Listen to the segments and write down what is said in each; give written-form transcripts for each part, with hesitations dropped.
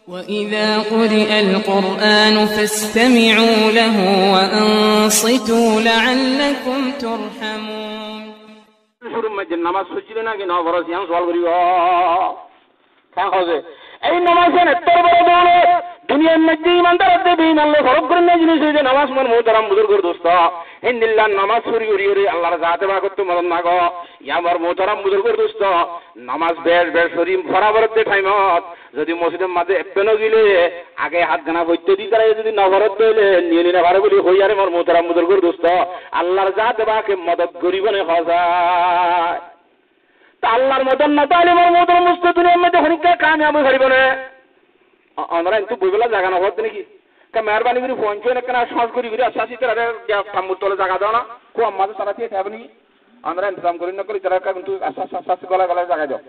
وإذا قرئ القرآن فاستمعوا له وأنصتوا لعلكم ترحمون. শুরুর মধ্যে নামাজ সুচিলে নাকি না বড় সিয়াম সওয়াল করিব কেন হবে এই নামাজের এত বড় দৌলত দুনিয়ার মধ্যে ইমানদারদের বেঈমানলে ফরক করে না জিনিস হইছে নামাজ মন মুহতারাম বুজুর্গর দোস্ত ইন্দিল্লাহ নামাজ শুরু করি আল্লাহর জাতে বা করতে মরণ না গো ইয়ামার মুহতারাম বুজুর্গর দোস্ত নামাজ বেশ বেশ শরীর বরাবরতে টাইমত যদি মসজিদের মাঝে একবেনো গিলে আগে হাত গানা বইতে দি তারা যদি নবরত দিলে নিয়ে নিয়ে ভালো বলি হই আরে মোর মুহতারাম বুজুর্গর দোস্ত আল্লাহর জাতে বাকে মদত করিবনে হজায় তা আল্লাহর মদত না তাইলে মোর মুহতারাম মুস্ত দুনিয়ার মধ্যে হরিকা কামিয়াবি করিবনে আমরা কিন্তু বইবেলা জায়গা না হতে নাকি মেহরবানি করে পৌঁছে না সহজ করি আচ্ছা তারা তলে জায়গা দাও না খুব আমাদের সারা দিয়ে থাকবে নাকি আমরা ইন্তজাম করি না করি তারা কিন্তু আস্তে গলায় গলায় জায়গা দাও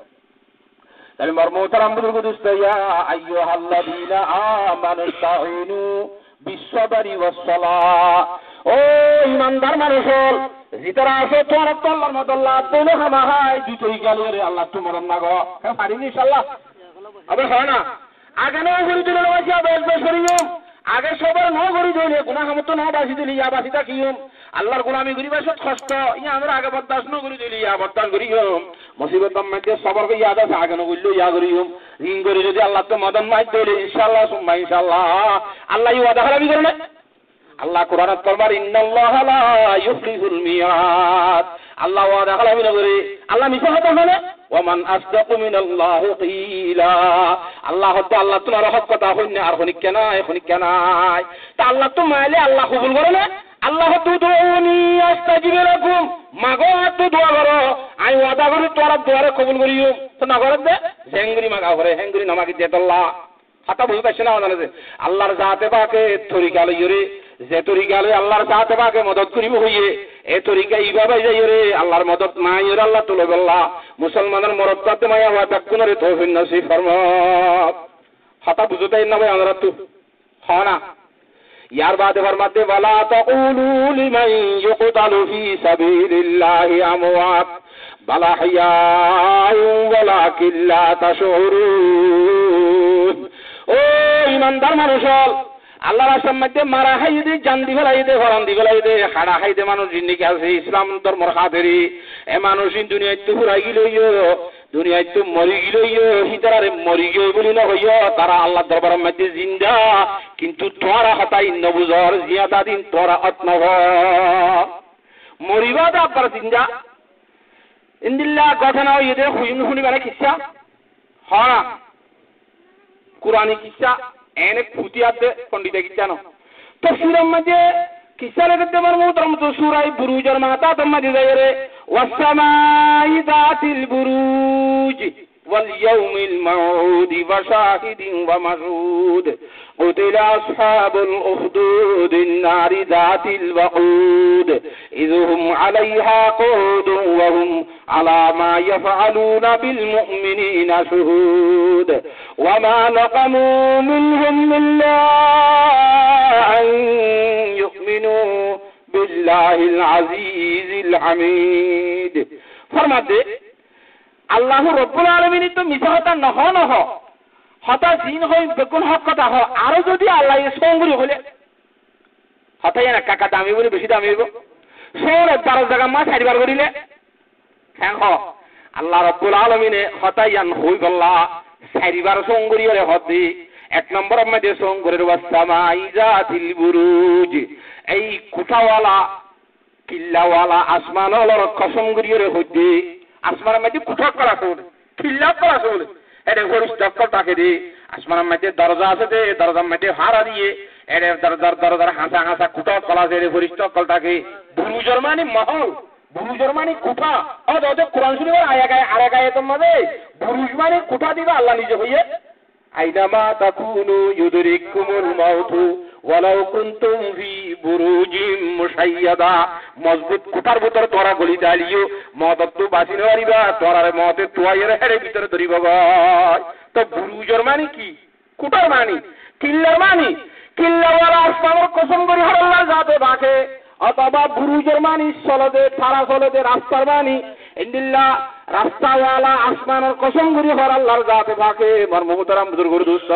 তাহলে মর্মতারাম বুজুর্গ দোস্ত ইয়া আইয়ুহাল্লাযীনা আমানু ইসতাঈনু বিসসাবরি ওয়াস-সালাহ ও ইমানদার মানুষ জিতারা আছে তোর আল্লাহর মদল্লাহ তোলো হামাহাই দুটোই গেল রে আল্লাহ তোমার না গো পারিনি ইনশাআল্লাহ আবে হয় না আগে না করি দিলে বাসিয়া বেশ করিও আগে সবার ন করি দিলে গুনাহ মত ন বাসি দিলি ইয়া বাসিতা কিয়ম আল্লাহর গোলামি করি বাসত কষ্ট ইয়া আমরা আগে বরদাস্ত ন করি দিলি ইয়া বরদান করিও মুসিবত মধ্যে সবার কে ইয়াদ আছে আগে ন কইলো ইয়া করিও রিং করে যদি আল্লাহ তো মদন মাই দিলে ইনশাআল্লাহ সুম্মা ইনশাআল্লাহ আল্লাহ ওয়াদা হারামি করে না আল্লাহ কোরআনত ফরমান ইন্নাল্লাহা লা ইউখলিফুল মিয়াদ আল্লাহ ওয়াদা হারামি করে আল্লাহ মিছা কথা বলে ওমান আসদাকু মিনাল্লাহি কিলা আল্লাহ তো আল্লাহ তোমার হক কথা হইনে আর খনিক নাই তা আল্লাহ তো মাইলে আল্লাহ কবুল করে না আল্লাহ দুউনি আস্তাজিব লাকুম মাগো তো দোয়া করো আই ওয়াদা করি তোরা দোয়ারে কবুল করিও তো না করে দে হেঙ্গরি মাগা করে হেঙ্গরি নামাকি দে আল্লাহ হাতা বুঝ পাইছ না জানে আল্লাহর জাতে পাকে তরিকা লইরে যে তরিকা লই আল্লাহর জাতে পাকে মদত করিব হইয়ে এই তরিকা ইভাবে যাই রে আল্লাহর মদত নাই রে আল্লাহ তুলে বললা মুসলমানের মরত্তাতে মায়া ওয়া তাকুনরে তৌফিক নসিব ফরমাত হাতা বুঝতাই না ভাই আমরা তো হনা ইয়ার বাদে ফরমাতে ওয়ালা তাকুলু লিমান ইউকতালু ফি সাবিলিল্লাহি আমওয়াত বালা হিয়াউ ওয়ালাকিন লা তাশউরুন ও ইমানদার মানুষ আল্লাহর রাস্তার মধ্যে মারা খাই দে জান দি ফেলাই দে ফরান দি ফেলাই দে হাড়া খাই দে মানুষ জিন্দিগি আছে ইসলাম ধর্মর খাতিরে এ মানুষ দুনিয়ায় তো ফুরাই গিলইও দুনিয়ায় তো মরি গিলইও হিতারে মরি গই বলি না হইও তারা আল্লাহর দরবারের মধ্যে জিন্দা কিন্তু তোরা হতাই নবুজর জিয়াদা দিন তোরা আত্মভ মরিবা দা পর জিন্দা ইন্দিল্লাহ ঘটনা হইতে শুনি মানে কিচ্ছা হ্যাঁ কুরআনি কিচ্ছা এনে ফুটিয়াতে পণ্ডিত কিচ্ছানো তফসিরের মধ্যে কিচ্ছা লেখতে পারবো তোর মতো সূরা বুরুজের মাথা তোর মধ্যে যায় রে ওয়াসসামাই যাতিল বুরুজ ওয়াল ইয়াউমিল মাউদ ওয়া শাহিদিন ওয়া মাশহুদ قتل أصحاب الأخدود النار ذات الوقود إذ هم عليها قعود وهم على ما يفعلون بالمؤمنين شهود وما نقموا منهم إلا أن يؤمنوا بالله العزيز الحميد فرماتے আল্লাহ রব্বুল আলামিন তো মিছা কথা নহ হঠাৎ দিন হই বেগুন হক কথা হয় আরো যদি আল্লাহ সঙ্গরি হলে হঠাৎ না কাকা দামি বলে বেশি দামি হইব সৌরে 12 জায়গা মা চারিবার করিলে হ্যাঁ আল্লাহ রব্বুল আলামিনে হঠাৎ হই গল্লা চারিবার সঙ্গরি হলে হদি এক নম্বর মধ্যে সঙ্গরের ওয়াসসামাই যাতিল বুরুজ এই কুঠাওয়ালা কিল্লাওয়ালা আসমানওয়ালার কসম করিয়ে হদি আসমানের মধ্যে কুঠা করা চলে কিল্লা করা চলে এটা ফরিস্তার তাকে দিয়ে আসমানের মধ্যে দরজা আছে দে দরজার মধ্যে হারা দিয়ে এটা দরজার হাসা কুটা কলা আছে ফরিস্তার কলটাকে বুরুজের মানে মহল বুরুজের মানে কুঠা ওদের কোরআন শরীফের আয়াগায়ে তোমাদের বুরুজ মানে কুঠা দিবা আল্লাহ নিজে হইয়ে আইনামা তাকুনু ইউদরিকুমুল মাউতু ওয়ালাউ কুনতুম ফি বুরুজিম মুশাইয়াদা মজবুত কুঠার ভিতর তোরা গলি ডালিও মদত বাঁচি নরিবা তোরার মতে তোয়াইয়ের হেড়ে ভিতরে ধরিব গয় তো বুরুজের মানে কি কুঠার মানে কিল্লার মানে কিল্লাওয়ালা আসমানের কসম করি হর আল্লাহ জাতে বাকে অথবা বুরুজের মানে চলদে ফারা চলদে রাস্তার মানে ইন্দিল্লাহ রাস্তাওয়ালা আসমানের কসম করি হর আল্লাহর জাতে বাকে মর মুহতারাম বুজুর্গর দোস্ত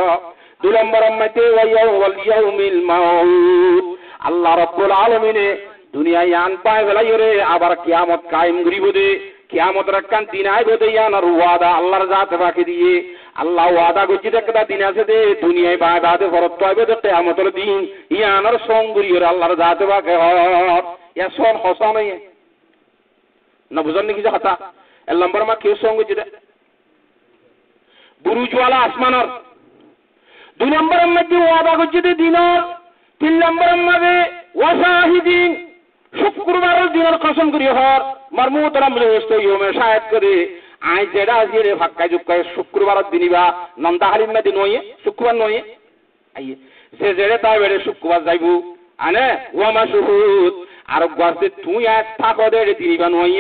দুই নম্বরের মধ্যে ওয়াল ইয়াউমিল মাউত আল্লাহ রাব্বুল আলামিনে দুনিয়ায় আন পায় বেলাইরে আবার কিয়ামত কায়েম করিব দে কিয়ামত রাকান দিন আইব দে ইয়ানার ওয়াদা আল্লাহর জাত বাকি দিয়ে আল্লাহ ওয়াদা করছি একটা দিন আছে দে দুনিয়ায় বাদে ফরত আইব দে কিয়ামতের দিন ইয়ানার সঙ্গরিয়ে আল্লাহর জাত বাকি হর ইয়া সন হসানে না বুঝান নাকি যে কথা এক নম্বর মা কেউ সঙ্গ যেটা বুরুজওয়ালা আসমানর দুই নম্বরের মধ্যে ওয়াদা করছি দিনর তিন নম্বরের মধ্যে ওয়াশাহিদিন শুক্রবারের দিনের কসম করি হর মারমুতরাম লস্ত ইয়মে শায়াত করে আই যেটা আজকে ফাক্কায় জুক্কায় শুক্রবারের দিনই বা নন্দাহারির মধ্যে নয় শুক্রবার নয় আইয়ে সে যেটা তাই বেড়ে শুক্রবার যাইব আনে ওয়ামা শুহুদ আর গাছে তুই এক থাকো দে দিনই বা নয়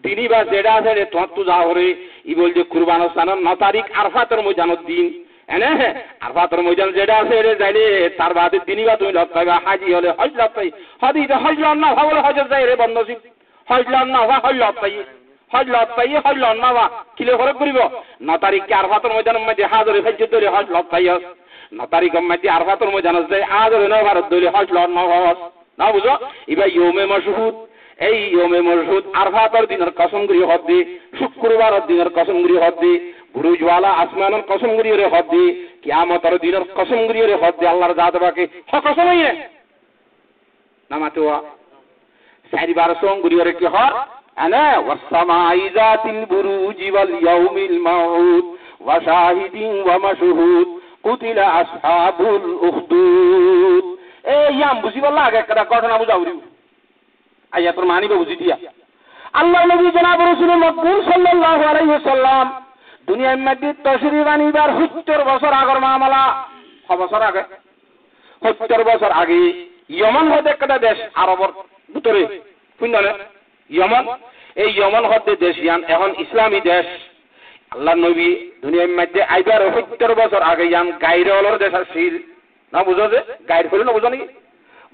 দিনই বা যেটা আছে রে তোমার তো যা হরে ই বল যে কুরবান স্থানের 9 তারিখ আরফাতের ময়দানের দিন এনে আরফাতের ময়দান যেটা আছে রে যাইলে তার বাদে দিনই বা তুমি লক পাইবা হাজি হলে হজ লক পাই হদিতে হজ লন না ভাবলে হজ যাই রে বন্ধসিব হজ লন না হজ লক পাই হজ লক পাই হজ লন না বা কিলে খরচ করিব 9 তারিখে আরফাতের ময়দানের মধ্যে হাজরে ফেজে ধরে হজ লক পাই 9 তারিখের মধ্যে আরফাতের ময়দান যায় আজরে না ভারত ধরে হজ লন না হজ না বুঝো এবার ইয়মে মাশহুদ এই ইয়মে মাশহুদ আরফাতের দিনের কসম করি হদ্দি শুক্রবারের দিনের কসম করি হদ্দি বুরুজওয়ালা আসমানের কসম করি রে হদ্দি কিয়ামতের দিনের কসম করি রে হদ্দি আল্লাহর জাত বাকি কসম হইয়ে না মাতোয়া চারিবার সঙ্গ করি রে কি হর আনা ওয়াসসামাই যাতিল বুরুজি ওয়াল ইয়াউমিল মাউত ওয়া শাহিদিন ওয়া মাশহুদ কুতিলা আসহাবুল উখদুদ এই ইয়াম বুঝিবলা আগে একটা ঘটনা বুঝাউরি আইয়া তোর মানিব বুঝি দিয়া আল্লাহর নবী জনাব রাসূল মকবুল সাল্লাল্লাহু আলাইহি ওয়াসাল্লাম দুনিয়ার মধ্যে তশরিফ আনিবার 70 বছর আগের মামলা কত বছর আগে 70 বছর আগে ইয়েমেন হতে একটা দেশ আরবের ভিতরে শুনলে ইয়েমেন এই ইয়েমেন হতে দেশ ইয়ান এখন ইসলামী দেশ আল্লাহর নবী দুনিয়ার মধ্যে আইবার 70 বছর আগে ইয়ান গায়রওয়ালার দেশ আছিল না বুঝো যে গায়র হলো না বুঝো নাকি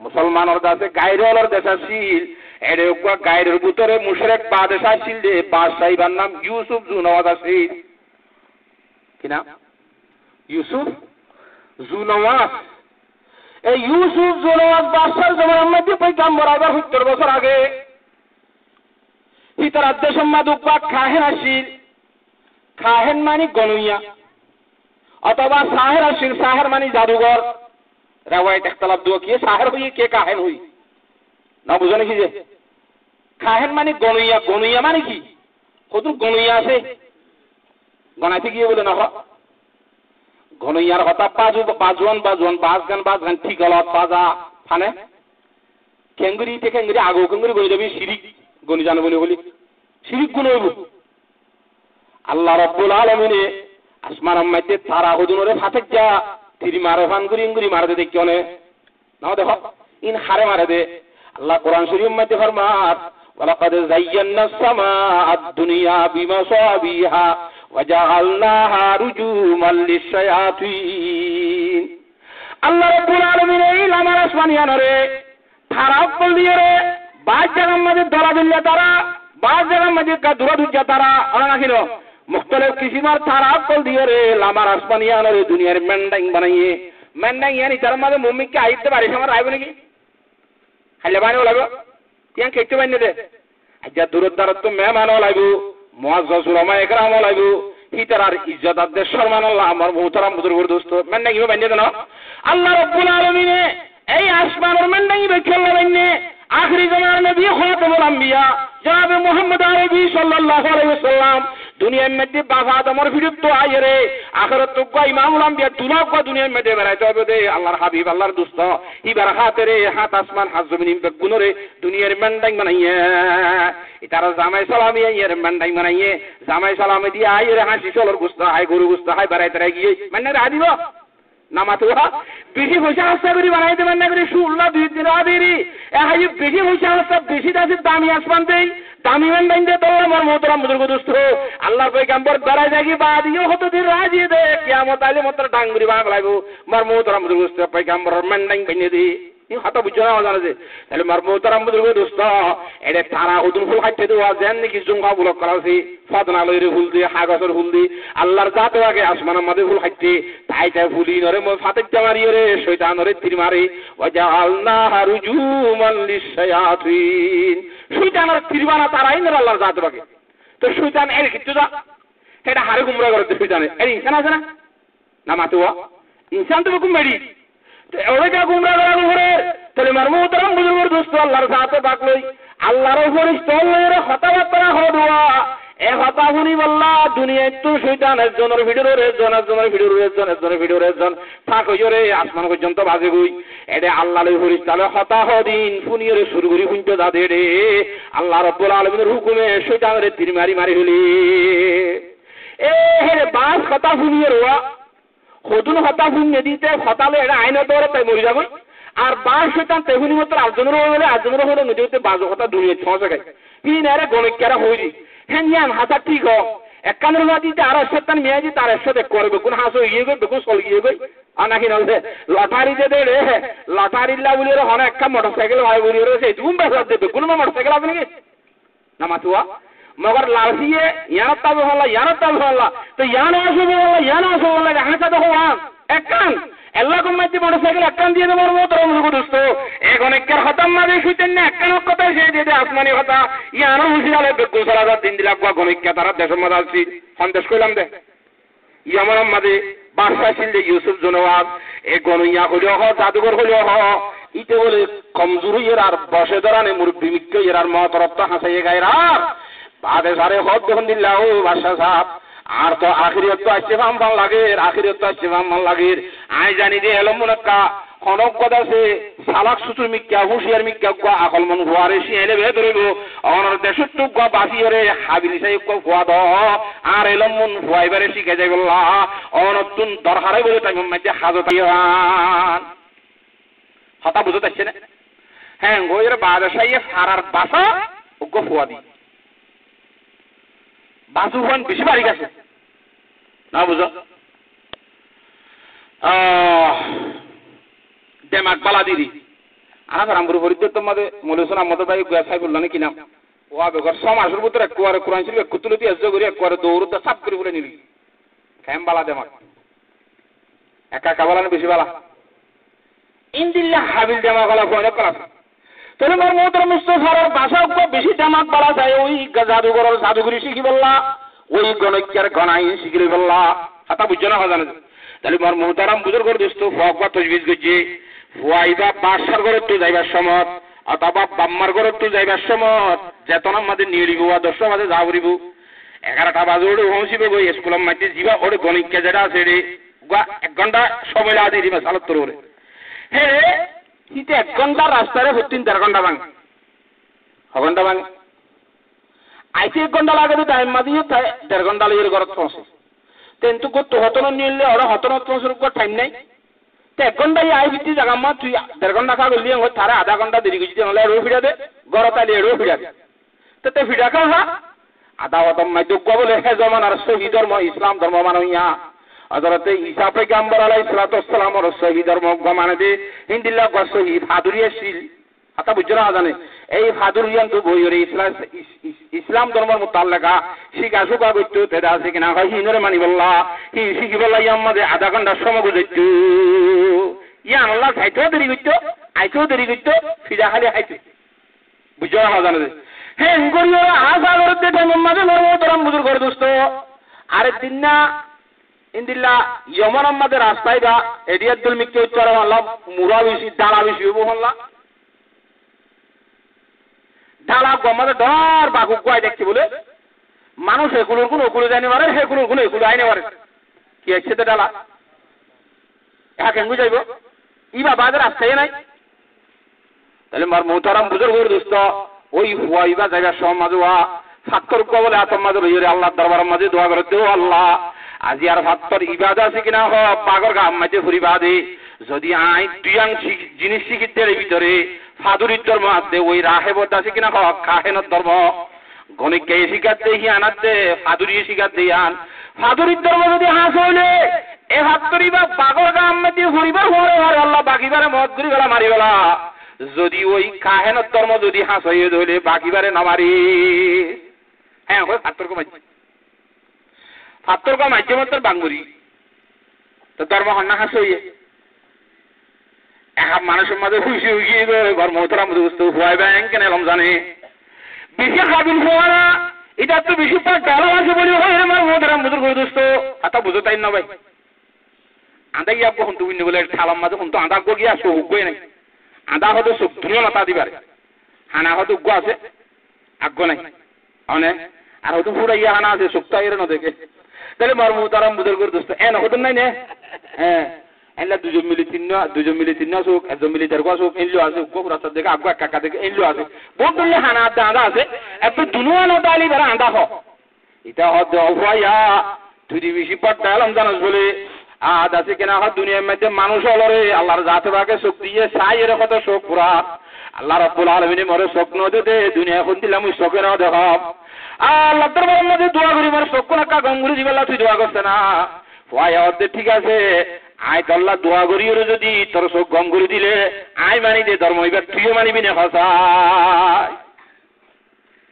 মুসলমানের কাছে গায়রওয়ালার দেশ আছিল এর গায়রের ভিতরে মুশরিক বাদশা ছিল যে বাদশাহিবার নাম ইউসুফ জুনওয়াজ আছিল কি নাম ইউসুফ জুনওয়াজ এই ইউসুফ জুনওয়াজ বাদশার জমানার মধ্যে পয়গম্বর আইবার 70 বছর আগে ভিতর দেশের মাদুপা খাহেন আসিল খাহেন মানে গনুইয়া অথবা সাহের আসিল সাহের মানে জাদুঘর রেওয়ায়ত ইখতিলাফ দুয়া কি সাহের হই কে কাহেন হই না বুঝো নাকি যে খাহেন মানে গনুইয়া গনুইয়া মানে কি কত গনুইয়া আছে গনাইতে গিয়ে বলে না গনুইয়ার কথা বাজুয়ান বাজগান ঠিক হল বাজা ফানে কেঙ্গুরি থেকে কেঙ্গুরি আগো কেঙ্গুরি বলে যাবি শিরিক গনি জানো বলে শিরিক গুণ হইব আল্লাহ রাব্বুল আলামিনে আসমানের মধ্যে তারা হুজুরে ফাতে যা তিরি মারে ফান গুরি মারে দেখি অনে নাও দেখো ইন হারে মারে দে আল্লাহ কোরআন শরীফের মধ্যে ফরমান ওয়ালাকাদ যায়্যানাস সামাআদ দুনিয়া বিমাসাবিহা ওয়াজআলনাহা রুজুমান লিশ-শায়াতিন আল্লাহ রাব্বুল আলামিন এই লামার আসমানিয়ানরে তারা বলিয়ে রে বাজ জায়গার মধ্যে ধরা দিলে তারা বাজ জায়গার মধ্যে দূরা দুজা তারা আর নাকিল মুখতলিফ কিসিমার তারা কল দিয়ে রে লামার আসমানিয়ানরে দুনিয়ার মেন্ডাইং বানাইয়ে মেন্ডাইং ইয়ানি তার মধ্যে মুমিককে আইতে পারে আমার আইব নাকি খাইলে বানিও লাগবে ইয়ান খেতে বানিয়ে দে আজ্ঞা দূরদ্দারত তো মেহমানও লাগবে মুআজ্জাজ উলামা ইকরামও লাগবে হিতার ইজ্জত আদের সম্মান আল্লাহ আমার মুহতারাম বুজুর্গ দোস্ত মেন্ডাইং বানিয়ে দেন আল্লাহ রাব্বুল আলামিন এই আসমানের মেন্ডাইং বেখেলা বানিয়ে আখরি জামানার নবী খাতামুল আম্বিয়া জনাবে মুহাম্মদ আরবি সাল্লাল্লাহু আলাইহি ওয়াসাল্লাম দুনিয়ার মধ্যে বাবা আদমর বিরুদ্ধ আইরে আখিরাত তো ইমামুল আম্বিয়া দুনিয়া দুনিয়ার মধ্যে বেড়াইতে হবে দে আল্লাহর হাবিব আল্লাহর দোস্ত ইবার হাতেরে হাত আসমান হাত জমিন বেগুনরে দুনিয়ার মেন্ডাইং বানাইয়ে এটারা জামাই সালামি আইরে মেন্ডাইং বানাইয়ে জামাই সালামি দিয়ে আইরে হাসি চলর গুস্ত হাই গরু গুস্ত হাই বেড়াইতে গিয়ে মানে রাদিব নামাতুয়া বেশি পয়সা হাসা করি বানাইতে মানে করে সুল্লা 2 দিন আদিরি এ হাই বেশি পয়সা হাসা বেশি দাসে দামি আসমান দেই দামি মেন্ডাইং দে তো আমার মুহতারাম বুজুর্গ দোস্ত আল্লাহর পয়গম্বর দাঁড়ায় থাকি বাদিও হতে দিন রাজি দে কিয়ামত আলে মত ডাঙ্গুরি বানাব লাগবো আমার মুহতারাম বুজুর্গ দোস্ত পয়গম্বর মেন্ডাইং বানিয়ে দি ই হতা বুঝছো না জানা যে তাহলে মার মোহতারাম বুজুর্গ দোস্ত এটা তারা উদুল ফুল খাইতে দেওয়া যেন নাকি জুমকা বুলক করা আছে ফদনালয়ের ফুল দিয়ে হাগসের ফুল দিয়ে আল্লাহর জাত আগে আসমানের মাঝে ফুল খাইতে তাই ফুলি নরে মো ফাতে মারি রে শয়তানরে তীর মারি ওয়াজআলনাহা রুজুমান লিশায়াতিন শয়তানের তীর মারা তারাই নরে আল্লাহর জাত আগে তো শয়তান এর কিছু দা এটা হারে গুমরা করে শয়তানে এর ইনসান আছে না না মাতুয়া ইনসান তো হুকুম মেরি তো ওইটা গুমরা করা করে তাহলে মার মোহতারাম বুজুর্গের দোস্ত আল্লাহর জাত বাকলই আল্লাহর উপরে স্থল লইরে হতাবাত্তা হদুয়া এ হতা শুনি বললা দুনিয়ায় তো শয়তান একজনের ভিডিওর একজন থাক হইরে আসমান পর্যন্ত বাজে গই এটা আল্লাহ লই হরিস তাহলে হতা হদিন ফুনিয়রে শুরু করি হুঁজো দাদে রে আল্লাহ রাব্বুল আলামিনের হুকুমে শয়তানের তীর মারি হলি এ হে বাস হতা ফুনিয়র ওয়া হদুন হতা ফুনিয়ে দিতে হতালে এটা আইনত ধরে তাই মরি যাবে আর বাস শয়তান তেহুনি মত আজনের হলে নদীতে বাজ কথা দুনিয়া ছয় জায়গায় তিন আরে গণিকারা হইরি হ্যাঁ ইয়ান হাসা ঠিক হোক একানের মাটিতে আরো শতান মেয়াজি তার সাথে করবে কোন হাসো ইয়ে গই বেকুন সল গিয়ে গই আনাকি নলে লটারি দে দে রে লটারি লা বলি রে হন একটা মোটরসাইকেল হয় বলি রে সেই তুমি বেসা দেবে কোন মোটরসাইকেল আছে নাকি না মাতুয়া মগর লালসিয়ে ইয়ারতা হলা তো ইয়ানা আসো বলা হাসা তো হওয়ান একান আল্লাহ কমাইতে মোটরসাইকেল একান দিয়ে দেবো মোতরম দোস্ত এখন একার হতাম মাঝে শুইতেন না একান কথা সেই দিয়ে আসমানি কথা ইয়ানো হুশিয়ালে বেকুল সারা দিন দিলা কুয়া গণিকা তারা দেশের মাঝে আসছি সন্দেশ কইলাম দে ইয়ামার মাঝে বাদশা ছিল ইউসুফ জনওয়াজ এ গণিয়া হইলেও হ জাদুঘর হইলেও হ ইতে বলে কমজোরি এর আর বসে ধরানে মুরব্বী মিক্ক এর আর মতরত্ব হাসাইয়ে গায়ের আর বাদে সারে হদ যখন দিল্লা ও বাদশা সাহেব আর তো আখিরিয়ত তো আসছে ভাম লাগে আই জানি যে এলো মুনাক্কা খনক কথা সে সালাক সুতুর মিক্কা হুশিয়ার মিক্কা গা আকল মন হুয়ারে শিয়ালে বে ধরিব অনর দেশত তো গা বাসিরে হাবিলি সাই কো ফুয়া দ আর এলো মন হুয়াইবারে শিখে যাই বল্লা অনতুন দরহারে বলে তাই মধ্যে হাজত ইয়ান হতা বুঝতে আসছে না হ্যাঁ গোয়ের বাদশাইয়ে ফারার বাসা গো ফুয়া দি বাসু হন বেশি বাড়ি গেছে না বুঝো দেমাক বালা দিদি আনা রামপুর ফরিদপুর তোমাদের মৌলসোনা মতো ভাই সাই বললো নাকি নাম ও বেগর সমাজের ভিতরে একবারে কোরআন শরীফ কুতুলতি আজ করি একবারে দৌড়তে সাপ করে বলে নিবি খেম বালা দেমাক একা কাবালানো বেশি বালা ইনদিল্লাহ হাবিল দেমাক বালা ফোনে করা তাহলে মোর মোতর মুস্তফার বাসা বেশি দেমাক বালা যায় ওই জাদুঘরি শিখি বললা ওই গণিকার গণাই শিখি বললা হাতা বুঝছো না জানো তাহলে মোর মোহতারাম বুজুর্গর দোস্ত ফুয়া তজবিজ করছে ফুয়াইবা বাসার ঘরে তো যাইবার সময় অথবা বাম্মার ঘরে তো যাইবার সময় যেতনা মাঝে নিয়ে দিব 10টা বাজে যা করিব 11টা বাজে ওরে পৌঁছিবে গই স্কুলের মাঝে যাবা ওরে গণিকা যেটা আছে রে 1 ঘন্টা সময় লাগে দিবা সালত তোর ওরে হে ইতে 1 ঘন্টা রাস্তারে 3-4 ঘন্টা ভাঙ 6 ঘন্টা ভাঙ আইতে 1 ঘন্টা লাগে তো টাইম মাঝে 1.5 ঘন্টা লাগে ঘর পৌঁছে তেন্তু কত হতন নিলে ওরা হতন পৌঁছার উপর টাইম নাই তো 1 ঘন্টা আই বিতি জায়গা মা তুই 1.5 ঘন্টা খা গলি হই তারে আধা ঘন্টা দেরি গজি নলে রো ফিরা দে গরতালে রো ফিরা দে তো ফিরা খা আদা হতম মাই দুঃখ বলে হে জমানার শহীদ ধর্ম ইসলাম ধর্ম মানইয়া হযরতে ঈসা পয়গম্বর আলাইহিস সালাতু ওয়াস সালাম এর শহীদ ধর্ম মানে দে হিন্দিল্লাহ গো শহীদ হাদুরিয়া শিল হাতা বুঝরা জানে এই হাদুরিয়ান তো বইরে ইসলাম ধর্মের মুতাল্লাকা শিখা সুখা করতে তেদা আছে কিনা হয় হিনরে মানি বললা হি শিখি বললা ইয়াম্মাদে আধা ঘন্টা সময় গুজাইতো ইয়া আল্লাহ খাইতো দেরি করতো আইতো দেরি করতো ফিরা খালি খাইতো বুঝরা জানে হে গরিয়া আশা করতে টাইম মাঝে মরমতরাম বুজুর করে দোস্ত আরে দিননা ইন্দিল্লা ইয়মন আমাদের রাস্তায় বা এডিয়াতুল মিক্কে উচ্চারণ আল্লাহ মুরা বেশি ডালা বেশি হবো হল্লা ডালা গমাতে ডর বাকু কয় দেখছি বলে মানুষ এগুলোর কোন ওগুলো জানি পারে সেগুলোর কোন এগুলো আইনে পারে কি আছে তো ডালা হ্যাঁ কেন যাইব ইবা বাজার রাস্তায় নাই তাহলে মার মোহতারাম বুজুর্গ দোস্ত ওই হুয়াইবা জায়গা সমাজ হওয়া ফাত্তর বলে আতম মাঝে লইরে আল্লাহ দরবার মাঝে দোয়া করে দেও আল্লাহ আজি আর ফাত্তর ইবাদা আছে কিনা হ পাগর গাম মাঝে ফুরিবা দে যদি আই দুয়াং জিনিস শিখিতে ভিতরে ফাদুরির ধর্ম আছে ওই রাহেবত আছে কিনা হ কাহেনত ধর্ম গণিককে শিখাতে হি আনাতে ফাদুরি শিখাতে আন ফাদুরির ধর্ম যদি হাস হইলে এ হাত করিবা বাগর গাম মধ্যে ঘুরিবার হরে হরে আল্লাহ বাকিবারে মদ ঘুরি গেলা মারি গেলা যদি ওই কাহেনত ধর্ম যদি হাস হয়ে ধরলে বাকিবারে না মারি হ্যাঁ ওই ফাত্তর কা মাঝে মতো বাঙ্গুরি তো ধর্ম হন্না হাস হইয়ে এক মানুষের মাঝে হুইসি হুইয়ে ঘর মহতরা মধ্যে বুঝতে হুয়াই ব্যাংক কেন এলাম জানে বেশি খাবিল হওয়া না এটা তো বেশি পাক ডালা আছে বলি হয় আমার মহতরা মধুর করে দোস্ত হাতা বুঝো তাই না ভাই আদা ইয়া কখন তুমি বলে ঠালাম মাঝে তো আদা গিয়া আসো হুকই নাই আদা হয়তো সব দুনিয়া মাথা দিবারে হানা হয়তো উগ্গ আছে আগ্য নাই অনে আর হয়তো পুরা ইয়া হানা আছে সুক্তা এর না দেখে তাহলে মার মহতরা মধুর করে দোস্ত এন হতো নাই নে হ্যাঁ এনলা দুজন মিলি তিন আসুক একজন মিলি দেড় আসুক এনলো আছে উগ্গ রাস্তা দেখে আগ্য কাকা দেখে এনলো আছে বহুত বললে হানা আদা আছে এত দুনুয়া না দালি বেড়া আদা হ এটা হদ হওয়া তুই বেশি পাট ডালাম জানাস বলে আজ আছে কিনা দুনিয়ার মধ্যে মানুষ হলরে আল্লাহর জাতে ভাগে শোক দিয়ে চাই এর কত শোক পুরা আল্লাহ রাব্বুল আলামিন মরে শোক নদে দুনিয়া এখন দিলাম ওই শোকের দেখাব আল্লাহ দরবারের মধ্যে দোয়া করি মরে শোক কোন একটা গঙ্গুরি দিবেলা তুই দোয়া করছে না ওয়াই অর্ধে ঠিক আছে আয় তো আল্লাহ দোয়া করি ওরে যদি তোর শোক গঙ্গুরি দিলে আয় মানি দে ধর্ম এবার তুইও মানিবি না হসাই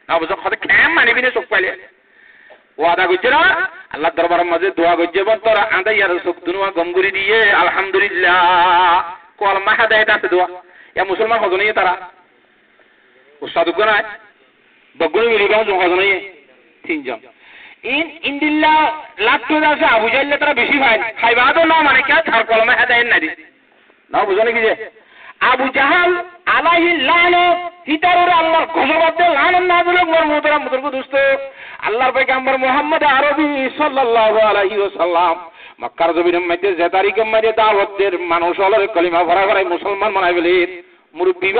না বুঝো কত খেম মানিবি না শোক পাইলে ওয়াদা করছে না আল্লাহ দরবারের মাঝে দোয়া করছে বল তোরা আদাইয়ার শোক দুনুয়া গমগুরি দিয়ে আলহামদুলিল্লাহ কল মাহাদায়ত আছে দোয়া ইয়া মুসলমান হজনে তারা উস্তাদুগ নাই বগুনি মিলিগাঁও হজনে তিনজন ইন্দিল্লা লাখ আছে আবু জাইল্লা তারা বেশি ভাই খাইবাদও না মানে কে তার কল মাহাদায়ত নাই দি না বুঝনে কি যে আবু জাহাল আলাইহি লানত হিতারুর আল্লাহর গজবতে লানত না বলে মোর মোহতরাম বুজুর্গ দোস্ত আল্লাহর পয়গম্বর মুহাম্মদ আরবি সাল্লাল্লাহু আলাইহি ওয়াসাল্লাম মক্কার জমিনের মধ্যে যে তারিখে মধ্যে দাওয়াতের মানুষ হলো কলিমা ভরা ভরা মুসলমান বানাই বলে মুরব্বি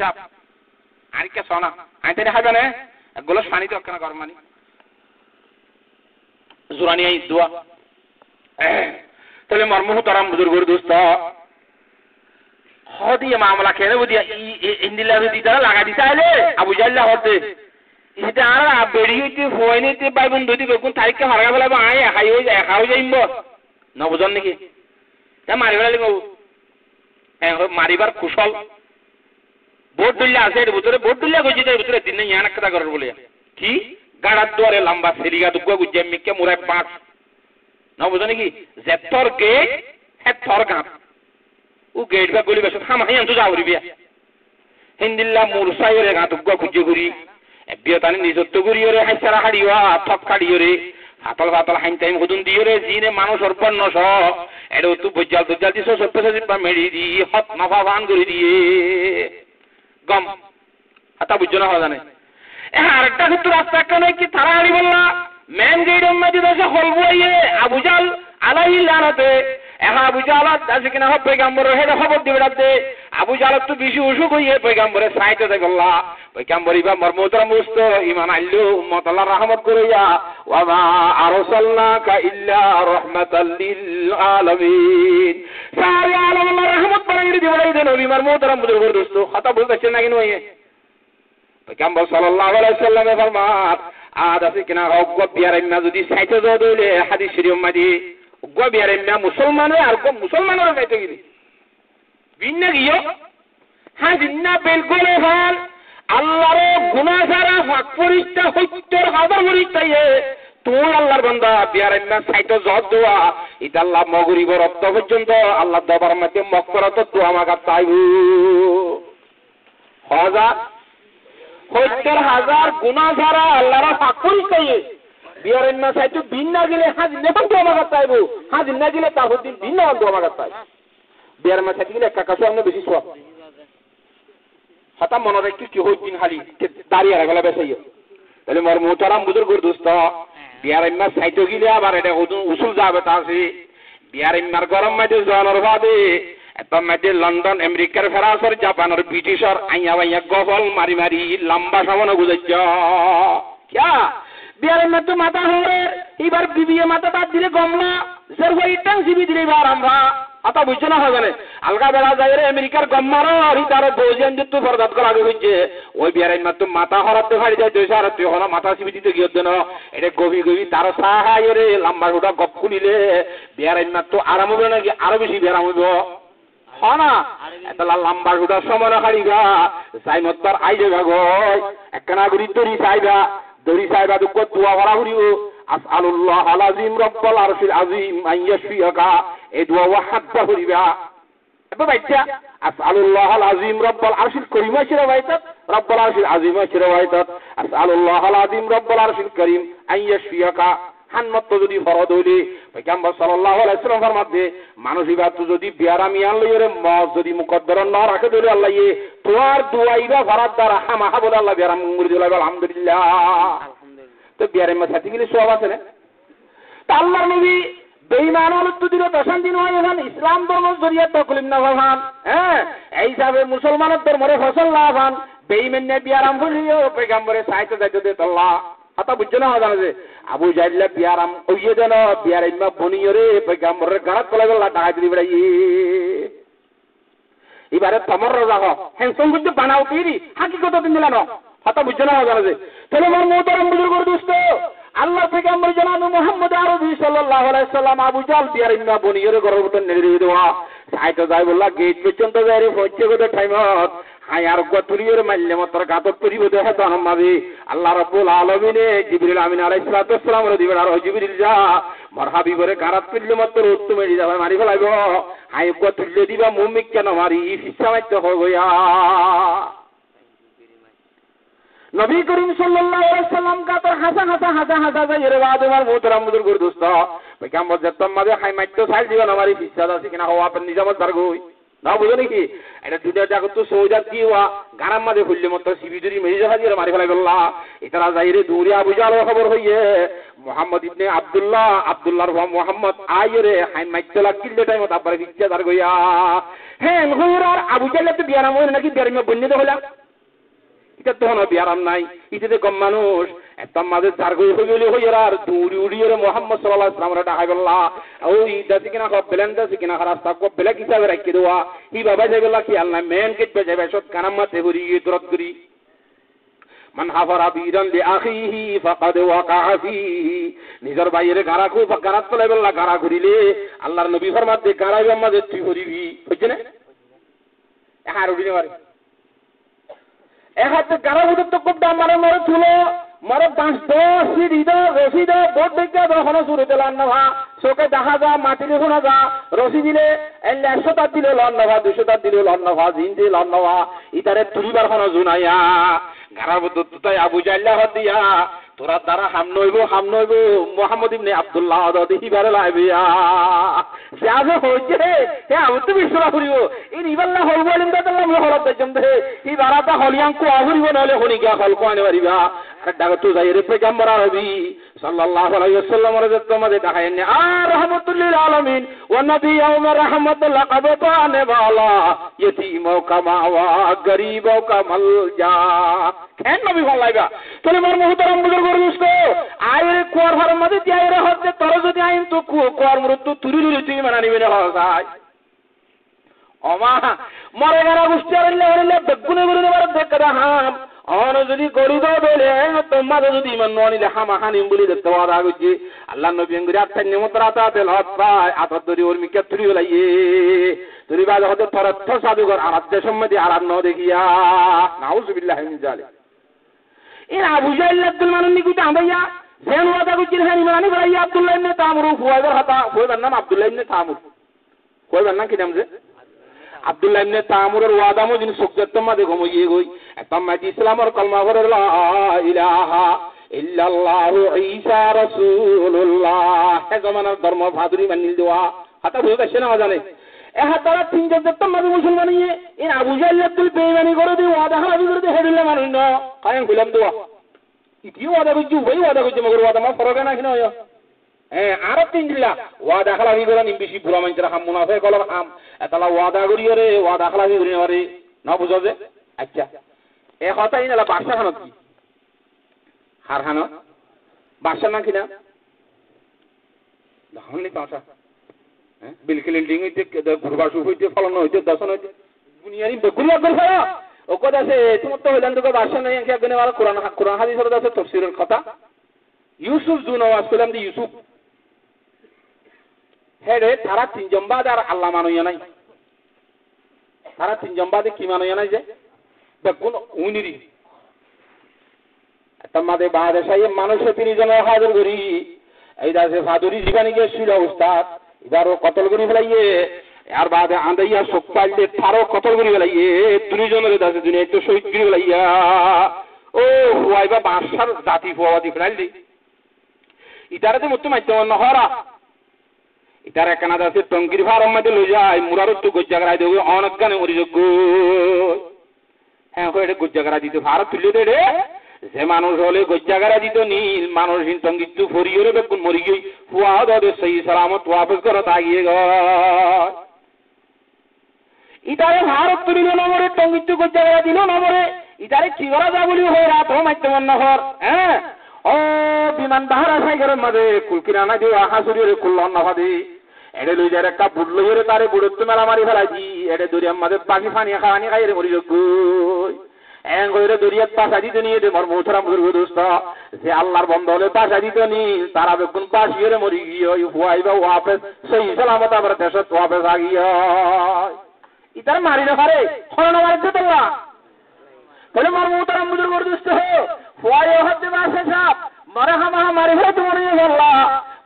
সাহেব আর কে সোনা আইতে হবে না একগুলো পানি তো কেন গরম পানি জোরানি আই দোয়া তাহলে মোর মোহতরাম বুজুর্গ দোস্ত হদিয়ে মামলা কেন বুদিয়া ইন্দিলা যদি তারা লাগা দিতে আইলে আবু জাইল্লা হতে এটা আর বেরিয়ে হয়নিতে ভাই বন্ধু দিবে কোন তারিখকে হারা বেলা আয় একাও যাইব না বুঝন নাকি মারিবার লাগিব মারিবার কুশল ভোট দিল্লা আছে এর ভিতরে ভোট দিল্লা গেছি এর ভিতরে দিন ইয়ান একটা করার বলে কি গাড়ার দুয়ারে লম্বা সেরিগা দুগ্গা গুজে মিকে মুরাই পাঁচ না বুঝো নাকি জেতর গেট হেতর গাঁত ও গেট বা গলি বেশ হাম হাইয়ান তো যাওরি বিয়া হিন্দিল্লা মুরসাইরে গাঁত দুগ্গা গুজে ঘুরি বিয়তানি নিজত্ব করিওরে হাইসারা হাড়িওয়া থপ কাড়িওরে ফাতল ফাতল হাইন টাইম হুদুন দিওরে জিনে মানুষ অর্পণ স এডো তু বজ্জাল দজ্জাল দিছো সপ্পে জিপা মেড়ি দি হত নফা বান করে দিয়ে গম হাতা বুঝছো না হওয়া জানে আরেকটা ক্ষেত্রে রাস্তা কেন কি তারা হাড়ি বললা মেন গেটের মধ্যে দেশে হলবইয়ে আবুজাল আলাইহি লানাতে আবু জালাত আছে কিনা হবে পয়গম্বরের হেড খবর দিবে রাতে আবু জালাত তো বেশি অসুখ হইয়ে পয়গম্বরের সাইতে দেখলা পয়গম্বর ইবা মরমুতরা মুস্ত ঈমান আল্লাহ উম্মত আল্লাহর রহমত করিয়া ওয়া মা আরসালনাকা ইল্লা রাহমাতাল লিল আলামিন সারা আল্লাহর রহমত বানাই দিবে এই নবী মরমুতরা মুদুর দোস্ত কথা বলতেছেন না কিনো হইয়ে পয়গম্বর সাল্লাল্লাহু আলাইহি ওয়াসাল্লামে ফরমাত আদ আছে কিনা অজ্ঞ বিয়ারাইনা যদি সাইতে দইলে হাদিস শরীফ মাদি গবিয়ারে না মুসলমান আর কো মুসলমানের কাছে গিয়ে বিন্না গিয়ে হ্যাঁ জিন্না বিলকুল হল আল্লাহর গুনাহ ছাড়া হক পরিষ্কার ৭০,০০০ পরিষ্কার তুই আল্লাহর বান্দা বিয়ারে না সাইতো জব দোয়া এটা আল্লাহ মগরিব রক্ত পর্যন্ত আল্লাহ দরবার মধ্যে মাগফিরাত দোয়া মাগা চাইবো ৭০,০০০ গুনাহ ছাড়া আল্লাহর হক পরিষ্কার বিয়ারের না চাইতো ভিন্না গেলে হাজ নেপাল তো আমাকে চাইবো হাজ না গেলে তার দিন ভিন্ন অন্ত আমাকে চাই বিয়ার মা চাইতে গেলে কাকা সামনে বেশি সব হঠাৎ মনে রাখি কি হই দিন খালি দাঁড়িয়ে রাখলে বেসাই তাহলে মোর মোহতারাম বুজুর্গ দোস্ত বিয়ারের না চাইতো গেলে আবার এটা উসুল যাবে তা আছে বিয়ারের মার গরম মাঝে জলের ভাবে এবার মাঝে লন্ডন আমেরিকার ফ্রান্সর জাপানের ব্রিটিশর আইয়া বাইয়া গফল মারি মারি লম্বা সামনে গুজাইছ ক্যা বিয়ারের মধ্যে মাথা হরে এবার বিবিয়ে মাথা বাদ দিলে গমলা জের হয়ে টাং জিবি দিলে এবার আমরা কথা বুঝছো না হবে আলগা বেড়া যায় রে আমেরিকার গম্মারো আর তার বৌজিয়ান যে তুই ফরদাত করা আগে হচ্ছে ওই বিয়ারাই মাত্র মাথা হরাতে ফাড়ি যায় দুইশো আর তুই হলো মাথা সিবিটিতে গিয়ে দেন এটা গভীর গভীর তার সাহায্য রে লম্বা গোটা গপ খুলিলে বিয়ারাই মাত্র আরাম হবে নাকি আরো বেশি বিয়ারাম হইব না এত লম্বা গোটা সময় হারিবা যাই মত তার আইলে ভাগ একখানা গুড়ি দড়ি চাইবা দুঃখ দোয়া করা ঘুরিও আসআলুল্লাহ আল-আযীম রব্বুল আরশিল আযীম আন ইয়াশফিয়াকা এই দোয়া ওয়াহাদা করিবা এত বাইটা আসআলুল্লাহ আল-আযীম রব্বুল আরশিল কারীম আশরা বাইতাত রব্বুল আরশিল আযীম আশরা বাইতাত আসআলুল্লাহ আল-আযীম রব্বুল আরশিল কারীম আন ইয়াশফিয়াকা হান্নত যদি ফরদ হইলে পয়গম্বর সাল্লাল্লাহু আলাইহি ওয়াসাল্লাম ফরমাতে মানসিবাত যদি বিয়ারামিয়ান লইরে মজ যদি মুকদ্দর না রাখে দিলে আল্লাহ তোমার দোয়াইবা ফরাদ দ্বারা হামাহা বলে আল্লাহ বিয়ারাম মুরি দিলে আলহামদুলিল্লাহ তো বিয়ারাম সাথে গেলে সব আছে না তা আল্লাহর নবী বেঈমান হলো দিল দশান দিন হয় এখন ইসলাম ধর্ম জরিয়া তকলিম না ভাবান হ্যাঁ এই হিসাবে মুসলমানের ধর্মরে ফসল না ভাবান বেঈমান নে বিয়ারাম হলিও পয়গম্বরে সাইতে যাইতে আল্লাহ কথা বুঝছো না জানা যে আবু জাইল্লা বিয়ারাম ওইয়ে দেন বিয়ারাইমা বনিয়রে পয়গম্বরের গারাত কলা গলা টাকা দিবি বড়াই এবারে তোমার রোজা হ হ্যান্ডসম করতে বানাও তিরি হাকিকত দিন দিলাম কথা বুঝছো না জানা যে তাহলে আমার মোহতারাম বুজুর্গর দোস্ত আল্লাহ পয়গম্বর জনাব মুহাম্মদ আরবি সাল্লাল্লাহু আলাইহি সাল্লাম আবু জাল বিয়ারাইমা বনিয়রে গরর ভিতর নেড়ে দেওয়া সাইতে যাই বললা গেট পর্যন্ত যাই রে পৌঁছে গেছে টাইমত হাই আর গতুরিয়ের মাল্লে মাত্র গাতক করিব দেখে তো আমাবি আল্লাহ রাব্বুল আলামিনে জিবরিল আমিন আলাইহিস সালাতু ওয়াসসালাম রে দিবেন আর জিবরিল যা মারহাবি করে গারাত করলে মাত্র উত্তম মেরি যাবে মারি ফেলাইব হাই গতুলে দিবা মুমিক কেন মারি ফিসা মাইতে হই গয়া নবী করিম সাল্লাল্লাহু আলাইহি সাল্লাম কা তো হাসা যাই রে বাদ আমার মোহতারাম বুজুর্গ দোস্ত পয়গম্বর যেতম মাঝে হাই মাইতে সাইল দিবা না মারি ফিসা আছে কিনা হওয়া আপনি নিজামত বারগই না বুঝো নাকি এটা দুটা জায়গা তো সৌজাত কি হওয়া গারাম মাঝে খুললে মতো সিবিজুরি মেরে যাওয়া দিয়ে মারি ফেলাই বললা এটারা যাইরে দৌড়ে আবু জাল খবর হইয়ে মোহাম্মদ ইবনে আব্দুল্লাহর মোহাম্মদ আইরে হাই মাইতলা কিল্লে টাইমত আবার ইচ্ছা দার গইয়া হ্যাঁ হইরার আবু জাল তো বিয়ারাম হই নাকি বিয়ারামে বন্যে হলা এটা তো হলো বিয়ারাম নাই ইতে কম মানুষ একদম মাঝে চারগই হয়ে গেলে হইরা আর দৌড়ি উড়িয়ে মোহাম্মদ সাল্লাল্লাহু আলাইহি ওয়াসাল্লাম ডাকাই বললা ওই দাসি কিনা কব বেলেন্দা কিনা রাস্তা কব বেলা কিসাবে রাখি দেওয়া হি বাবা যাইবলা কি আল্লাহ মেন কেটে যাবে সব কানাম মাতে হরি দরদ করি মান হাফারা বিরান লি আখিহি ফাকাদ ওয়াকা ফিহি নিজের বাইরে গারা খুব গারাত ফলাই বললা গারা ঘুরিলে আল্লাহর নবী ফরমাতে গারাইবা মাঝে তুই হরিবি বুঝছ না আর উড়িনে মারে এক হাতে গারা বুঝতে তো খুব দাম মারে মরে তুলো মারে 5-10 সিঁড়ি দা রশি দা বোট দেখে দখনো শুরু দিলাম না ভা চোখে দেখা যা মাটিরে শোনা যা রশি দিলে 100 তার দিলে লন না ভা 200 তার দিলে লন না ভা জিন দিয়ে লন না ভা ইতারে তুলিবার কোনো জুনাইয়া গারার বুদ্ধ তাই আবু জাইল্লাহ দিয়া তোরা দ্বারা হাম নইব মোহাম্মদ ইবনে আব্দুল্লাহ দিহি বারে লাইবিয়া সে আজ হইছে হে আমি তো বিশ্বরা করিব এই নিবাল্লা হইব বলেন তো আল্লাহ হলত দেজম দে এই বারাটা হলিয়াং কো আগুরিব নলে হনি গিয়া হল কো আনে পারিবা ডাক তো যাই রে পয়গম্বর আরবি সাল্লাল্লাহু আলাইহি ওয়াসাল্লাম রে তোমাদের দেখায়নি আর রাহমাতুল লিল আলামিন ওয়া নবিয়ুম রাহমাতুল লাকাবানে বালা ইয়তীমো কামা ওয়া গরীবো কামাল যা কেন নবী বলাইবা তুমি মোর মুহতারাম বুজুর্গ দোস্ত আইরে কোয়ার ফার মধ্যে যাইরে হচ্ছে তোর যদি আইন তো কোয়ার মৃত্যু তুরি তুই মানা নিবে না হয় ওমা মরে গেরা গুষ্টিয়ারলে হইলে বেগুনে গুনে বার দেখা হাম অন যদি গরিব বলে তোমার যদি ইমান ননিলে হামা হানিম বলি দেখতে ওয়াদা গজি আল্লাহ নবী এঙ্গুরি আত্তা নিমতরাতা তেল হত পায় আতর দরি ওর মিকে তুরি লাইয়ে তুরি বাজ হতে তরথ সাধুগর আরাধ্য সম্মতি আরাধ ন দেখিয়া নাউজুবিল্লাহি মিন জালিক ইন আবু জাইল আব্দুল মানুন নিকুতা ভাইয়া সেন ওয়াদা গজি হানি মানি ভাইয়া আব্দুল্লাহ ইবনে তামুর ফুয়াইবার হাতা ফুয়াইবার নাম আব্দুল্লাহ ইবনে তামুর ফুয়াইবার নাম কি নাম যে আব্দুল্লাহ ইবনে তামুরের ওয়াদা মো যিনি সুকজতম মাদে গমইয়ে গই একদম মাজি ইসলামের কলমা পড়ে লা ইলাহা ইল্লাল্লাহু ঈসা রাসূলুল্লাহ হে জমানার ধর্ম ভাদুরি মানিল দেওয়া হাতা বুঝে গেছে না জানে এ হাতারা তিনজন যতম মাদে মুসলমান নিয়ে ইন আবু জাইল আব্দুল বেঈমানি করে দি ওয়াদা হাবি করে দি হেদিল্লা মানুন না কায়ন কইলাম দেওয়া কি ওয়াদা কইছু ওই ওয়াদা কইছু মগর ওয়াদা মা ফরক না কিনা হয় আর তিন দিলা ওয়াদা খালামি করে নিম বেশি বুড়া মানুষের হাম মুনাফে কলর হাম এতলা ওয়াদা করিও রে ওয়াদা খালামি করি রে না বুঝো যে আচ্ছা এ কথাই না বাদশা খানত কি হার খানত বাদশার নাম কিনা দেখলি বাদশা বিল ক্লিনিং হইতে ঘুরবাসু হইতে ফলন হইতে দর্শন হইতে দুনিয়ারি বেগুনিয়া করে ফেলা ও কথা আছে তোমার তো হইলেন তোকে বাসা নেই কি একদিন আমার কোরআন হাদিসের আছে তাফসীরের কথা ইউসুফ জু নওয়াজ কইলাম দি ইউসুফ হেরে তারা তিনজন বাদ আর আল্লাহ মানইয়া নাই তারা তিনজন বাদে কি মানইয়া নাই যে বেগুন উনিরি তোমাদে বাদে সাই মানুষের তিনজন হাজির করি এই দাসে ফাদুরি জীবনী কে ছিল উস্তাদ এবারও কতল করি ফেলাইয়ে আর বাদে আন্দাইয়া শোক পাইলে তারও কতল করি ফেলাইয়ে দুজনের দাসে দুনিয়া একটু শহীদ করি ফেলাইয়া ও হুয়াইবা বাসার জাতি ফুয়াদি ফেলাইলি ইতারে তো মতো মাধ্যম নহরা ইতারে কানা দাসে টঙ্গির ফার্ম মধ্যে লই যায় মুরার তো গজ্জাগরাই দেবে অনেক গানে অরিযোগ্য হ্যাঁ হয়ে গজ্জাগরা দিতে ভারত তুলে দে রে যে মানুষ হলে গজ্জাগারা দিত নীল মানুষ টঙ্গিত ফরিয়ে বেগুন মরি গই ফুয়া দে সেই সালামত ওয়াপস করো তাগিয়ে গয় ইতারে ভারত তুলিল নম্বরে টঙ্গিত গজ্জাগারা দিল নম্বরে ইতারে কি করা যা বলি হয় রাত হো মাইতে মন নহর হ্যাঁ ও বিমান বাহার সাইগের মাঝে কুলকিরানা দিয়ে হাসুরিয়ে কুল্লন নভাদি এড়ে লই যার একটা বুড় লইরে তারে বুড়ত্ব মেলা মারি ফেলাইছি এড়ে দরিয়ার মাঝে পাখি ফানি খাওয়ানি খাইরে মরি যোগ্য এং কইরে দরিয়াত পাশা দিতে নিয়ে দে মর মোথরাম করবো দোস্ত যে আল্লাহর বন্ধ হলে পাশা দিতে নি তারা বেগুন পাশিয়ে মরি গিয়ে হুয়াইবা ওয়াপেস সেই সালামত আবার দেশত ওয়াপেস আগিয়ে ইতার মারি না পারে হলো না মারিতে তোলা বলে মর মোথরাম বুজুর্গ দোস্ত হুয়াই হতে বাসে সাপ মরে হামা মারি ফেলে তো মরে গেল্লা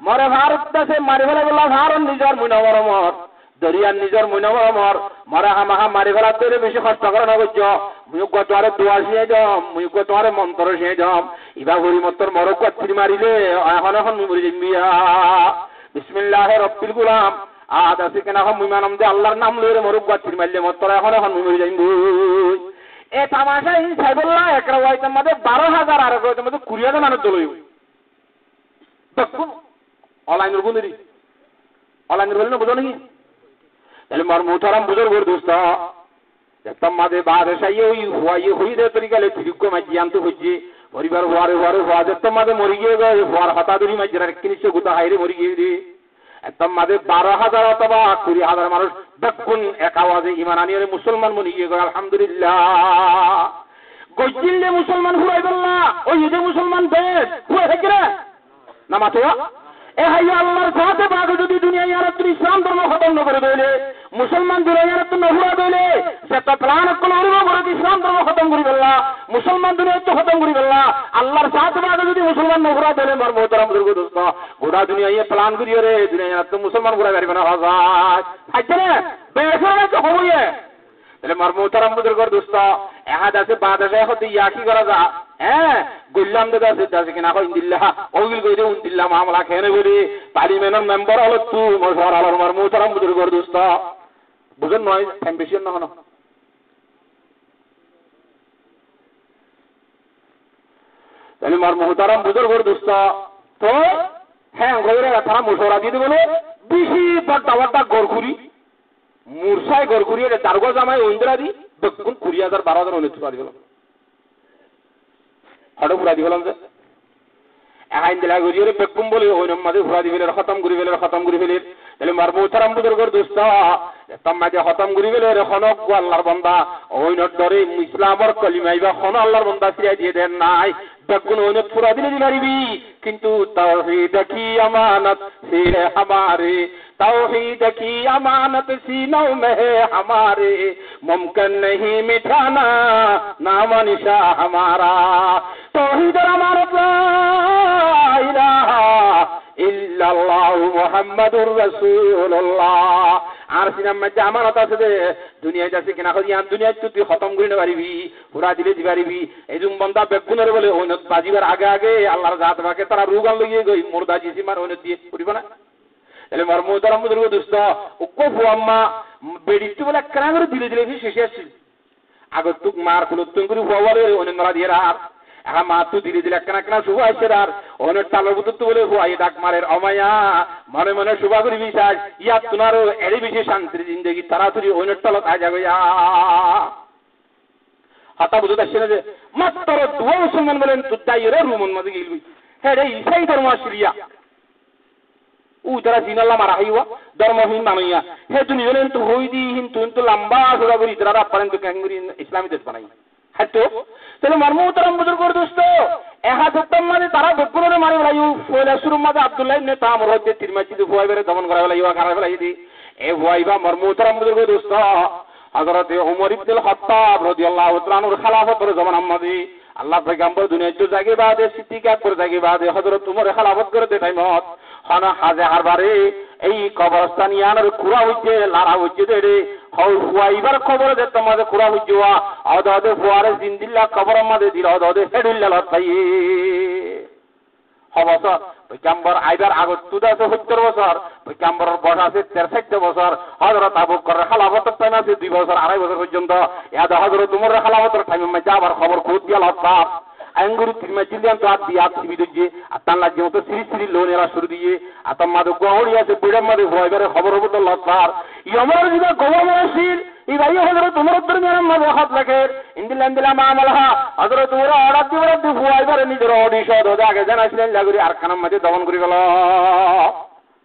মরে ভারত দেশে মারি ফেলে বললা ভারত নিজের মুনাবর মর দরিয়ার নিজের মুনাবর মর মরে হামা মারি ফেলা তোরে বেশি কষ্ট করে না করছ মুখ তোমারে দোয়া শিয়ে যাম মুখ তোমারে মন্ত্র শিয়ে যাম ইবা ঘুরি মতর মরক গাছি মারিলে এখন এখন মরি যাইমিয়া বিসমিল্লাহির রব্বিল গুলাম আদ আছে কেনা হম ইমানম যে আল্লাহর নাম লইরে মরক গাছি মারলে মতর এখন এখন মরি যাইমু এ তামাশা ই সাইবুল্লাহ একরা ওয়াইতার মধ্যে 12,000 আর ওয়াইতার মধ্যে 20,000 মানুষ দলই দেখুন অনলাইনের বন্ধুরি অনলাইনের বলেন বুঝো নাকি তাহলে মর মুহতারাম বুজুর্গর দোস্ত দেখতাম মাঝে বাদে সাইয়ে ওই হুয়াই হই দে তরিকালে ফিরুক্কো মাঝি আনতে হচ্ছে পরিবার হওয়ারে হওয়া দেখতাম মাঝে মরি গিয়ে গেছে হওয়ার হতাদুরি মাঝিরা কিনিস গুতা হাইরে মরি গিয়ে রে একদম মাঝে 12,000 অথবা 20,000 মানুষ দেখুন এক আওয়াজে ইমান আনিয়ে মুসলমান মরি গিয়ে গেল আলহামদুলিল্লাহ গজ্জিলে মুসলমান হুয়াই বললা ওই ঈদে মুসলমান বেশ হুয়া থেকে রে না মাতোয়া এ হাইয়া আল্লাহর সাথে বাগে যদি দুনিয়া ইয়ার তুমি ইসলাম ধর্ম খতম করে দিলে মুসলমান দুনিয়া ইয়ার তুমি হুয়া দিলে সেটা প্লান কোন হইব বড় ইসলাম ধর্ম খতম করি বললা মুসলমান দুনিয়া তো খতম করি বললা আল্লাহর সাথে বাগে যদি মুসলমান নহরা দিলে মর মোহতারাম বুজুর্গ দোস্ত গোটা দুনিয়া ইয়ে প্লান করি রে দুনিয়া ইয়ার তো মুসলমান গুলা গাড়ি বানা হাজার আচ্ছা রে বেসরে তো হইয়ে তাহলে মর মোহতারাম বুজুর্গর দোস্ত এহাদ আছে বাদ আছে হতে ইয়া কি করা যা হ্যাঁ গল্লাম দাদা আছে কিনা ইন্দিল্লাহ ওগিল কইরে উন্দিল্লাহ মামলা খেনে বলি পার্লামেন্টের মেম্বার হলো তু মশওয়ারা হলো মর মোহতারাম বুজুর্গর দোস্ত বুঝেন নয় অ্যাম্বিশন না কেন তাহলে মর মোহতারাম বুজুর্গর দোস্ত তো হ্যাঁ কইরে তারা মশওয়ারা দিতে বলে বেশি বড়টা বড়টা গরখুরি মুরসাই গরখুরি এটা দারগা জামাই ইন্দিরা দি দেখুন 20,000 12,000 উন্নতি পারি গেল হঠাৎ ঘুরা দি গেলাম যে আইন দিলা গরিয়ে বেকুম বলে ওই মাঝে ঘুরা দি ফেলে খতম করি ফেলে তাহলে মার মোহতারাম বুজুর্গর দোস্ত তাম মাঝে খতম করি ফেলে খনক আল্লাহর বান্দা ওই নরে ইসলামর কলিমাইবা খন আল্লাহর বান্দা ফিরাই দিয়ে দেন নাই বেকুন ওই পুরা দিলে দিবারিবি কিন্তু তাওহীদ কি আমানত সে हमारे तौहीद की अमानत सीनों में है हमारे मुमकिन नहीं मिटाना नाम निशा हमारा तौहीद अमानत ला इलाहा इल्लल्लाह मुहम्मदुर रसूलुल्लाह আর সিনাম মধ্যে আমানত আছে যে দুনিয়া যাচ্ছে কিনা হইয়ান দুনিয়া তুই খতম করে না পারিবি পুরা দিলে দিবারিবি এইজুম বন্দা বেগুনের বলে ওনত বাজিবার আগে আগে আল্লাহর জাত বাকে তারা রুগান লইয়ে গই মুর্দা জিসি মার ওনত দিয়ে করিব না তাহলে মর মোহতারাম বুজুর্গ দোস্ত ওকো ফুয়াম্মা বেড়িতে বলে কেন করে দিলে দিলে শেষে আসছিল আগত তুক মার কুলতুন করে ফুয়ালে ওনে নরা দিয়ে আর এখন মা তো ধীরে ধীরে কেনা কেনা শুভ আসছে আর অনেক টালোর বুদ্ধ বলে হুয়াই ডাক মারের অমায়া মনে মনে শুভা করি বিশ্বাস ইয়া তোমার এর বেশি শান্তির জিন্দগি তাড়াতাড়ি অনেক টালত আ যাবে হাতা বুঝতে আসছে না যে মাত্র দুয়া মুসলমান বলেন তুই রে রুমন মাঝে গেলবি হ্যাঁ রে ইসাই ধর্ম সিরিয়া তারা জিনাল্লা মারা হইয়া ধর্মহীন মানুয়া হে দুনিজনে কিন্তু হই দি কিন্তু লম্বা সুরা করি তারা পারেন তো ক্যাঙ্গুরি ইসলামী দেশ বানাই হয়তো তাহলে মর্মতারাম বুজুর্গ দোস্ত এহাতম মানে তারা দক্ষিণে মারি ফেলাই পয়লা শুরুর মাঝে আব্দুল্লাহ ইবনে তামর হইতে তিরমাচিতে ভুয়াই বেরে দমন করা ফেলাই খারাপ ফেলাই দি এ ভুয়াইবা মর্মতারাম বুজুর্গ দোস্ত হযরত ওমর ইবনে খাত্তাব রাদিয়াল্লাহু তাআলা আনহুর খেলাফতের জামান আমাদি আল্লাহ পয়গম্বর দুনিয়ার তো জাগে বাদে সিদ্দিকাত করে জাগে বাদে হযরত ওমর খেলাফত করে দে টাইমত খানা হাজে হারবারে এই কবরস্থান ইয়ানোর কুরা হইছে লারা হইছে রে হল হুয়াইবার খবর যে তোমাদের কুরা হইজুয়া আদাদে ফুয়ারে জিন্দিল্লা কবর আমাদের দিল আদাদে হেডুল্লা লতাই হবস পয়গম্বর আইবার আগত তুদাছে 70 বছর পয়গম্বরের বয়স আছে 63 বছর হযরত আবু বকর খেলাফতের টাইম আছে 2 বছর 2.5 বছর পর্যন্ত ইয়াদ হযরত ওমর খেলাফতের টাইম মে যাবার খবর খুদ দিয়া লতা আঙ্গুরি তিরমা জিলিয়ান তো আদি আছি বিদুজি আতান লাগে মতো সিরি সিরি লোনেরা শুরু দিয়ে আতাম মাদু গহড়ি আছে বিড়াম মাদু ভয়বারে খবর হবো তো লতার ইয়মর দিবা গওয়ামসির এই ভাই হযরত ওমর দরমিয়ান মাঝে হাত লাগে ইন্দিলা মামলাহা হযরত ওমর অর্ডার দি ভয়বারে নিজের অডিশন হদা আগে জানাইছিলেন লাগরি আর কানাম মাঝে দমন করে গেল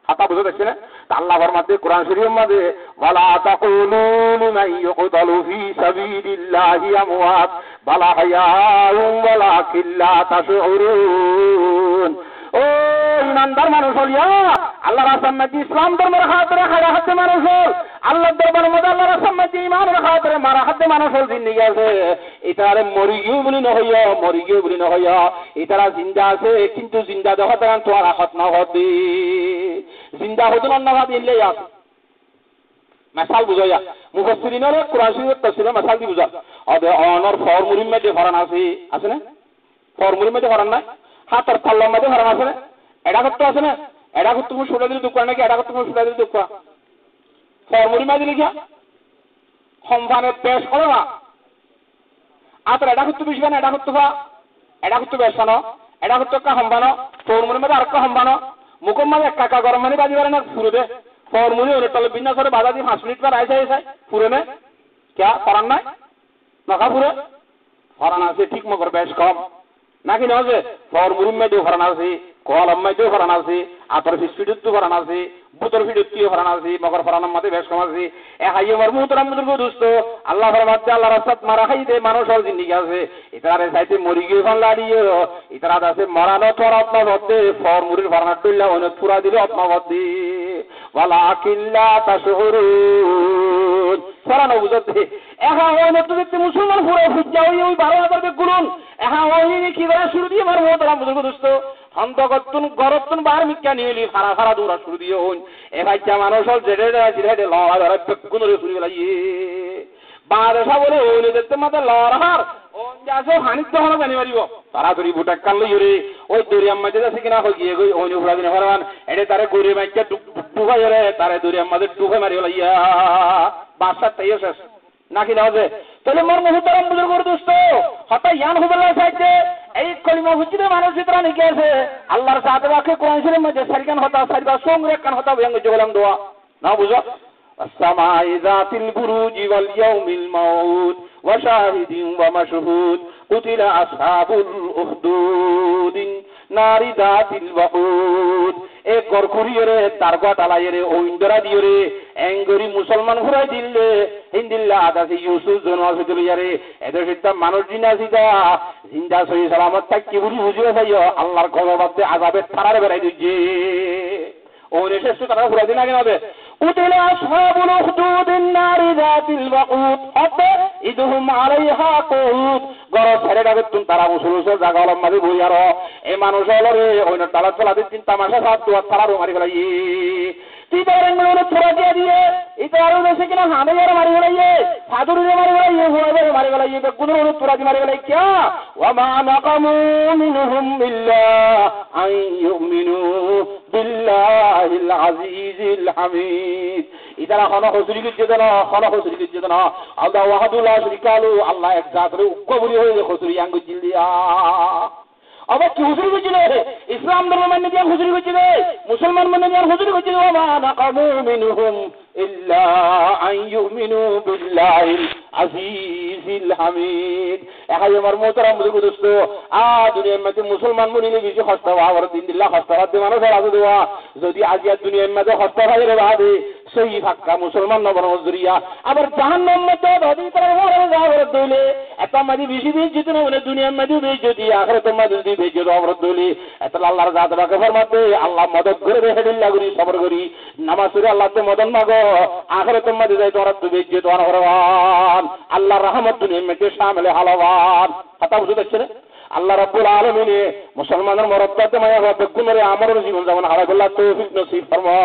হাতা বুঝে দেখছেন আল্লাহর মধ্যে কোরআন শরীফের মধ্যে ওয়ালা তাকুলু লিমান ইউকতালু ফি সাবিলিল্লাহি আমওয়াত বালা হায়াউম ওয়ালাকিন লা তাশউরুন ও ইমানদার মানুষ হলিয়া আল্লাহর রাসূল ইসলাম ধর্মের খাতিরে খাড়া হাতে মানুষ হল আল্লাহর দরবারের মধ্যে আল্লাহর রাসূল ইমানের খাতিরে মারা হাতে মানুষ হল জিন্দেগি আছে এটারে মরিগিও বলি না হইয়া এটারা জিন্দা আছে কিন্তু জিন্দা দেখা তারা তো আর হাত না হতে জিন্দা হতে না ভাব ইল্লে আছে মাসাল বুঝাইয়া মুফাসসিরিনের কোরআন শরীফের তাফসীরে মাসাল দি বুঝা আদে অনর ফরমুলির মধ্যে ফরান আছে না ফরমুলির মধ্যে ফরান না হাতের পাল্লার মধ্যে ফরান আছে না এটা করতে আছে না এটা করতে তুমি সুরা দিলে দোকান নাকি এটা করতে তুমি সুরা দিলে দোকান ফরমুলির মধ্যে লিখা সম্মানের পেশ করো না আতর এটা করতে বিশবান এটা করতে বেশানো এটা করতে কা সম্মানো ফরমুলির মধ্যে আরেকটা সম্মানো মুখের মাঝে কাকা গরম মানে বাজি পারে না ফুরে দে ফরমুলি হলে তলে বিন্যাস করে বাধা দিয়ে 5 মিনিট পর আইসা ফুরে নে ক্যা ফরান নাই নখা ফুরে ফরান আছে ঠিক মগর বেশ কম নাকি না যে ফরমুলির মধ্যে ফরান আছে কলম মধ্যে ফরান আছে আতর ফিসফিডুত ফরান আছে বুতর ফিডুত ফরান আছে মগর ফরানের মধ্যে বেশ কম আছে এ হাইয়ে মরমুতরাম বুজুর্গ দোস্ত আল্লাহর মধ্যে আল্লাহর রাস্তাত মারা খাইতে মানুষের জিন্দেগি আছে ইতারে চাইতে মরি গিয়ে ফান লাড়িয়ে ইতারা আছে মরানো তোর আত্মবদ্ধে ফরমুলির ফরানার তুললা অনেক পুরা দিল আত্মবদ্ধে ওয়ালাকিন লা তাশউরুন ফরানো বুঝতে এহা ওনে তো দেখতে মুসলমান পুরো ফুজ্জা ওই 12,000 গুণন এহা ওই কি করে শুরু দিয়ে মার মোহতারাম বুজুর্গ দোস্ত অন্তগতন গরতন বার মিক্কা নিলি ফারা দৌড়া শুরু দিয়ে হন এ ভাইটা মানুষ জেডে লড়া ধরে বেগুনরে শুরু লাইয়ে বাদেশা বলে ওই দেখতে মাথা লড়ার যাসো হানিত হলো জানি মারিব তাড়াতাড়ি বুটাক কাল লইরে ওই দরিয়াম মাঝে যাচ্ছে কিনা হই গিয়ে গই ওই উড়া দিনে ফরমান এডে তারে গরে মাইকা ডুবাই রে তারে দরিয়াম মাঝে ডুবে মারি লাইয়া বাসা তাইও শেষ নাকি না হবে তাহলে মোর মুহতারাম বুজুর্গ দোস্ত হতা ইয়ান হুবল্লাহ সাইতে এই কলিমা হুজুরে মানুষ চিত্রা নিকে আছে আল্লাহর সাথে রাখে কোরআন শরীফের মধ্যে সারিকান হতা সারিবা সঙ্গে কান হতা ভয়ঙ্গ জগলাম দোয়া না বুঝো আসসামাই যাতিল বুরুজি ওয়াল ইয়াউমিল মাউত ওয়া শাহিদিন ওয়া মাশহুদ কুতিলা আসহাবুল উখদুদ নারি যাতিল ওয়াকুদ এ করকুরিয়ে তার গটালাইরে ও ইন্দ্রা দিয়রে এঙ্গরি মুসলমান ঘুরাই দিলে হিন্দিল্লা আদাসি ইউসুফ জনওয়াজ দিলিয়ারে এদের সিদ্ধা মানুষ জিন্দা সহি সালামত থাকি বুঝি বুঝিয়ে যাইও আল্লাহর গজবাতে আযাবে তারারে বেরাই দিছে ওরে শেষ কথা ঘুরাই দিন আগে হবে কুতিলা আসহাবুল উখদুদ নারি যাতিল ওয়াকুদ হাত্তা ইদহুম আলাইহা কুদ গর ছেড়ে ডাকে তুমি তারা মুসলমান জাগালাম মাঝে বইয়ার এই মানুষ হলো রে ওই তালা চলা দিন তামাশা সাত দুয়া তারা মারি ফেলাই তিদারে মেরে ছোড়া দিয়ে ইতারো দেশে কিনা হামেয়ার মারি ফেলাইয়ে সাদুরে মারি ফেলাইয়ে হুয়াবে মারি ফেলাইয়ে বেগুনরে ছোড়া দি মারি ফেলাই কিয়া ওয়া মা নাকামু মিনহুম বিল্লা আই ইউমিনু বিল্লাহিল আজিজিল হামিদ ইতারা হন হজুরি গিয়ে দেন আল্লাহ ওয়াহাদুল্লাহ শরীকালু আল্লাহ এক জাতরে উকবরি হয়ে হজুরি আঙ্গু জিলিয়া আবার কি হুজুরি গিয়ে ইসলাম ধর্ম মানে দিয়ে হুজুরি গিয়ে মুসলমান মানে দিয়ে হুজুরি গিয়ে ওয়া মা নাকামু মিনহুম ইল্লা আন ইউমিনু বিল্লাহিল আজিজিল হামিদ। এখন আমার মোহতারাম বুজুর্গ দোস্ত, দুনিয়ার মধ্যে মুসলমান মনিলে বেশি হস্তা হওয়ার দিন দিল্লা হস্তা হাতে মানুষ আছে দেওয়া। যদি আজ দুনিয়ার মধ্যে হস্তা ভাইয়ের ভাবে সেই ফাক্কা মুসলমান নবরমজ দরিয়া আবার জাহান্নাম মধ্যে ধরি করে যাওয়ার দইলে একটা মাঝে বেশি বেশ যেত না বলে দুনিয়ার মাঝে বেশ যদি আখেরাতের মাঝে যদি বেশ যেত অবরোধ দইলে এত আল্লাহর জাত বাকে ফরমাতে আল্লাহ মদত করে রেখে দিল্লা করি সবর করি নামাজ পড়ে আল্লাহতে মদন মাগো আখেরাতের মাঝে যাই তোরা তো বেশ যেত অনহরবান আল্লাহর রহমত দুনিয়ার মধ্যে শামিল হালাবান। কথা বুঝতে পারছেন? আল্লাহ রাব্বুল আলামিন মুসলমানের মরত্তাতে মায়া হবে গুণরে আমারও জীবন যেমন হারাগুল্লাহ তৌফিক নসিব ফরমা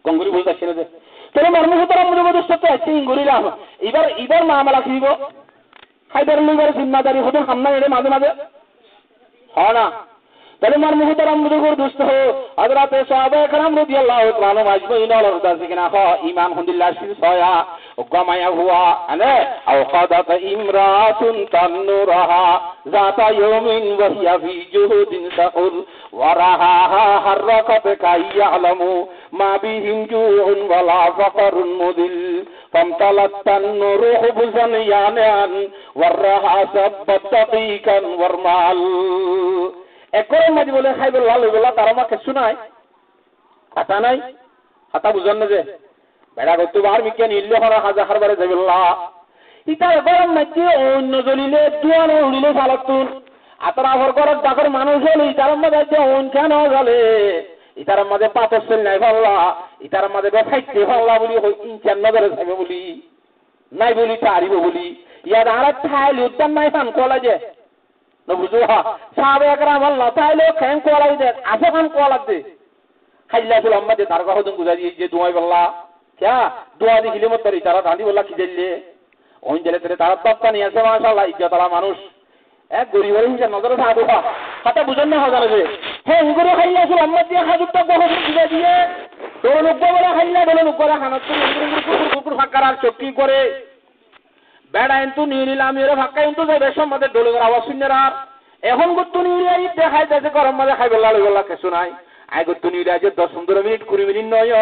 গঙ্গুরি বুঝতে পারছেন যে তাহলে মর্মহতরাম মুজুগদুস্ত আছে ইঙ্গুরিলাম এবার মামলা খিব খাইবার লইবার জিম্মাদারি হতো সামনে এলে মাঝে মাঝে হয় না। তাহলে মর্মহতরাম মুজুগদুস্ত হযরত সাহাবা کرام রাদিয়াল্লাহু তাআলা আজমাইন আল্লাহর রাজি কিনা ঈমান আলহামদুলিল্লাহ সিন সয়া ওগামায়া হুয়া আনে আও কাদাত ইমরাতুন তান্নুরাহা যাতা ইয়াউমিন ওয়া হিয়া ফি জুহুদিন তাকুল ওয়া রাহাহা হারাকাত কাইয়ালামু মা বিহিম জুউন ওয়ালা ফাকরুন মুদিল ফামতালাত তান্নুরু হুবজান ইয়ানান ওয়া রাহা সাব্বাত তাকিকান ওয়ারমাল। একরের মাঝে বলে খাইবে লাল বলা তার আমাকে শোনায় হাতা নাই হাতা বুঝান না যে বেড়া করতে বার মিকেন ইল্লে হরা হাজার হারবারে যাবিল্লা ইতার গরম মাঝে অন্য জ্বলিলে দুয়ানো উড়িলে ফালাতুন আতরা ভর গরম ডাকর মানুষ হলে ইতার মাঝে অন কেন জ্বলে ইতার মাঝে পাথর সেল নাই ফাল্লা ইতার মাঝে বেফাইতে ফাল্লা বলি ইনচান নজরে থাকবে বলি নাই বলি তারিব বলি ইয়ার আর ঠাইল উদ্যান নাই ফান কলা যে বুঝো সাহাবে একরাম আল্লাহ তাইলে খেন কোয়ালাই দেন আসে খান কোয়ালা দে খাইলা সুলাম মাঝে তার কথা তুমি বুঝা দিয়ে যে দোয়াই বললা क्या দোয়া দিলে মত করি তারা দাঁড়ি বললা কি দিলে ওই দিলে তেরে তারা তত্তা নিয়ে আছে মাশাআল্লাহ ইজ্জতলা মানুষ এক গরিবের হিসেবে নজরে সাধু হাতে বুঝেন না হাজার যে হ্যাঁ ইঙ্গুরে খাইলা সুলাম মাঝে খাজুটা বহুত বুঝা দিয়ে তোর লোক বলে খাইলা বলে লোক করে খানা তো কুকুর কুকুর ফাঁকার আর চক্কি করে বেড়া কিন্তু নিয়ে নিলাম এর ফাঁকা কিন্তু যাই রেশম মাঝে ডলে করে আওয়াজ শুনে আর এখন গুত্তু নিয়ে দেখাই যাচ্ছে গরম মাঝে খাই বললা বললা কিছু নাই আই গুত্তু নিয়ে যে 10-15 মিনিট 20 মিনিট নয়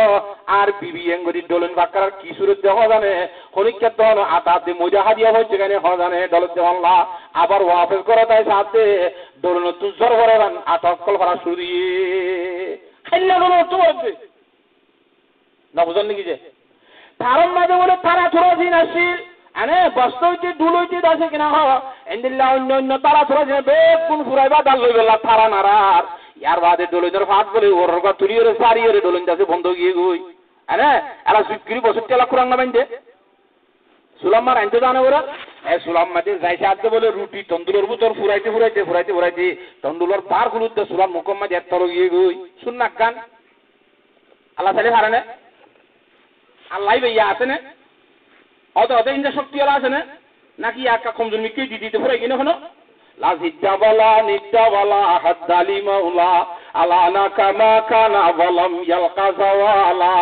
আর বিবি এঙ্গরি ডলেন ফাঁকার কি সুরত দেখা জানে হরিক্ষেত তখন আতাতে মজা হাদিয়া হচ্ছে কেন হ জানে ডলত দেওয়াল্লা আবার ওয়াফেস করা তাই সাথে ডলন তুই জোর করে আটক কল করা শুরু দিয়ে খাইলা ডলো তো বলছে না বুঝেন নাকি যে তারম মাঝে বলে তারা থোড়া দিন আসিল আনে বস্তইতে দুলইতে দাসে কিনা হ এন্দিল্লা অন্য তারা থোড়া দিন বেকুন ফুরাইবা দাল লই গেলা তারা নারার ইয়ার বাদে ডলইদের ফাট বলে ওর গা তুলিয়রে সারিয়রে ডলইন দাসে বন্ধ গিয়ে গই আনে এলা সুকরি বসুটেলা কুরাং না বাইন্দে সুলাম্মার আনতে জানে ওরা সুলাম মাঝে যাইছে আজকে বলে রুটি তন্দুলের ভিতর ফুরাইতে তন্দুলের পার গুলোতে সুলাম মুখম মাঝে এত গিয়ে গই শুন না গান আল্লাহ তালে হারে না আল্লাহ ভাইয়া আছে না হয়তো হয়তো ইন্দা শক্তিওয়ালা আছে না নাকি একা কমজন মিকে দিতে ফুরাই কিনে হলো লাজিদাওয়ালা নিদাওয়ালা হাদ্দালি মাওলা আলানা কামা কানা ওয়ালাম ইয়ালকা জাওয়ালা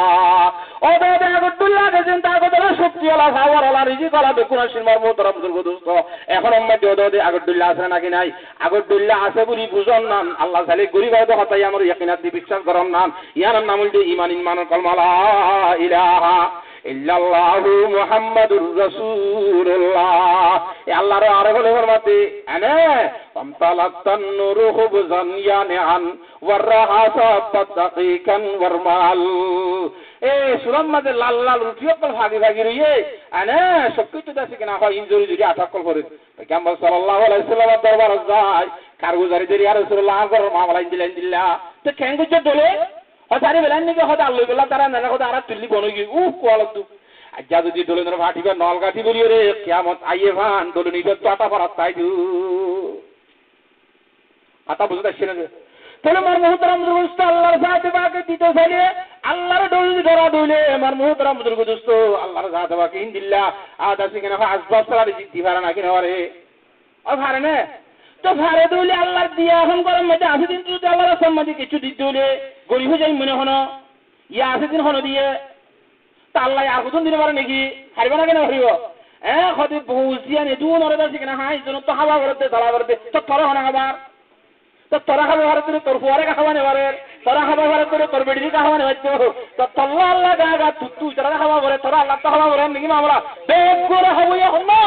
ও দাদা আব্দুল্লাহ গেছেন তা কতলা শক্তিওয়ালা সাওয়ারওয়ালা রিজিকওয়ালা বেকুনা সিনমার মোহতারাম বুজুর্গ এখন আমাদের ওদে আব্দুল্লাহ আছে নাকি নাই আব্দুল্লাহ আছে বলি বুঝন নাম আল্লাহ তাআলা গরিব হয়তো হতাই আমার ইয়াকিনাত দি বিশ্বাস করন নাম ইয়ার নাম হইল ঈমান কলমা লা ইলাহা ইল্লাল্লাহু মুহাম্মাদুর রাসূলুল্লাহ আল্লাহর আরে বলে ফরমাতে আনে ফামতালাতান নূরু হুবজান ইয়ানান ওয়ারহাসা তাতাকিকান ওয়ারমাল সুরাম মাঝে লাল লাল রুটিও কল ভাগি রইয়ে আনে সবকিছু দাসে কিনা হয় ইনজুরি যদি আটাক কল করে পয়গম্বর সাল্লাল্লাহু আলাইহি ওয়াসাল্লাম দরবার যায় কারগুজারি দেরি আর রাসূলুল্লাহ কর মামলা দিল্লা তো কেঙ্গুজ দলে হতারে বেলান নাকি হতা আল্লাহ বেলা তারা না হতা আর তুলি বন গই কোয়ালতু আজ্জা যদি দলের ভাটিবা নল গাঠি বলি রে কিয়ামত আইয়ে ভান দলে নিবে তো আটা পারাত তাই দু আটা বুঝতে আসছে না তাহলে আমার মুহতারাম দোস্ত আল্লাহর জাতে বাকে দিতে চাইলে আল্লাহর ডলি ধরা দইলে আমার মুহতারাম দোস্ত আল্লাহর জাতে বাকে ইনদিল্লা আদাসি কেন আসবাসরা জিদ্দি ভাড়া নাকি নরে ও ভাড়া না তো ভাড়া দইলে আল্লাহর দিয়া এখন গরম মধ্যে আসে দিন তুই আল্লাহর সম্মাদি কিছু দিতে দইলে গরিব হয়ে যাই মনে হনো ইয়া আসে দিন হনো দিয়ে তা আল্লাহ আর কতদিন দিতে পারে নাকি হারিব না কেন হারিব হতে বুঝিয়া নে দু নরে দাসি কেন হাই জন তো হাওয়া করতে জ্বালা করতে তো তরে হনা আবার তো তোরা খাবে ভারতের তোর ফুয়ারে খাওয়ানে পারে, তোরা খাবা ভারতের তোর বেড়ি খাওয়ানে হচ্ছে, তো তল্লা আল্লাহ গা গা তুই তোরা খাওয়া করে, তোরা আল্লাহ তো খাওয়া করেন নাকি মামলা বেগ করে খাবো এখন না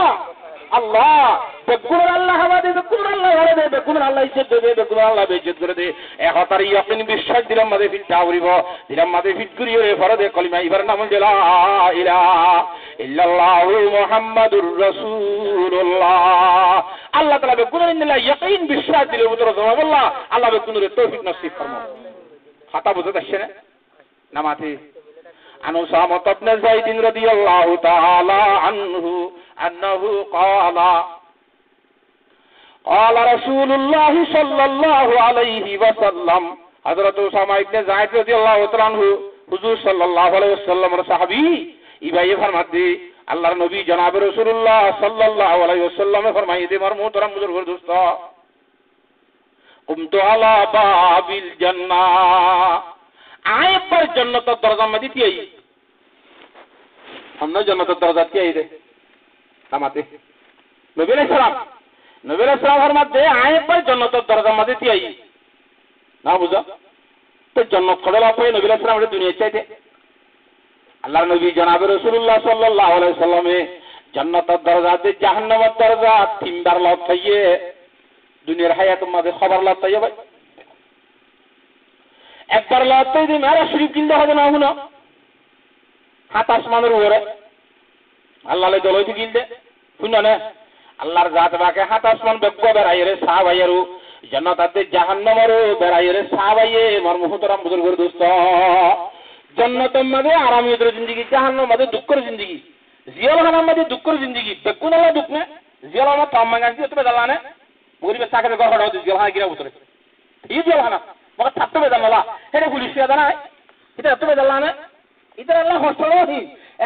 আল্লাহ বেগুনের আল্লাহ খাওয়া দে, বেগুনের আল্লাহ ঘরে দে, বেগুনের আল্লাহ ইজ্জত দেবে, বেগুনের আল্লাহ বেইজ্জত করে দে। একতার ইয়াকিন বিশ্বাস দিলাম মাঝে ফিট চাউরিব, দিলাম মাঝে ফিট করিও রে ফরদে কলিমা ইবার নাম লা ইলাহা ইল্লাল্লাহু মুহাম্মাদুর রাসূলুল্লাহ। আল্লাহ তাআলা বেগুনের ইন্নাল্লাহ ইয়াকিন বিশ্বাস দিলে উত্তর জবাব আল্লাহ, আল্লাহ বেগুনের তৌফিক নসিব ফরমাও। কথা বুঝতে আসছে না? নামাতে আনু সামাত ইবনে যায়েদ রাদিয়াল্লাহু তাআলা আনহু আন্নাহু ক্বালা قال رسول الله صلى الله عليه وسلم হযরত উসামা ইবনে যায়েদ রাদিয়াল্লাহু তাআলা আনহু হুজুর সাল্লাল্লাহু আলাইহি ওয়াসাল্লামের সাহাবী ইবায়ে ফরমাতে আল্লাহর নবী জনাব রাসূলুল্লাহ সাল্লাল্লাহু আলাইহি ওয়াসাল্লামে ফরমাইতে মার মুহতারাম বুজুর্গ দোস্ত কুমতু আলা বাবিল জান্নাহ আয় पर जन्नत दरजा में दी आई हमने जन्नत दरजा की आई दे नामाते नबी अलैहि सलाम फरमाते आए पर जन्नत दरजा में दी आई ना बुझा तो जन्नत खड़ला पे नबी अलैहि सलाम दुनिया चाहते अल्लाह नबी जनाब रसूलुल्लाह सल्लल्लाहु अलैहि वसल्लम जन्नत दरजा दे जहन्नम दरजा तीन बार लौटाइए दुनिया हयात में खबर लौटाइए भाई एक बार लौटते ही मेरा शरीफ किंदा हो ना हुना हाथ आसमाনের উপরে আল্লাহ লে দলই কিনতে শুনো না আল্লাহর জাত বাকে হাত আসমান বেক্ক বেরাইরে সাহাবাইয়েরু জান্নাতে জাহান্নামেরু বেরাইরে সাহাবাইয়ে মোর মুহতারাম বুজুর্গের দোস্ত জান্নাতের মধ্যে আরামের জিন্দেগি জাহান্নামের মধ্যে দুঃখের জিন্দেগি জিয়ালখানার মধ্যে দুঃখের জিন্দেগি বেকুন আল্লাহ দুঃখ না জিয়ালখানা তামাঙ্গা দিয়ে তুমি জানলা না পরিবেশ চাকরি ঘর হড়া হচ্ছে জিয়ালখানা গিরা উতরে এই জিয়ালখানা মগর থাকতে বেদান না এটা পুলিশ দাদা না এটা তুমি জানলা না এটা আল্লাহ হসলহি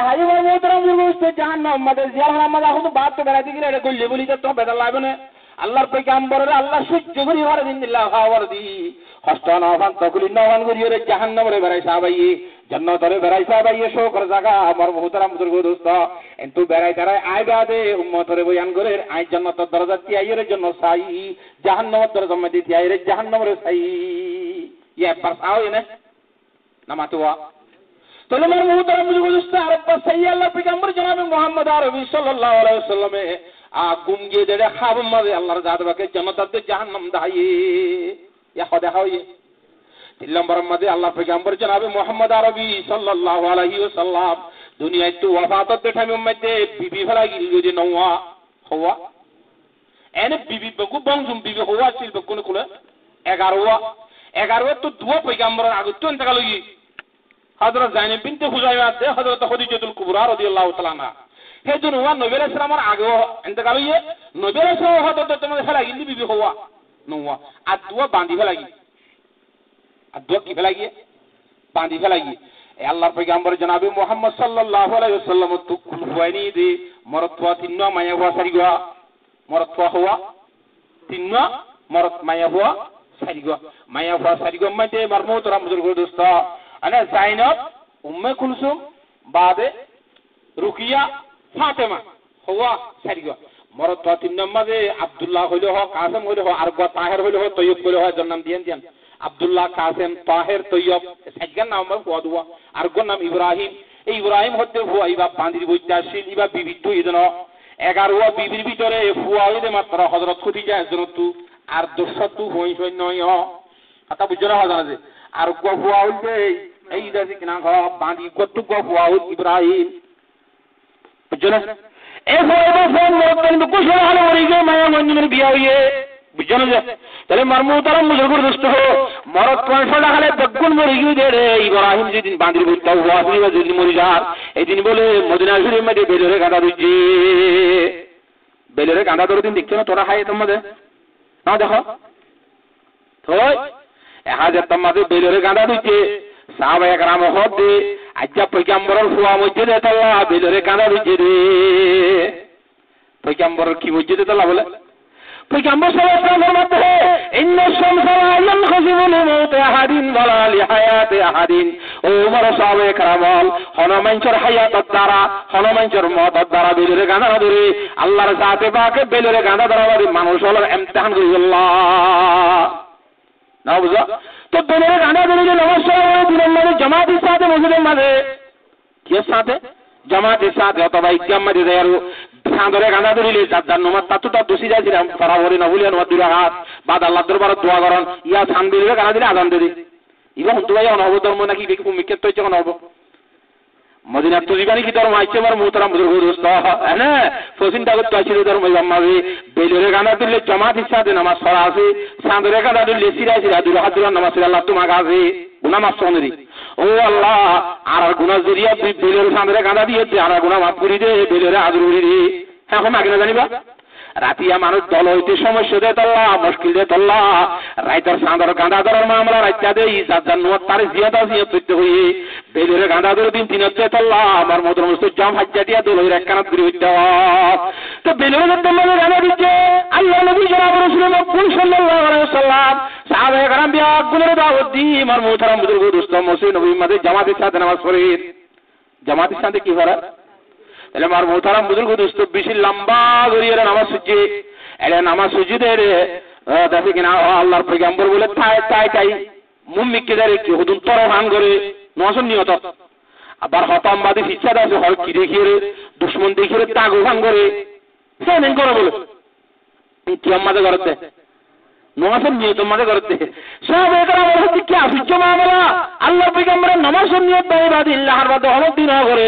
হাজি ভাই মোহতারাম বুজুর্গ জাহান্নাম মধ্যে জিয়ালখানার মধ্যে এখন বাদ তো বেড়াইতে গেলে এটা কইলে বলি তো বেদান লাগবে না আল্লাহর পয়গম্বরের আল্লাহ সহ্য করি হরে দিল্লাহ খাওয়ার দি হস্তান আহ্বান তকলি নওয়ান করিয়ে জাহান্নামরে বেড়াই সাহাবাইয়ে জান্নাতরে বেড়াই সাহাবাইয়ে শোকর জায়গা আমার মুহতারাম বুজুর্গ দোস্ত কিন্তু বেড়াই তারাই আয় বাদে উম্মতরে বয়ান করে আয় জান্নাতের দরজা তিয়াইয়ের জন্য সাই জাহান্নামের দরজা মধ্যে তিয়াইয়ের জাহান্নামরে সাই ইয়া পাস আও এনে নামাতুয়া তাহলে আমার মুহতারাম বুজুর্গ দোস্ত আরব সাই আল্লাহ পয়গম্বর জনাব মুহাম্মদ আরবি সাল্লাল্লাহু আলাইহি ওয়াসাল্লামে গুমগে দেড়ে খাব মারে আল্লাহর জাত বাকে জান্নাতে জাহান্নাম দাইয়ে ইয়া খোদা হয় তিন নম্বর মধ্যে আল্লাহ পয়গম্বর জনাবে মুহাম্মদ আরবি সাল্লাল্লাহু আলাইহি ওয়াসাল্লাম দুনিয়ায় তো ওয়াফাতত দেখামে মধ্যে বিবি ফলা গিল যদি নওয়া হওয়া এনে বিবি বকু বংজুম বিবি হওয়া ছিল বকুন কুলে 11 তো দুয়া পয়গম্বরের আগে তো এন্তা গলি হযরত জাইনাব বিনতে খুজাইমা আছে হযরত খদিজাতুল কুবরা রাদিয়াল্লাহু তাআলা না হেজন ওয়া নবী আলাইহিস সালামের আগে এন্তেকাল হইয়ে নবী আলাইহিস সালাম হযরত তোমাদের ফেলা গিলি বিবি হওয়া নওয়া আর দুয়া বাঁধি ফেলা গি আর দুয়া কি ফেলা গিয়ে বাঁধি ফেলা গিয়ে এ আল্লাহর পয়গম্বর জনাবে মুহাম্মদ সাল্লাল্লাহু আলাইহি ওয়াসাল্লাম তো কুলফাইনি দে মরতওয়া তিন্না মায়া হওয়া সারিগা মরতওয়া হওয়া তিন্না মরত মায়া হওয়া সারিগা মধ্যে মারমুত রামজুর দোস্ত আনা জাইনাব উম্মে কুলসুম বাদে রুকিয়া ফাতেমা হওয়া সারিগা মরত তিন নম্বরে আব্দুল্লাহ হইল হ কাসেম হইল হ আর তাহের হইল হ তৈয়ব হইল হ যার নাম দিয়েন আব্দুল্লাহ কাসেম তাহের তৈয়ব সাইগার নাম হুয়া দুয়া আর গো নাম ইব্রাহিম এই ইব্রাহিম হতে হুয়া ইবা বান্দির বইতাশীল ইবা বিবিধ ইদন 11 বিবির ভিতরে হুয়া হইলে মাত্র হযরত খদিজা হযরতু আর 200 হই হই নয় কথা বুঝরা হয় জানা যে আর গো হুয়া হইলে এই দাসি কিনা ঘ বান্দি কত গো হুয়া ইব্রাহিম বুঝলা এই ফোন মরতেন কুশল হলো মরিগে মায়া মন্দিরের বিয়া হইয়ে বুঝলা যে তাহলে মারমুতারাম মুজুরগুর দোস্ত মরত কয়ফলা হলে বগুন মরিগে দে রে ইব্রাহিম যেদিন বান্দির বইতা হুয়া হইবা যেদিন মরি যার এই দিন বলে মদিনা শরীফের মধ্যে বেলরে গাঁদা দিজি বেলরে গাঁদা ধরে দিন দেখছো না তোরা হাই তোমাদের না দেখো তো হাজার তোমাদের বেলরে গাঁদা দিচ্ছে সাহাবায়ে کرام হতে আজ্জা পয়গম্বরের হুয়া মসজিদে তাল্লা বেলরে গাঁদা দিচ্ছে রে পয়গম্বরের কি মসজিদে তাল্লা বলে পয়গম্বর সাল্লাল্লাহু আলাইহি ওয়াসাল্লাম বলে ইন্না শামসা লা ইয়ানখাসিবু লিমাউতি আহাদিন ওয়ালা লিহায়াতি আহাদিন ও উমর সাহাবায়ে کرام হনমানচর হায়াতত দ্বারা হনমানচর মওতত দ্বারা বেলরে গাঁদা ধরে আল্লাহর জাতে পাকে বেলরে গাঁদা ধরা মানুষ হলো ইমতিহান করি আল্লাহ না বুঝা তো বেলের গাঁদা ধরে নমস্কার দিনের মাঝে জামাতের সাথে মসজিদের মাঝে কি সাথে জামাতের সাথে অথবা ইজ্জাম মাঝে দেয় আর সাঁদরে গাঁদা ধরিলে যার নমাজ তার তো তার দোষী যাইছিলাম বরাবরই নবুলিয়া নমাজ দুই রাকাত বাদ আল্লাহ দরবারে দোয়া করেন ইয়া সান দিলে গাঁদা দিলে আজান দিলে ইবা হুন্তু ভাই অনহব ধর্ম নাকি দেখি ভূমিকের তো ইচ্ছে অনহব মদিনার তো জীবানি কি ধর্ম আইছে আমার মোহতারাম বুজুর্গ দোস্ত হ্যাঁ ফসিন দাগত তো আছে ধর্ম ইমামে বেলের গাঁদা দিলে জামাতের সাথে নামাজ পড়া আছে সাঁদরে গাঁদা দিলে সিরা সিরা দুই রাকাত দুই নামাজ আল্লাহ তো মাগা আছে গুনাহ মাফ করে ও আল্লাহ আর গুনাহ জরিয়া বেলের সাঁদরে গাঁদা দিয়েছে আর গুনাহ মাফ করে দে বেলের আজর করে দে এখন আগে না জানিবা রাতিয়া মানুষ দল হইতে সমস্যা দে তল্লা মুশকিল দে তল্লা রাইতার সাঁদর গাঁদা ধরার মামলা রাইতা দে ইজাত জান্নাত তার জিয়াদা জিয়াত করতে হই বেলের গাঁদা ধরে দিন তিন হচ্ছে তল্লা আমার মদর মুস্ত জাম হাজ্জাটিয়া দল হই একখানা করে হইতে তো বেলের গাঁদা গাঁদা দিচ্ছে আল্লাহ নবী জনাব রাসূলুল্লাহ সাল্লাল্লাহু আলাইহি ওয়াসাল্লাম সাহাবায়ে کرام বিয়া গুনের দাওয়াত দি আমার মোহতারাম বুজুর্গ দোস্ত মসজিদ নবী মাঝে জামাতের সাথে নামাজ পড়ে জামাতের সাথে কি করা তাহলে আমার মোহতারাম বুজুর্গ দোস্ত বেশি লম্বা করিয়ে নামাজ সুজি এলে নামাজ সুজি দে রে দেখি কিনা আল্লাহর পয়গম্বর বলে তাই মুম্মিকে দাঁড়ে কি হুদুন তরহান করে নসন নিয়ত আবার হতামবাদী ইচ্ছা আছে হয় কি দেখিয়ে রে দুশ্মন দেখিয়ে তাগুহান করে সে নেন করে বলে কি আমাদের করতে নমাজের নিয়ত মাঝে করতে সব একরা বলতে কি আসুচ্ছ মামলা আল্লাহ পয়গম্বরের নামাজের নিয়ত বাইবাদি আল্লাহর বাদে অনেক দিন করে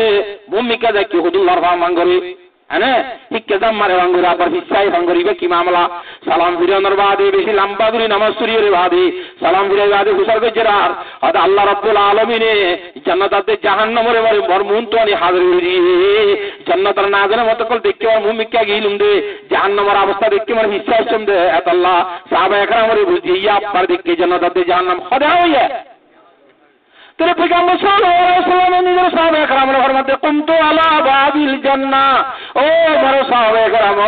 ভূমিকা দেখি হুদুল্লাহর ফামান করে হ্যাঁ হিক্কে দাম মারে ভাঙ্গুরা আবার হিসাই ভাঙ্গুরিবে কি মামলা সালাম ফিরানোর বাদে বেশি লম্বা করে নামাজ সুরিয়ে বাদে সালাম ফিরে বাদে হুসার গজরার আর আল্লাহ রাব্বুল আলামিনে জান্নাতে জাহান্নামের বারে বরমুন তো আনি হাজির হই জান্নাতের নাজের মত কল দেখতে আর ভূমিকা গিলুম দে জাহান্নামের অবস্থা দেখতে মানে হিসাই সম দে এত আল্লাহ সাহাবায়ে کرامরে বুঝিয়া আপনার দেখতে জান্নাতে জাহান্নাম খোদা হইয়া तेरे पैगंबर सल्लल्लाहु अलैहि वसल्लम ने जो साहबे کرام ने फरमाते कुंतु अला बाबिल जन्ना ओ मारो साहबे کرام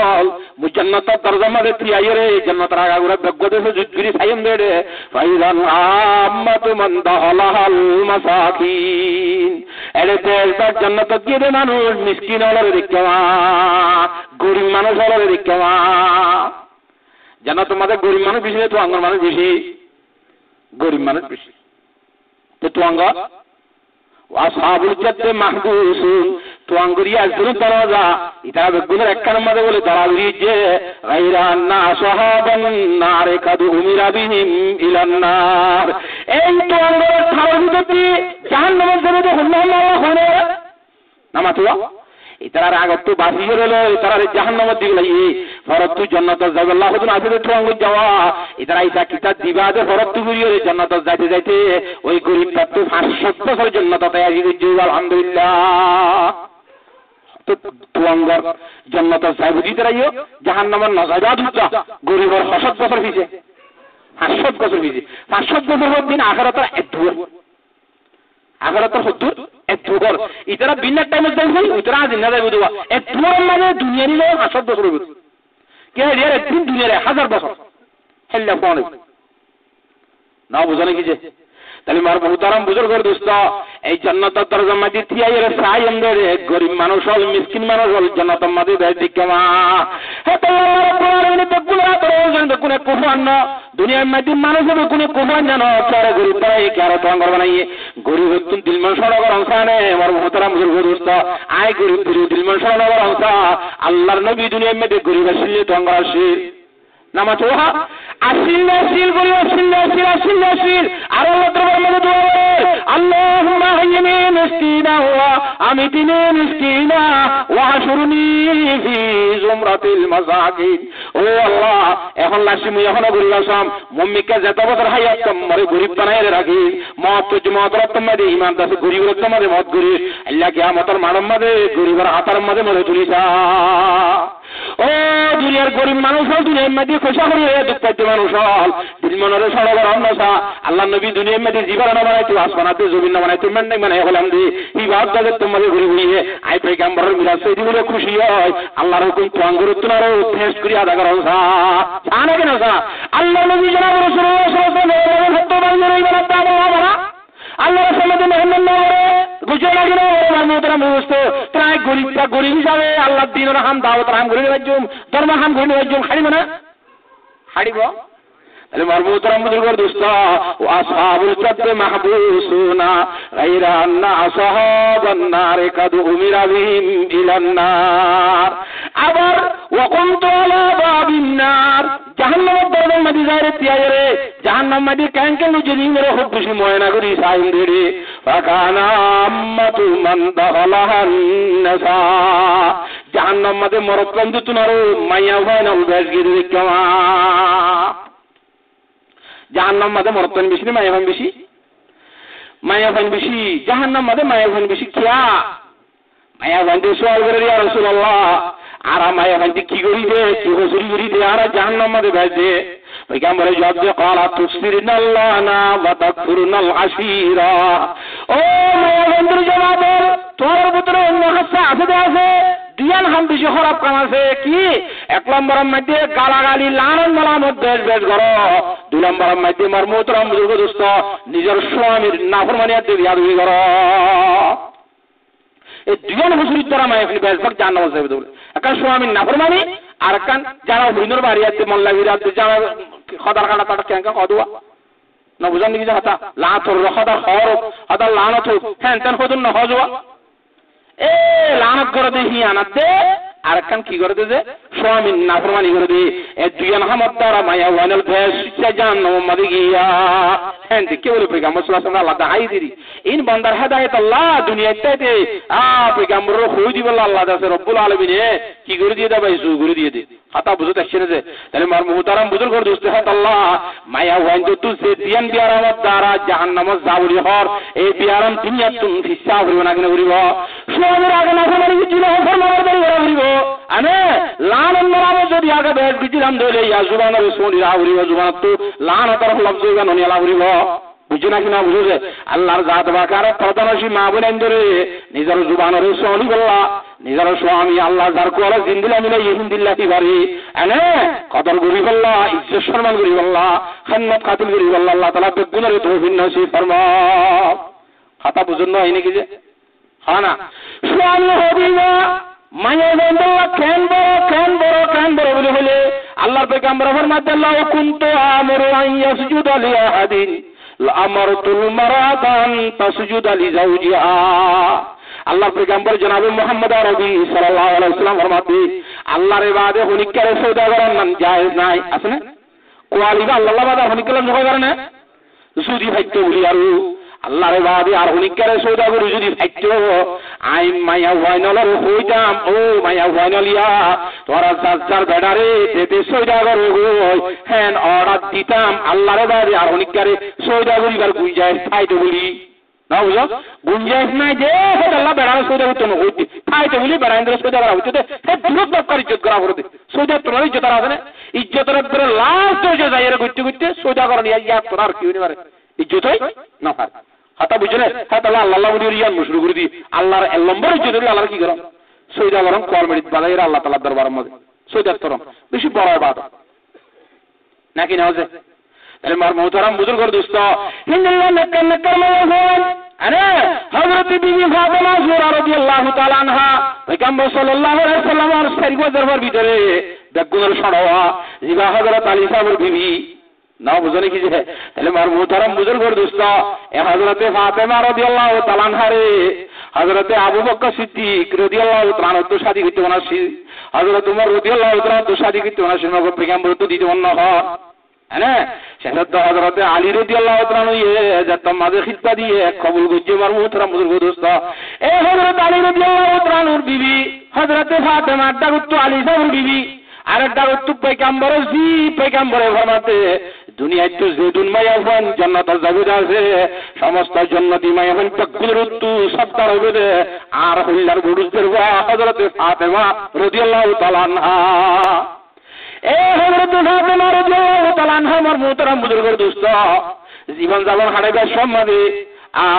मु जन्नत तर्जमा दे थी आये रे जन्नत रागा गुरा बगदे से जुगरी सायम दे रे फाइलान आम्मतु मन दहलहल मसाकिन एले देशदार जन्नत दिए दे মানুষ মিসকিন হলে দেখবা গরিব মানুষ হলে দেখবা জান্নাত মধ্যে গরিব মানুষ বেশি তো আঙ্গর মানুষ বেশি গরিব মানুষ বেশি তুয়াঙ্গা ওয়াসাবুল জাদ্দে মাহবুসুন তুয়াঙ্গরিয়া জুন দরজা এটা বেগুনের একখান মধ্যে বলে দাঁড়ালি যে গায়রা না সাহাবান নারে কাদু উমিরা বিহিম ইলান নার এই তুয়াঙ্গের ঠাউরিতে জাহান্নামের জন্য হুল্লাহ হনে নামাতুয়া ইতার আগত বাসি হলো ইতার জাহান্নামের দিকে লাগি ফরতু জান্নাতে যাবে আল্লাহ হুজুর আসলে তুয়াঙ্গ যাওয়া ইতার আইসা কিতাব দিবাদে ফরতু গরিয়ে জান্নাতে যাইতে যাইতে ওই গরিবটা তো 500 বছর জান্নাতে আসি গিয়ে আলহামদুলিল্লাহ তো তুয়াঙ্গ জান্নাতে যাইব দিতে রাইও জাহান্নামের নজাবা দুটা গরিবের 500 বছর হইছে 500 বছর হইছে 500 বছর দিন আখিরাতে একটু আখিরাতে 70 একটুকর ইতারা বিনা টাইমে যাইবে ইতারা জিন্দা যাইব দুয়া একটুর মানে দুনিয়া নিলে 500 বছর হইবে কে রে একদিন দুনিয়ারে 1000 বছর হেল্লা ফোন না বুঝানে কি যে তাহলে মার মুহতারাম বুজুর্গের দোস্ত এই জান্নাতের দরজা মাঝে থিয়াই রে সাই আমদের গরিব মানুষ হল মিসকিন মানুষ হল জান্নাতের মাঝে দেয় দিকমা হে তো আল্লাহ রাব্বুল আলামিন দেখুনা দরজা দেখুনা কুফান্ন দুনিয়ার মধ্যে মানুষ হবে কোনে কুফান জানো চারে গরিব তাই কারো তো আঙ্গর বানাইয়ে গরিব তুন দিল মান সড়গর অংশানে মার মুহতারাম বুজুর্গের দোস্ত আই গরিব দিল মান সড়গর অংশ আল্লাহর নবী দুনিয়ার মধ্যে গরিব আসলে তো আঙ্গর আসে নামাজ ওহা আসিল করি আসিল আর আল্লাহ দরবার মধ্যে দোয়া করে আল্লাহুম্মা হাইয়িনি মিসকিনা ওয়া আমিতিনি মিসকিনা ওয়া হাশুরনি ফি জুমরাতিল মাসাকিন ও আল্লাহ এখন লাসিমু এখন বললাম মুম্মিকে যত বছর হায়াত কম মরে গরিব বানায় রাখি মত রক্ত মধ্যে ঈমান দাসে গরিব রক্ত মধ্যে মত করি আল্লাহ কিয়ামতের মানব মধ্যে গরিবের হাতার মধ্যে মরে তুলিসা ও দুনিয়ার গরিব মানুষ হল দুনিয়ার মধ্যে খুশা করিয়ে দুঃখাদ্য মানুষ হল দিল মনের সড়গর অন্যসা আল্লাহ নবী দুনিয়ার মধ্যে জীবন না বানাইতো আসমানাতে জমিন না বানাইতো মেন্ডাই বানাই হলাম দি ইবাদত কাজে তোমাদের ঘুরে ঘুরিয়ে আই পয়গম্বরের মিরাজ সৈদি বলে খুশি হয় আল্লাহর হুকুম তোয়াঙ্গুর তুনারও ফেস করি আদা করা সা জানে কেন সা আল্লাহ নবী জনাব রাসূলুল্লাহ সাল্লাল্লাহু আলাইহি ওয়াসাল্লাম সত্য বান্দর ইবাদত আল্লাহ বলা আল্লাহ রাসূলের মেহমান বুঝে লাগে না মানবতার মুস্ত প্রায় গরিবটা গরিব হিসাবে আল্লাহ দিনের হাম দাওয়াত হাম ঘুরে রাজ্যম ধর্ম হাম ঘুরে রাজ্যম হারিব না হারিব তাহলে মারমুতরাম বুজুর্গের দোস্ত ও আসহাবুল জাদ্দ মাহবুসুনা গায়রা আন্না আসহাবান নার কাদ উমিরা বিহিম ইলান নার। আবার ওয়া কুনতু আলা বাবিন নার, জাহান্নামের দরজার মধ্যে যারে তিয়ারে জাহান্নাম মধ্যে ক্যাঙ্কেন যদি মেরে খুব খুশি ময়না করি সাইন দেরে ফাকানা আম্মাতু মান দাখালাহান নাসা, জাহান্নাম মধ্যে মরকম দুতুনারো মাইয়া ভাইনা উদাস গিরে কেমা, জাহান্নাম মধ্যে মরকম বেশি মাইয়া ভাই বেশি, মাইয়া ভাই বেশি জাহান্নাম মধ্যে মাইয়া ভাই বেশি কিয়া মাইয়া ভাই সওয়াল করে ইয়া রাসূলুল্লাহ আর মাইয়া ভাই কি করি দে কি হুজুরি করি দে আর জাহান্নাম মধ্যে ভাই দে পয়গম্বর জবাব দে ক্বালা তুসরিনাল্লাহনা ওয়া তাকফুরুনাল আশীরা। ও মাইয়া বন্ধুর জবাব তোর ভিতরে অন্য হাসা আছে দিয়ান হাম বেশি খারাপ কাম আছে কি? এক নম্বরের মধ্যে গালাগালি লানন মালামত বেশ বেশ করো, দুই নম্বরের মধ্যে মারমুতরাম বুজুর্গ দোস্ত নিজের স্বামীর নাফরমানিয়াতে বিয়াদবি করো। এই দুজন হুজুরের দ্বারা মায় আপনি বেশ ভাগ জানা যাবে বলে একটা স্বামীর নাফরমানি আর একটা যারা হুজুর বাড়ি আছে মোল্লা বিরাতে যারা খদার কাটা তাটা কেন কদুয়া না বুঝান নাকি হাতা লাথর খদার হর হাতা লানত হ্যাঁ তেন হদুন না হজওয়া এ লানত করে দে হিয়ানাতে আর কান কি করে দে যে স্বামীর নাফরমানি করে দে এ দুজন হামত দ্বারা মায়া ওয়ানাল বেশ জাহান্নাম মধ্যে গিয়া হ্যাঁ কে বলে পয়গম্বর সাল্লাল্লাহু আলাইহি ওয়াসাল্লাম আল্লাহ দাই দিরি ইন বান্দার হেদায়েত আল্লাহ দুনিয়াতে পয়গম্বর হই দিব আল্লাহ দাসে রব্বুল আলামিন কি করে দিয়ে দেবে সু করে দিয়ে দে হাতা বুঝতে আসছে যে তাহলে মার মুহতারাম বুজুর্গ করে দোস্ত হাত আল্লাহ মায়া ওয়ান তো সে দিয়ান বিয়ারামত দ্বারা জাহান্নাম যাওরি হর এই বিয়ারাম দুনিয়া তুম ফিসা হইব না কেন হইব সোমের আগে না ফরমানি ছিল ফরমানের দেরি হইব আনে লানন মারাম যদি আগে বেশ বিজিরাম দলে ইয়া জুবানের সোনি রাহরিব জুবান তো লানতর লফজ গান নিলা হইব বুঝো না কিনা বুঝো যে আল্লাহর জাত বাকার প্রধানসী মা বোনেন ধরে নিজের জুবানের সোনি বললা নিজের স্বামী আল্লাহ যার কোলা জিন্দিলা মিলে ইহিন্দিল্লাহি বাড়ি এনে কদর করি বললা ইজ্জত সম্মান করি বললা খান্নাত খাতিল করি বললা আল্লাহ তাআলা বেগুনের তৌফিক নসিব ফরমাও। কথা বুঝুন না এনে কি যে হ্যাঁ না স্বামী হবিবা মায়ে বন্ধুরা কেন বড় বলে বলে আল্লাহর পয়গম্বর ফরমাতে আল্লাহ কুনতু আমরু আন ইয়াসজুদা লি আহাদিন আমারতুল মারাদান তাসজুদা লি যাওজিহা। আল্লাহর পয়গম্বর জনাবে মুহাম্মদ আরবি সাল্লাল্লাহু আলাইহি ওয়াসাল্লাম ফরমাতে আল্লাহর ইবাদতে হনিকারে সওদাগরের নাম জায়েজ নাই আছে না কোয়ালিবা আল্লাহর ইবাদতে হনিকারে জয় করে না সুদি ভাইতে বলি আর আল্লাহর ইবাদতে আর হনিকারে সওদাগর যদি ভাইতে আই মায়া ওয়াইনলর হইতাম ও মায়া ওয়াইনলিয়া তোরা চার বেডারে তেতে সওদাগর হই হ্যান অর্ডার দিতাম আল্লাহর ইবাদতে আর হনিকারে সওদাগরিবার গুইজায় ফাইতে বলি না বুঝো গুঞ্জাইশ নাই যে আল্লাহ বেড়ানো সৌদা হতো না হইতে খাইতে বলি বেড়াইন্দ্র সৌদা করা হইতে দূরত দরকার ইজ্জত করা করে সৌদা তোমার ইজ্জত আছে না ইজ্জতের ধরে লাস্ট হয়ে যায় এরা করতে করতে সৌদা করা নিয়ে ইয়া করার কি হইতে পারে ইজ্জত হয় না পারে হাতা বুঝলে হাতা আল্লাহ উনি রিয়ান শুরু করে দি আল্লাহর এক নম্বর ইজ্জত হলে আল্লাহর কি করো সৌদা করম কল মেরিট বাজাইরা আল্লাহ তাআলার দরবারের মধ্যে সৌদার তরম বেশি বড় বাত নাকি না হচ্ছে তাহলে মার মুহতারাম বুজুর্গ দোস্ত হিন্দুল্লাহ নেককার মাওয়ান আরে হযরত বিবি ফাতেমা জোহরা রাদিয়াল্লাহু তাআলা আনহা পয়গম্বর সাল্লাল্লাহু আলাইহি ওয়াসাল্লামের শরীফের দরবার ভিতরে বেগুনের সড়ওয়া জিবা হযরত আলী সাহেবের বিবি না বুঝনে কি যে তাহলে মার মুহতারাম বুজুর্গ দোস্ত এ হযরত ফাতেমা রাদিয়াল্লাহু তাআলা আনহা রে হযরত আবু বকর সিদ্দিক রাদিয়াল্লাহু তাআলা তো শাদী করতে ওনাসি হযরত উমর রাদিয়াল্লাহু তাআলা তো শাদী করতে ওনাসি নবী পয়গম্বর তো দিতে অন্য হয় হ্যাঁ শেষত হযরত আলী রাদিয়াল্লাহু তাআলা যে মাঝে খিতবা দিয়ে কবুল করছে মার মুহতারাম বুজুর্গ দোস্ত এ হযরত আলী রাদিয়াল্লাহু তাআলার বিবি হযরত ফাতেমা দাউদ আলী সাহেবের বিবি আর দাউদ পয়গম্বরের জি পয়গম্বরের ফরমাতে দুনিয়ায় তো যেদুন মায়াবান জান্নাতের জায়গা আছে সমস্ত জান্নাতি মায়াবান তকবীর উত্তু সত্তার হবে আর আল্লাহর বুজুর্গের হযরত ফাতেমা রাদিয়াল্লাহু তাআলা আনহা এ হযরত ফাতেমা রাদিয়াল্লাহু তাআলা আনহা আমার মুহতারাম বুজুর্গের দোস্ত জীবন যাপন হারাইবার সম্মানে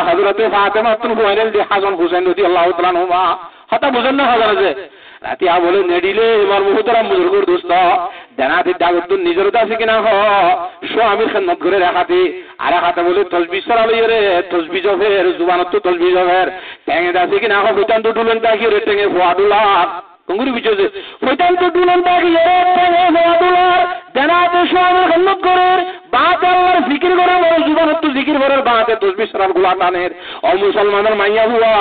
হযরত ফাতেমা তুল হুয়াইল দি হাসান হুসাইন রাদিয়াল্লাহু তাআলা আনহুমা হতা বুঝেন না হযরত যে রাতিয়া বলে নেডিলে আমার মুহতারাম বুজুর্গের দোস্ত দেনাতে দাগত নিজের দাসে কিনা হ স্বামীর খেদমত করে রাখাতে আর হাতে বলে তসবিহ সরাবে রে তসবিহ জফের জুবানত তো তসবিহ জফের টেঙে দাসে কিনা হ বিতান তো ডুলেন তাকি রে টেঙে ফোয়াডুলা কঙ্গুরি বুঝছে হইতাম তো দুলন তাকে দুলার জানাতে স্বামীর খন্নত করে বাত আল্লাহর জিকির করে বড় জীবনত জিকির করার বাতে তসবিহ শরাব গুলা টানের ও মুসলমানের মাইয়া হুয়া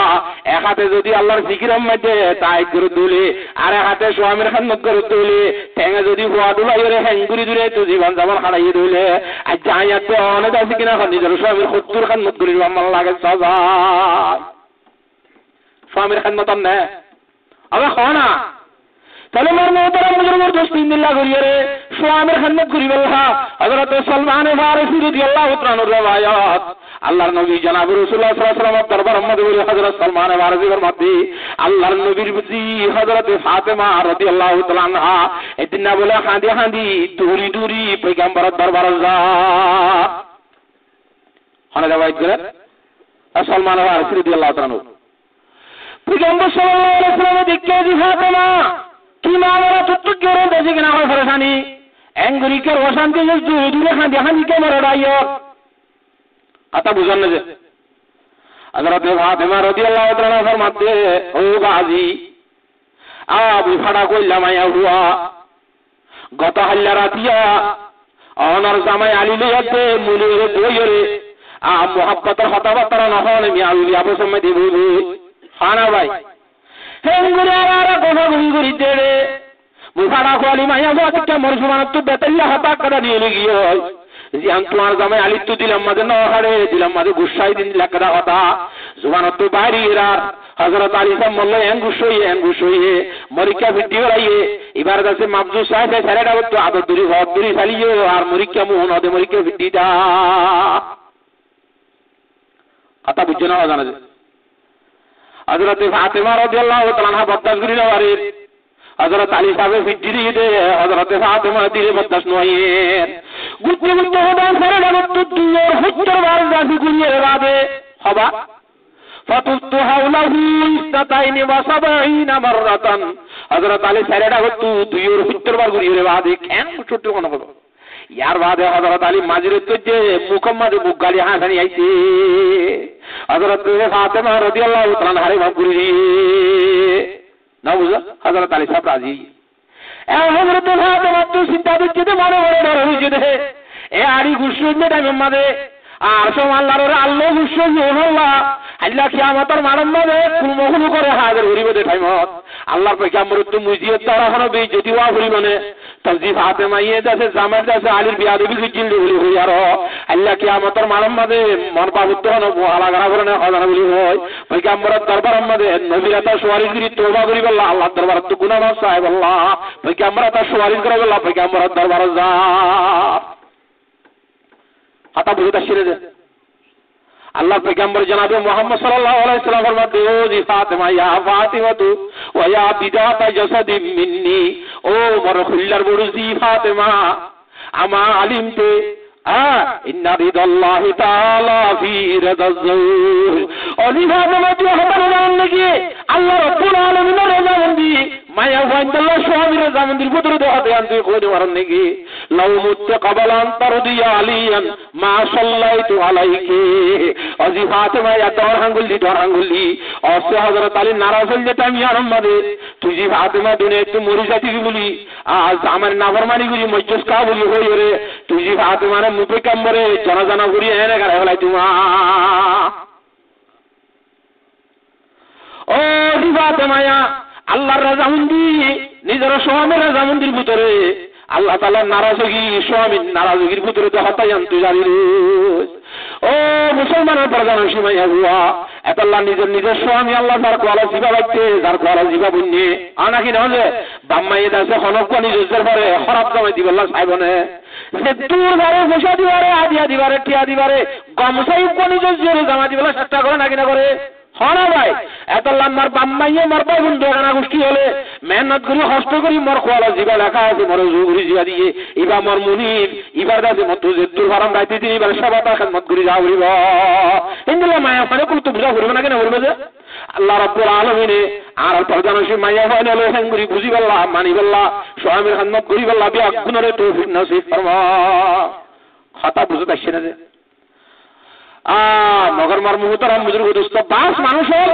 এক হাতে যদি আল্লাহর জিকিরের মধ্যে তাই করে তুলে আর এক হাতে স্বামীর খন্নত করে তুলে ঠেঙে যদি হুয়া দুলাই রে হ্যাঙ্গুরি দূরে তো জীবন যেমন হারাইয়ে দিলে আর যাইয়াতে অনেক আছে কিনা নিজের স্বামীর 70 খন্নত করি আমার লাগে সাজা স্বামীর খন্নত না আবার খানা তাহলে মোর মোহতারাম মুজরমর 10 দিন লাগিয়ে রে স্বামীর খন্নত করি বলহা হযরত সালমান ফারসি রাদিয়াল্লাহু তাআলা রওয়ায়াত আল্লাহর নবী জনাব রাসূলুল্লাহ সাল্লাল্লাহু আলাইহি ওয়াসাল্লাম দরবার মধ্যে বলে হযরত সালমান ফারসির মধ্যে আল্লাহর নবীর বিবি হযরত ফাতেমা রাদিয়াল্লাহু তাআলা আনহা এদিন বলে হাঁদি হাঁদি দূরি দূরি পয়গম্বরের দরবার যা হনে দাওয়াত করে সালমান ফারসি রাদিয়াল্লাহু তাআলা পয়গম্বর সাল্লাল্লাহু আলাইহি ওয়াসাল্লাম দেখে দি ফাতেমা কি মারা তুত করে দেশে কিনা হয় ফরসানি এঙ্গুরিকের অশান্তি দূরে দূরে হাঁদি হাঁদি কে মরে রাইয় আতা বুঝান না যে হযরত ফাতেমা রাদিয়াল্লাহু তাআলা ফরমাতে ও গাজী আবু ফাড়া কইলা মায়া হুয়া গত হাল্লা রাতিয়া অনার জামাই আলী লইতে মুলিরে দইরে মোহাব্বতের কথাবার্তা না হলে আমি আলী আবু সময় দেব খানা ভাই হেঙ্গুরি আর কথা গুঙ্গুরি দেড়ে মুফাড়া কোয়ালি মায়া হুয়া থেকে মরসুমান তো বেতাল্লা হাতা কাটা দিয়ে গিয়ে যে আমি তোমার জামাই আলী তো দিলাম মাঝে নহারে দিলাম মাঝে গুসাই দিন লেখা কথা জুবান তো বাইরে এরার হযরত আলী সাহেব বলল এঙ্গুসইয়ে মরিকা ভিটি হলাইয়ে এবার কাছে মাবজু সাহেব ছেড়েটা তো আদর দূরি ঘর দূরি চালিয়ে আর মরিকা মোহন ওদের মরিকা ভিটি দা কথা বুঝছে না জানা যায় হযরত ফাতেমা রাদিয়াল্লাহু তাআলা আনহা বরদাস্ত করি না পারে হযরত আলী সাহেব ভিটি দিয়ে দে হযরত ফাতেমা দিলে বরদাস্ত নয় গুটি গুটি হদান করে তো দুনিয়ার 70 বার জাতি গুনিয়ে রাবে হবা ফাতুতু হাওলাহু ইসতাতাইনি ওয়া 70 মাররাতান হযরত আলী সারেডা হতু দুইয়ের 70 বার গুনিয়ে রাবে কেন ছোট কোন হবে ইয়ার বাদে হযরত আলী মাজিরে তো যে মুকম্মদে বুক গালি হাসানি আইছে হযরত ফাতেমা রাদিয়াল্লাহু তাআলা হারে বাপুরি না বুঝা হযরত আলী সাহেব রাজি হযরত ফাতেমা তো চিন্তা দিতে মনে মনে হইছে দে এ আরি গুসুনে টাইম মাদে আর সব আল্লাহর আল্লাহ গুসুনে আল্লাহ আল্লাহ কিয়ামতের মারম মাদে কুলমহুলু করে হাজির হইবে দে টাইমত আল্লাহর পয়গম্বর তো মুজিয়ত তারা হলো বেইজ্জতি ওয়া হইল মানে তজি ফাতেমা ইয়ে দাসে জামাত দাসে আলীর বিয়াদবি জিল হইল হই আর আল্লাহ কিয়ামতের মারম মাদে মন পাবুত হলো আলা গরা করে হজানা বলি হয় পয়গম্বরের দরবার মাদে নবীরাতা সুয়ারিশ করি তওবা করি আল্লাহ আল্লাহর দরবার তো গুনাহ মাফ সাহেব আল্লাহ পয়গম্বরতা সুয়ারিশ করে আল্লাহ পয়গম্বরের দরবার যা কথা বুঝতে শিরে দে আল্লাহ পয়গম্বর জনাবে মুহাম্মদ সাল্লাল্লাহু আলাইহি ওয়াসাল্লাম ফরমাতে ও জি ফাতেমা ইয়া ফাতিমাতু ওয়া ইয়া বিদাতা জাসাদি মিন্নি ও মর খুল্লার বুরজি ফাতেমা আমা আলিমতে ইন্না রিদাল্লাহি তাআলা ফি রিদাজ-যাওজ ওলি ফাতেমা তুই হবার নাকি আল্লাহ রাব্বুল আলামিনের রাজামন্দি মায়া ওয়াইদাল্লাহ সুবহানাহু রাজামন্দির ভিতরে দেখাতে আনতে কোনে মারন নাকি লাউ মুত্তাকাবালান তারদিয়া আলিয়ান মা সাল্লাইতু আলাইকি ওজি ফাতেমা ইয়া দর আঙ্গুলি অসে হযরত আলী নারাজ হয়ে যেত আমি আর আমাদের তুই জি ফাতেমা দুনিয়া একটু মরি যাতি বলি আজ আমার নাফরমানি করি মজ্জুস কা বলি হই রে তুই জি ফাতেমা রে মুপে কামরে জানা করি এনে গায় হলাই তুমা ও জি ফাতেমা আল্লাহর রাজামন্দি নিজের স্বামীর রাজামন্দির ভিতরে আল্লাহ তাআলার নারাজগি স্বামীর নারাজগির ভিতরে তো হতাই আনতে জানি ও মুসলমানের প্রধান সময় হুয়া এত আল্লাহ নিজের স্বামী আল্লাহ তার কোয়ালা জিবা বাইতে যার কোয়ালা জিবা বুঝে আনাকি না হলে বাম্মাই দাসে হনক নিজের পরে খারাপ জামাই দিব আল্লাহ সাহেবনে সে দূর বারে পয়সা দিবারে আদিয়া দিবারে টিয়া দিবারে গামছাই নিজের জোরে জামা দিবলা চেষ্টা করে নাকি না করে হনা ভাই এত লাম্বার বাম্মাইয়ে মরবা বন্ধু গানা গোষ্ঠী হলে মেহনত করি কষ্ট করি মর খোয়ালা জিবা লেখা আছে মর জুগুরি জিবা দিয়ে ইবা মর মুনির ইবার দাসে মতো যে দুর্ভারম রাইতে দিন এবার সবাতা খেদমত করি যা করিব ইন্দুল্লাহ মায়া ফারে কুলতো বুঝা করবে না কেন বলবে যে আল্লাহ রাব্বুল আলামিনে আর প্রধানশী মায়া ফারে লো হেঙ্গুরি বুঝি বল্লাহ মানি বল্লাহ স্বামীর খেদমত করি বল্লাহ বিয়া গুণরে তৌফিক নসিব ফরমা খাতা বুঝতে আসছে না মগর মার মুহতারাম বুজুর্গ দোস্ত বাস মানুষের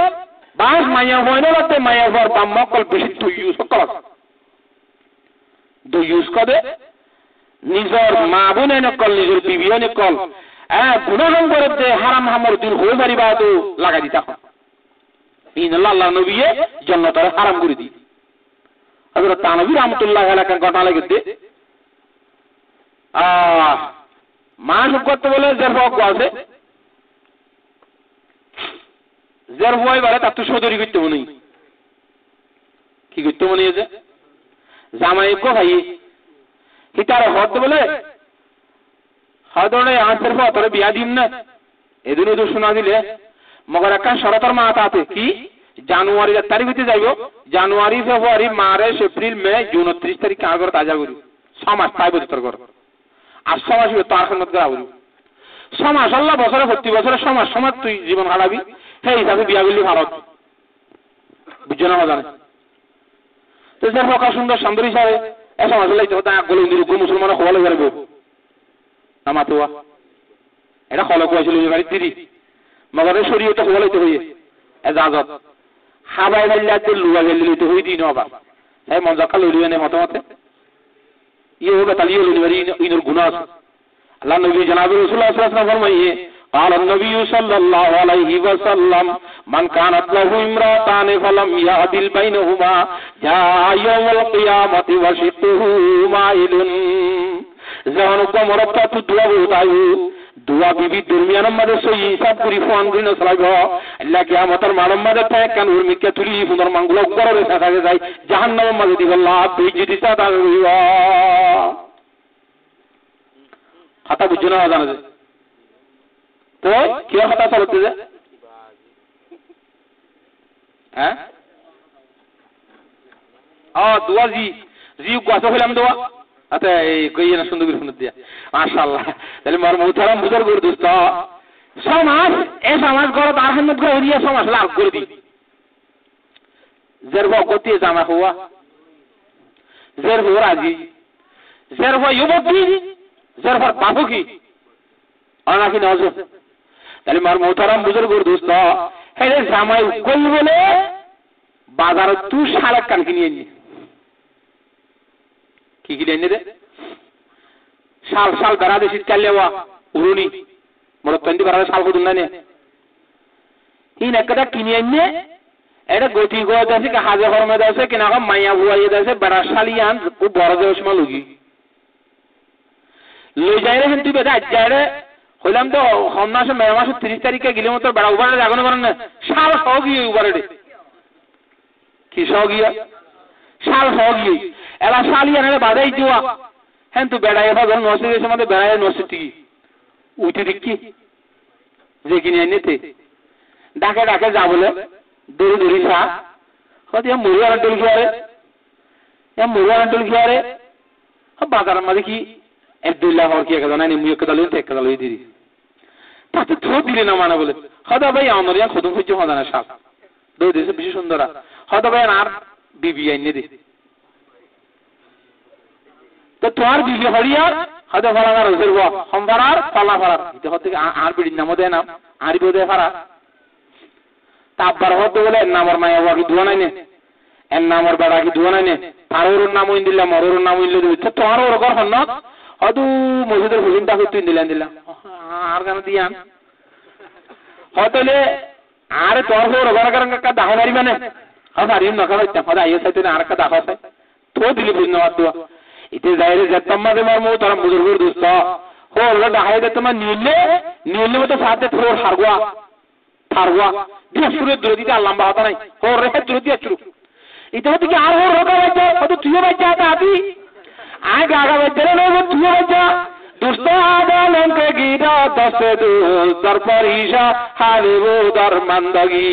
বাস মায়া হয় না লাগতে মায়া হওয়ার দাম মকল বেশি দুই ইউজ কর দুই ইউজ করে নিজের মা বোনে নকল নিজের বিবিও নকল গুণাগান করে যে হারাম হামর দিন হয়ে পারিবা তো লাগাই দিতা ইন আল্লাহ নবী জান্নাতের হারাম করে দি হযরত তানবী রাহমাতুল্লাহ আলাইহি ঘটনা লাগতে মা সব করতে বলে যার হক আছে যার ভয় বলে তার তো সদরি করতে মনে কি করতে মনে আছে জামাই কো ভাই হিতার হতে বলে হদরে আনসার পর তোরে বিয়া দিন না এদিন তো শোনা দিলে মগর একটা শরতর মাস আছে কি জানুয়ারি তারিখ হইতে যাইব জানুয়ারি ফেব্রুয়ারি মার্চ এপ্রিল মে জুন 29 তারিখ আগর তাজা করি 6 মাস তাই বছর কর আর 6 মাস তো আর খেদমত করা বলি 6 মাস আল্লাহ বছরে প্রতি বছরে 6 মাস সময় তুই জীবন কাটাবি সেই হিসাবে বিয়া করলি ভালো বুঝছো না জানে তো স্যার ফকা সুন্দর সুন্দর হিসাবে এসব আসলে তো তা গলে নিরুগ মুসলমান হওয়ালে পারবো নামাতোয়া এটা হলো কইছিল বাড়ি দিদি মগরে শরীয়ত হওয়ালে তো হইয়ে এজাজত হাবাই লাইলাতে লুয়া গেলি তো হই দিন আবার এই মনজাকা লইবে না মতমতে ইয়ে হবে তালিয়ে লইবে ইনর গুনাহ আছে আল্লাহ নবী জনাব রাসূলুল্লাহ সাল্লাল্লাহু আলাইহি ওয়াসাল্লাম ফরমাইয়ে قال النبي صلى الله عليه وسلم من كانت له امرأتان فلم يعدل بينهما جاء يوم القيامة وشقه مائل زانو مرتا تو دعا بتايو دعا বিবি দরমিয়ানের মধ্যে সই হিসাব করি ফোন দিন চলাইব আল্লাহ কিয়ামতের মানব মধ্যে থাকে কান উর্মিকে তুলি সুন্দর মঙ্গল করে থাকে যায় জাহান্নামের মধ্যে দিব আল্লাহ বেইজ্জতি তা হইব কথা বুঝছো না জানা তো কি কথা চলতে যে হ্যাঁ দোয়া জি কত হইলাম দোয়া আচ্ছা এই কইয়ে না সুন্দর করে শুনে দিয়া মাশাআল্লাহ তাহলে মার মুহতারাম বুজুর্গ দোস্ত সমাজ এই সমাজ গড় আর হান্নত করে দিয়া সমাজ লাভ করে দি জেরবা গতি জামা হওয়া জেরবা রাজি জেরবা ইউবতি জেরবা বাবু কি আনা কি নজর তাহলে মার মুহতারাম বুজুর্গ দোস্ত হেরে জামাই কই বলে বাজারে তুই শালাক কান কিনে নি কি কি এনে দে শাল বেড়া দেশি চালেওয়া উরুনি মোর তন্দি বেড়া শাল কদুন না নে ইন একটা কিনে এনে এটা গতি গোয়া দেশে কে হাজে হরমে দেশে কিনা কম মাইয়া বুয়াই দেশে বেড়া শালিয়ান ও বড় দেশ মা লগি লই যাইরে হেন তুই বেটা যাইরে হইলাম তো হমনাসে মে মাসে 30 তারিখে গিলে মতো বেড়া উবারে জাগনো করেন না শাল সগি উবারে কি সগিয়া শাল সগি এলা শালিয়ান এলা বাদাই দিওয়া হেন তু বেড়া এবা যখন নসিদের সময় বেড়ায় নসিতি উঠে দেখি যে কিনে এনেতে ডাকে ডাকে যা বলে দৌড়ি দৌড়ি সা হতে মুড়িয়া আন্টল খেয়ারে মুড়িয়া আন্টল খেয়ারে বাজারের মধ্যে কি 1-2 লাখ আর কি একটা জানাই মুই একটা দালই একটা দালই দিদি তাতে থো দিলে না মানে বলে হদা ভাই আমার ইয়া খদম হইছে হদা না শাক দৌড়ি দিছে বেশি সুন্দরা হদা ভাই আর বিবি আইনে দে তো তোমার বিবি হরিয়ার হদা ফলাগার হইছিল সম্ভারার ফলা ফলার এটা হতে আর বিড়ির নাম দেয় না আর বিদে ফারা তারপর হতে বলে নামর মায়া কি দুয়া নাই নে এর নামর বেড়া কি দুয়া নাই নে তারোর নাম হইন দিলাম মরোর নাম হইল দিতে তোমার ওর ঘর হন হদু মসজিদের হুজুরটা কই তুই দিলাম আর গান দিয়ান হতলে আর তোর ওর ঘর ঘর কা দাহনারি মানে হারি না খাইতে হদা আইয়া সাইতে আর কা দাখাতে তো দিলি বুঝনা দোয়া ইতে যাইরে জতম্মা দে মার মো তোর বুজুর্গর দোস্ত হো ওরা দাহাই দে তোমার নীলে মতো সাথে থোর হারগা দিয়া সুরে দরদিতে আল্লাহ বাহাতা নাই হো রে দরদিয়া চুরু ইতে হতে কি আর ওর রোগা বাচ্চা হতো তুইও বাচ্চা আতি আয় গাগা বাচ্চা রে তুইও বাচ্চা দোস্ত আদালন কে গিরা দসে দোল দরবার ঈশা হারিবো দরমন্দগি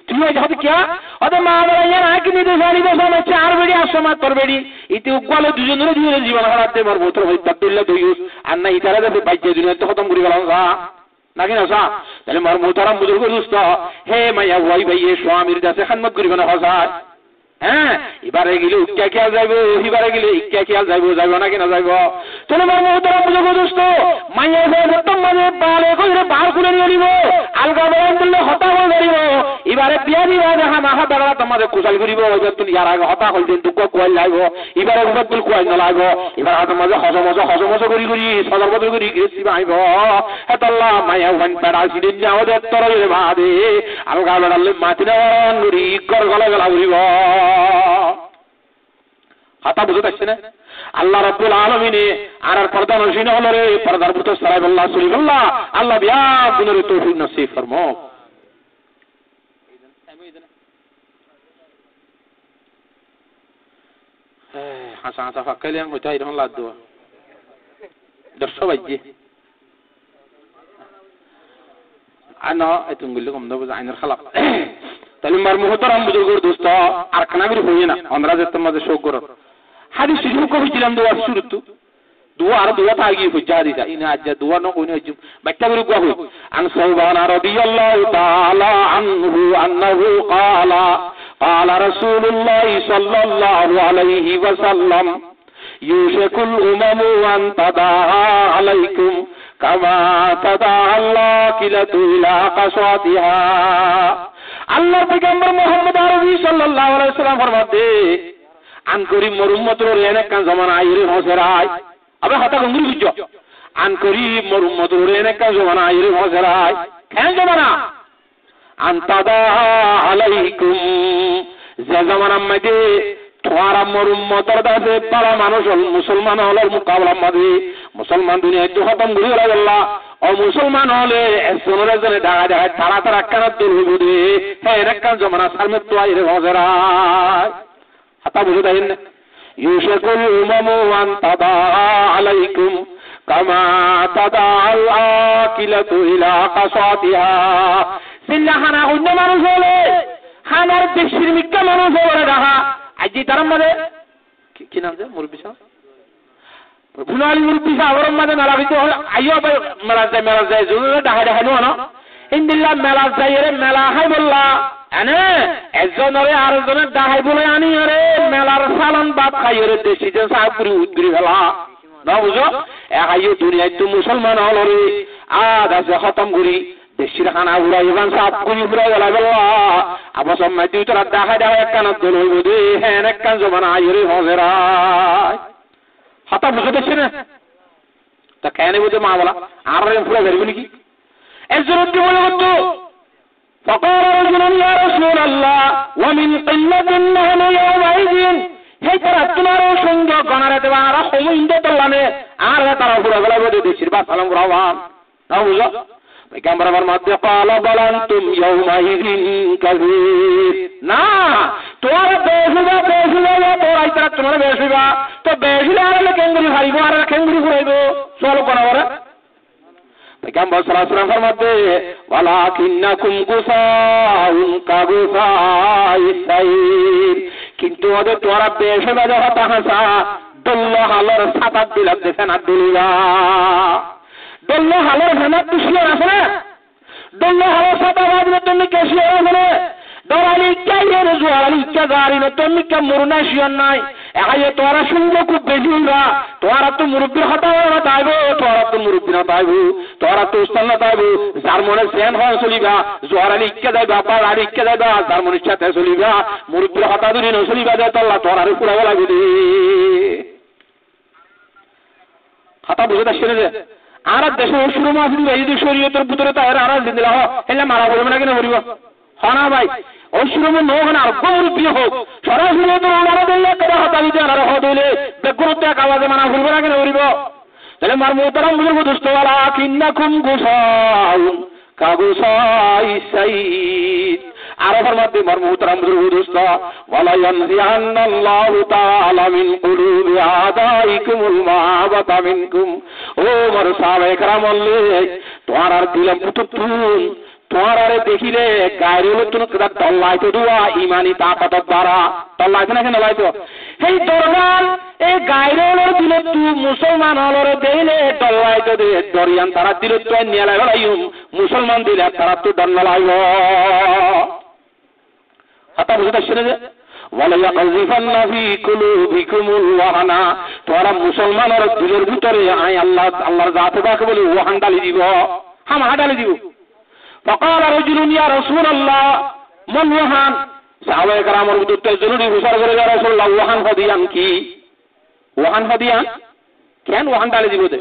তুইও হতে কি ওদের মা বলে ইয়ার আকি নিতে জানি দশনে চার বেড়ি আসমাত তোর বেড়ি ইতে উকলে দুজনের জীবন হারাতে মার বোতল হই তাবিল্লা দুইউস আর না ইতারা দে বাইজে দুনিয়াতে খতম করি গেলাম নাকি না সা তাহলে মার মুহতারাম বুজুর্গ দোস্ত হে মাইয়া ওয়াই ভাই এ স্বামীর কাছে খিদমত করিব না হসার হ্যাঁ এবারে গেলে উক্কা খেয়াল যাইব এবারে গেলে ইক্কা খেয়াল যাইব নাকি না যাইব তোমার মহতরা বুঝুস্ত মাইয়া সত্তম মাঝে বালে কইরে বার করে নিয়ে নিব আলগা বয়ান করলে হতা হয়ে ধরিব এবারে বিয়া দিবা দেখা মাথা বেড়া তোমাদের কুশাল করিব এবার তুমি ইয়ার আগে হতা হইতেন দুঃখ কুয়াল লাগব এবারে উপার তুল কুয়াল নলাগব এবার হাতের মাঝে হজমজ করি সদর বদল করি গেছি আইব হেতাল্লাহ মাইয়া ওয়ান পেড়া সিদিন যে আমাদের তরলে ভাদে আলগা বেড়ালে মাতি নেওয়ান করি গড় গলা গলা উড়িব হাতা বুঝতে পারছে না আল্লাহ রাব্বুল আলামিনে আর পর্দা নসিন হলো রে পর্দার ভিতর সারাইবুল্লাহ সলিহুল্লাহ আল্লাহ বিয়া গুনের তৌফিক নসিব ফরমাও হাসা ফাকাইলাম ওইটা এরকম লাদ দেওয়া 100 বাজে আনা এতুঙ্গুল কম দাও আইনার খালাক তাহলে মার মুহতারাম বুজুর্গর দোস্ত আর খানাবির হইয়ে না অনরাজের তোমাদের শোক করো হাদিস শুরু করেছিলাম দোয়া শুরুতু দোয়া আর দোয়া তাগি হুজ্জা দিতা ইনা আজ্জা দোয়া ন কোন হইজু বাক্কা বিরু গো হই আন সালমান রাদিয়াল্লাহু তাআলা আনহু আন্নাহু ক্বালা ক্বালা রাসূলুল্লাহ সাল্লাল্লাহু আলাইহি ওয়াসাল্লাম ইউশাকুল উমামু আন তাদাআ আলাইকুম কামা তাদাআ আল্লাকিলাতু ইলা কাসাতিহা আল্লাহর পয়গম্বর মুহাম্মদ আরবি সাল্লাল্লাহু আলাইহি ওয়াসাল্লাম ফরমাতে আন করি মরুম্মতর রেনে কান জামানা আইরে হসরাই আবে হতা গঙ্গুরি বুঝছো আন করি মরুম্মতর রেনে কান জামানা আইরে হসরাই কেন জামানা আনতাদা আলাইকুম যে জামানা মধ্যে তোমারা মরুম্মতর দাসে পারা মানুষ মুসলমান হলের মুকাবলা মাঝে মুসলমান দুনিয়ায় তো খতম ঘুরে গেল ও মুসলমান হলে সোনরে জনে ঢাকা ঢাকা তারা তারা কানাত দূর হইব দে হ্যাঁ এরকম জমানা সামনে তো আইরে হসরাই হাতা বুঝে দেন ইউশাকুল উমামু আন তাদা আলাইকুম কামা তাদা আল আকিলাতু ইলা কাসাতিহা সিল্লা খানা অন্য মানুষ হলে খানার দেশের মিক্কা মানুষ হলে দেখা আজি তার মধ্যে কি নাম যে মুরব্বি সাহেব ভুনালি মুরব্বি সাহেব ওর মধ্যে মেলা কিন্তু আইও মেলা যায় জরুরি দেখা দেখা নো না ইনদিল্লাহ মেলা যায় রে মেলা হাই বললা এনে একজনরে আরেকজনের দাহাই বলে আনি রে মেলার সালান বাদ খাই রে দেশি যে সাপুরি উদ্গিরি ফেলা না বুঝো একাইও দুনিয়ায় তো মুসলমান হল রে আজ আছে খতম করি দেশির খানা উড়াই এবার সাপ করি উড়াই গলা বললা আবার সব মাই তুই তোরা দেখাই দেখাই একখানা দল হইব দে হ্যাঁ একখান জমানা আই রে হজেরাই হতা বুঝে দেখছি না তা কেন বুঝে মা বলা আর পুরো বেরবি নাকি একজন বলে করতো فقال رجل يا رسول الله ومن قلة نحن يومئذ হে তারা তোমার সঙ্গে গণারাতে আর হমিন্দে দলানে আর তারা পুরো গলা বলে দেশির বা সালাম রাওয়ান না বুঝো পয়গম্বর আমার মধ্যে قال بل انتم يومئذ كثير না তোরা বেশিবা তোরা তারা তোমার বেশিবা তো বেশিলা আর কেঙ্গুরি ভাইবো আর কেঙ্গুরি ঘুরাইবো চল কোনা ওরা পয়গম্বর সাল্লাল্লাহু আলাইহি ওয়াসাল্লাম ফরমাতে ওয়ালাকিন্নাকুম গুসাউন কাগুসাইস সাইর কিন্তু ওদের তোরা বেশে বাজা হতা হাসা দল্ল হালর সাতাত দিলা দেখেন আর দিলা দল্ল হালর ফেনাত তুসলে আছে না দল্ল হালর সাতা বাজলে তুমি কেসিয়ে আছে দরালি কাইয়ের জোয়ালি কাজারি না তুমি কে মুরনা শিয়ন নাই একাই তোরা শুনবো খুব বেশি না তোরা তো মুরব্বীর হতা না তাইবো তোরা তো মুরব্বী না তাইবো তোরা তো উস্তাদ না তাইবো যার মনে সেন হয় চলিবা জোয়ালি ইক্কা যাইবা পাড়ার ইক্কা যাইবা যার মনের সাথে চলিবা মুরব্বীর হতা ধরে না চলিবা যায় তোলা তোরা পুরা লাগবে দে হতা বুঝে আসছে না যে আর দেশে শুরু মাস এই যে শরীয়তের ভিতরে তার আর দিলা হেলে মারা বলবে না কেন বলিব হনা ভাই ওই শুরু নোহন আর মুরব্বী হোক সরাসরি তো মারা দিলে কেন হতা দিতে আর হদলে বেগুরতে আওয়াজে মানা বলবে না কেন বলিব তাহলে মার মুহতারাম বুজুর্গ দোস্ত ওয়ালা কিন্নাকুম গুসাউন কাগুসাইস সাইদ আরফের মধ্যে মার মুহতারাম বুজুর্গ দোস্ত ওয়ালা ইয়ানজিআন্নাল্লাহু তাআলা মিন কুলুবি আদাইকুমুল মাহাবাতা মিনকুম ও মার সাহাবায়ে কেরাম আল্লাহ তোমার দিলাম পুতুতুন তোমারে দেখিলে গায়ের নতুন তল্লাইতে দেওয়া ইমানি তাকত দ্বারা তল্লাইতে না কেন লাইতো সেই দরগান এই গায়ের দিলে তুই মুসলমান হলরে দেইলে তল্লাইতে দে দরিয়ান তারা দিলে তো নিয়ে লাগাইম মুসলমান দিলে তারা তো দণ্ড লাইব হাতা বুঝতে শুনে যে ওয়ালা ইয়াকযিফান্না ফি কুলুবিকুমুল ওয়াহানা তোরা মুসলমানের দিলের ভিতরে আই আল্লাহর জাতে বাকে বলে ওহান ডালি দিব হামা ডালি দিব فقال رجل يا رسول الله من وهان সাহাবায়ে কেরামের উদ্দেশ্যে জরুরি হুসার করে ইয়া রাসূলুল্লাহ ওহান হদিয়ান কি ওহান হদিয়ান কেন ওহান ডালি দিব দে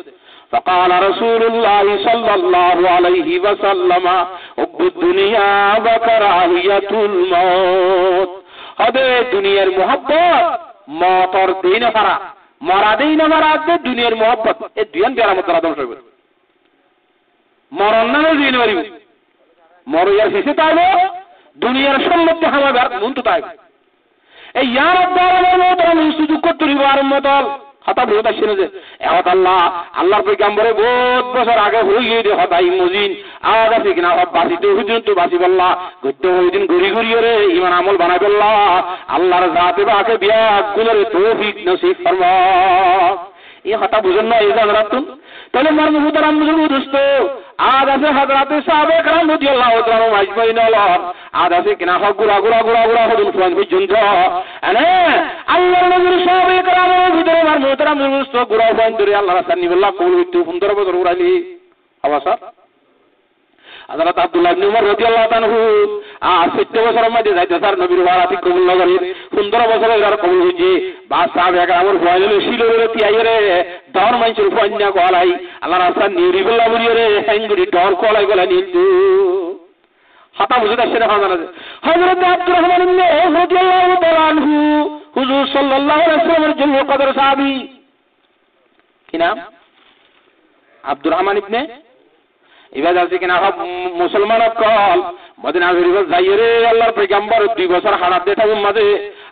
فقال رسول الله صلى الله عليه وسلم حب الدنيا وكراهية الموت হদে দুনিয়ার mohabbat মতর দিন ফারা মরা দেই না মারা দে দুনিয়ার mohabbat এই দুইয়ান বেরা মত আদম সব মরণ না দিন মারি মরিয়ার শেষে তাইবো দুনিয়ার সম্মুখে হামাবার মন তো তাই এই ইয়ার দ্বারা মত সুযোগ করতে রিবার মতল হতা বহুত আসেন যে এত আল্লাহর পয়গম্বরে বহুত বছর আগে হয়ে গিয়ে হতাই মুজিন আওয়াজ আছে কিনা সব বাসিতে হুজুর তো বাসি বললা গদ্য হইদিন ঘুরি ঘুরি রে ইমান আমল বানাই বললা আল্লাহর জাতে বাকে বিয়া গুলোরে তৌফিক নসিব ফরমা এই হতা বুঝেন না এই জানাতুন তাহলে মারমু মুহতারাম দোস্ত আজ আছে হযরতে সাহাবে کرام রাদিয়াল্লাহু তাআলা আজমাইন আজ আছে কিনা সব গুড়া হদুন ফুয়ান পর্যন্ত আরে আল্লাহর নবীর সাহাবে کرامের ভিতরে মারমু মুহতারাম দোস্ত গুড়া ফুয়ান ধরে আল্লাহ রাসূল বল্লাহ কবুল হইতো 15 বছর উড়ালি আবাসা হযরত আব্দুল্লাহ ইবনে উমর রাদিয়াল্লাহু তাআলা 7 বছরের মধ্যে যাইতে স্যার নবীর ওয়ারাতি কবুল নগরী 15 বছরে এর কবুল হইছে বা সাহাবে کرامের ফুয়াইলে শিলরে তিয়াইরে দর মাইচুর ফুয়ান্না গলাই আল্লাহ রাসূল নিরিবল্লাহ বলিরে হেঙ্গুরি দর কলাই গলা নিতু হতা বুঝতে আসে না হযরত আব্দুর রহমান ইবনে আওফ রাদিয়াল্লাহু তাআলা আনহু হুজুর সাল্লাল্লাহু আলাইহি ওয়াসাল্লামের জন্য কদর সাহাবী কি নাম আব্দুর রহমান ইবনে ইবাদ আছে কিনা সব মুসলমান কল মদিনা শরীফে যাইরে আল্লাহর পয়গম্বর 2 বছর হারাত দেতা মাঝে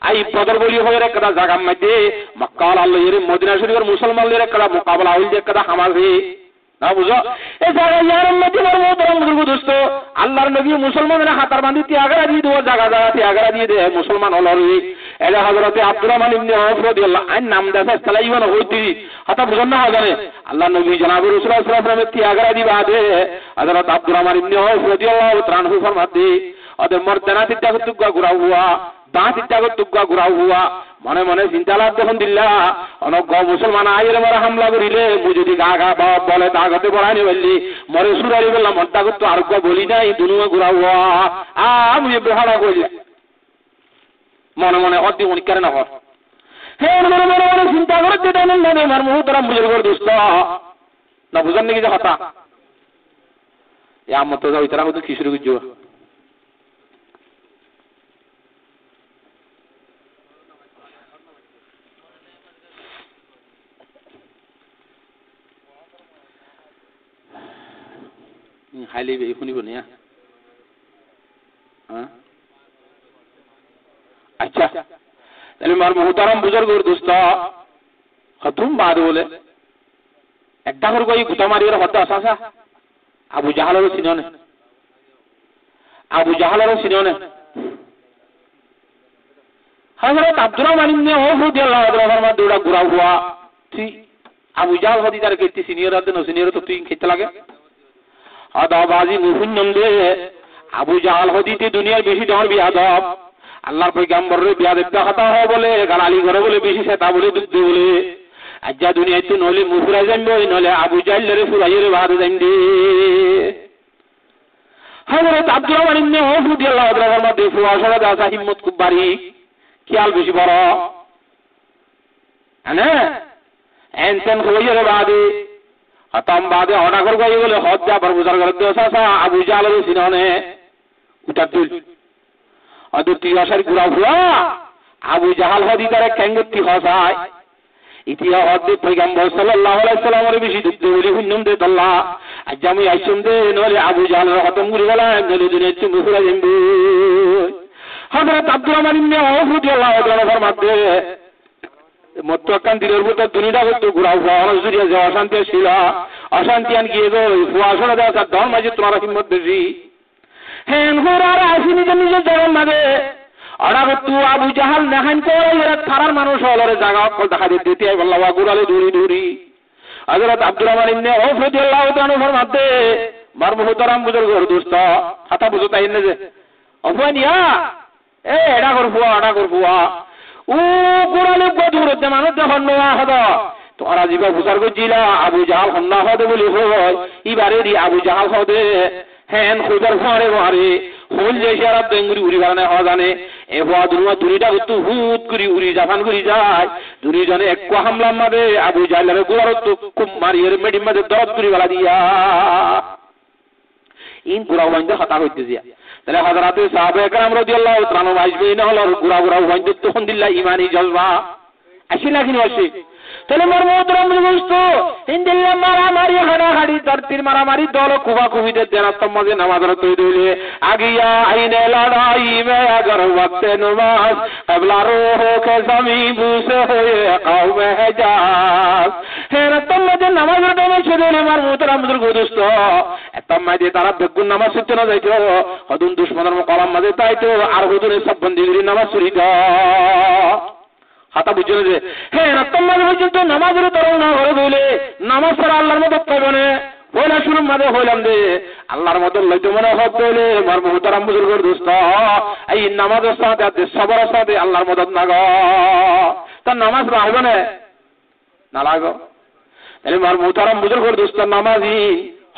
আই বদর বলি হয়ে একটা জায়গা মধ্যে মক্কা আল্লাহর মদিনা শরীফের মুসলমানদের একটা মোকাবেলা হইল যে একটা হামাজে না বুঝো এই জায়গার মদিনার মধ্যে দোস্ত আল্লাহর নবী মুসলমানদের হাতার বাঁধি ত্যাগরা দিয়ে দেওয়া জায়গা ত্যাগরা দিয়ে দেয় মুসলমান হলরে এটা হযরতে আব্দুর রহমান ইবনে আওফ রাদিয়াল্লাহু আন নাম দাসা সালাইওয়ান হইতি হাতা বুঝন না জানে আল্লাহ নবী জনাব রাসূলুল্লাহ সাল্লাল্লাহু আলাইহি ওয়াসাল্লামের ত্যাগরা দিবা দে হযরত আব্দুর রহমান ইবনে আওফ রাদিয়াল্লাহু তাআলা আনহু ফরমাতে ওদের মর্দানা তিনটা তুগা গুরা হুয়া দাঁত তিনটা তুগা গুরা হুয়া মনে মনে চিন্তা লাভ যখন দিল্লা অনেক মুসলমান আইয়ের মারা হামলা করিলে মু যদি গা বাপ বলে তাগতে বড়ানি বললি মরে সুরারি বললাম মনটা করতো আরোগ্য বলি নাই দুনুয়া গুরা হুয়া আমি বেহারা করি মনে মনে অতি অনিকারে না হয় হ্যাঁ মনে মনে চিন্তা করে যেটা নেই মানে আমার মুহূর্তরা বুঝে করে দুষ্ট না বুঝার নাকি যে হতা এ আমার তো যাও ইতারা হতো কিশোর গুজ হাইলে শুনিব নি আচ্ছা তাহলে মার মুহতারাম বুজুর্গর দোস্ত খতুম বাদ বলে একটা করে কই গুতা মারির হত্যা আসাসা আবু জাহালের সিননে হযরত আব্দুর রহমান ইবনে আওফ রাদিয়াল্লাহু তাআলা দৌড়া গুরা হুয়া তুই আবু জাহাল হদি তার কেতি সিনিয়র আছে না সিনিয়র তো তুই খেতে লাগে আদাবাজি মুহুন্নম দে আবু জাহাল হদিতে দুনিয়ার বেশি ডর বিয়াদব আল্লাহর পয়গম্বরের বিয়াদবটা কথা হয় বলে গালালি করে বলে বেশি সেটা বলে দুধ বলে আজ্জা দুনিয়াতে নলে মুফরা জানবে নলে আবু জাহলের ফুরাইয়ের বাদ জানবে হযরত আব্দুর রহমান ইবনে আওফ রাদিয়াল্লাহু তাআলা মধ্যে ফুয়াশারা দাসা হিম্মত খুব বাড়ি খেয়াল বেশি বড় না এনসেন হইয়ের বাদে আতম বাদে অর্ডার করে গই বলে হজ যা পর বুজার করে দোসা আবু জাহলের সিননে উঠা তুল অদতি আশার গুরা হুয়া আবু জাহাল হদি তারে কেঙ্গতি হসায় ইতিহাস হদে পয়গম্বর সাল্লাল্লাহু আলাইহি ওয়াসাল্লামের বেশি দুধ বলি হুন্নম দে আল্লাহ আজ আমি আইসুম দে নলে আবু জাহালের হতম গুরি গলা নলে দিনে তুমি মুফরা জিন্দু হযরত আব্দুর রহমান ইবনে আওফ রাদিয়াল্লাহু তাআলা ফরমাতে মত্তকান দিনের ভিতর দুনিয়া হতো ঘুরা হুয়া অনজুরিয়া যে অশান্তি ছিল অশান্তি আন গিয়ে গো ফুয়াশরা দাসা ধর্ম মাঝে তোমার হিম্মত বেশি হেন হুরার আসি নিজে জগন মাগে অড়াগো তু আবু জাহাল নাহান করে এরা থারার মানুষ হলরে জায়গা অকল দেখা দিতে আল্লাহ গুরালে দূরি হযরত আব্দুর রহমান ইবনে আওফ রাদিয়াল্লাহু তাআলা ফরমাতে মার মুহতারাম বুজুর্গর দোস্ত হাতা বুঝতাই না যে অফানিয়া এ এডা কর ফুয়া ও গোড়ালে গদুরতে মানুষ যখন নোয়া হদ তোরা জিবা বুঝার গজিলা আবু জাহাল হন্না হদে বলি হয় এবারে দি আবু জাহাল হদে হ্যান খুদার ঘরে মারে হল যে সারা বেঙ্গুরি উড়ি বানায় হওয়া জানে এ হওয়া দুনিয়া দুনিটা তো হুত করি উড়ি জাপান করি যায় দুনিজনে এক হামলা মারে আবু জাহালের গোড়ার তো খুব মারি এর মেডিম মাঝে দরদ করি বেলা দিয়া ইন পুরা ওয়াইন্দে হতা হইতে দিয়া তাহলে হযরতে সাহাবা একরাম রাদিয়াল্লাহু তাআলা আজমাইন হলো পুরা ওয়াইন্দে তখন দিল্লা ঈমানি জজবা আসি লাগি আসি তাহলে মোর মোহতরম দোস্ত ইনদিল্লা মারামারি হানাহাড়ি ধরতির মারামারি দল কুবা কুবিদের দেরাতম মাঝে নামাজ রতই দিলে আগিয়া আইনে লড়াই মে अगर वक्त नमाज कबला रूह के जमी बूसे हुए कौम हिजाज হে রাতম মাঝে নামাজ রতই ছেড়ে মোর মোহতরম দোস্ত এতম মাঝে তারা বেগুন নামাজ পড়তে না যাইতো হদুন দুশমনের কলাম মাঝে তাইতো আর হুজুরের সব বন্দিগিরি নামাজ পড়ি দাও হাতা বুঝলে যে হ্যাঁ রাত্তার মাঝে পর্যন্ত নামাজের তরল না ঘরে ধুইলে নামাজ ছাড়া আল্লাহর মতো পাইবে না হইলা শুরু মাঝে হইলাম দে আল্লাহর মতো লইতে মনে হব হইলে আমার মুহতারাম বুজুর্গের দোস্ত এই নামাজের সাথে সবরের সাথে আল্লাহর মদদ না গো তার নামাজ রাখবে না লাগো তাহলে আমার মুহতারাম বুজুর্গের দোস্ত নামাজি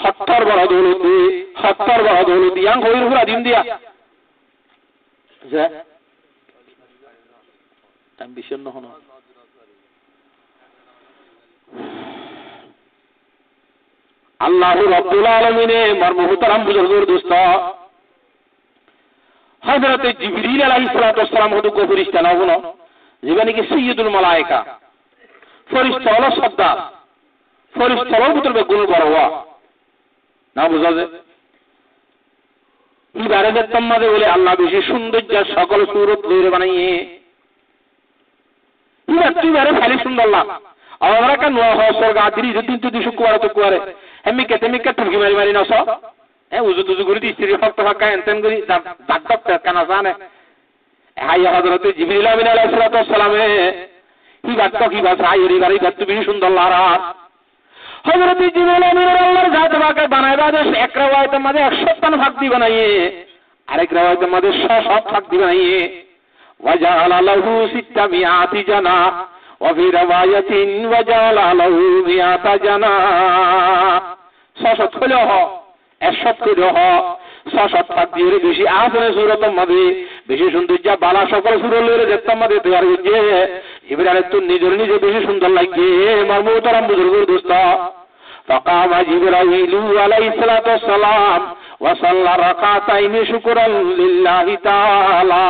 হত্তর বড় দৌলত ইয়াং হইর পুরা দিন দিয়া বিষণ্ণ হন আল্লাহ রাব্বুল আলামিনে মার মুহতারাম বুজুর্গের দোস্ত হযরত জিবরিল আলাইহিস সালাম হদু কো ফেরেশতা না হলো যেখানে কি সাইয়্যিদুল মালায়েকা ফেরেশতা হলো সর্দার ফেরেশতা হলো ভিতরে গুণ বড় হওয়া না বুঝা যায় ইবাদতের তম্মাদে বলে আল্লাহ বেশি সৌন্দর্য সকল সুরত লইরে বানাইয়ে তুইবারে খালি সুন্দর লাভ আমরা কেন স্বর্গ আদিরি যদি তুই শুক্রবার তো কুয়ারে হেমিকে তেমিকে ঠুকি মারি নস উজু তুজু করে স্ত্রী ভক্ত ফাঁকা এনতেন করি দাগ কেন জানে হাই হযরত জিবরিল আমিন আলাইহিস সালামে কি বাক্য কি ভাষা এর বাড়ি বাত বেশি সুন্দর লারা হযরত জিবরিল আমিন আল্লাহর জাত বাকে বানাইবা দেশ এক রাওয়ায়াতের মধ্যে 157 ভাগ দি বানাইয়ে আরেক রাওয়ায়াতের মধ্যে 100 ভাগ দি বানাইয়ে وجعل له 600 جناح وفي رواية وجعل له 100 جناح 600 হলো 100 করে হ 600 ভাগ দিয়ে বেশি আসলে সূরাতের মধ্যে বেশি সৌন্দর্য বালা সকল সূরালের যেতাম মধ্যে তৈরি হচ্ছে ইব্রাহিম তো নিজে বেশি সুন্দর লাগে আমার মুহতারাম বুজুর্গের দোস্ত فقام جبرائيل عليه الصلاة والسلام وصلى ركعتين شكرا لله تعالى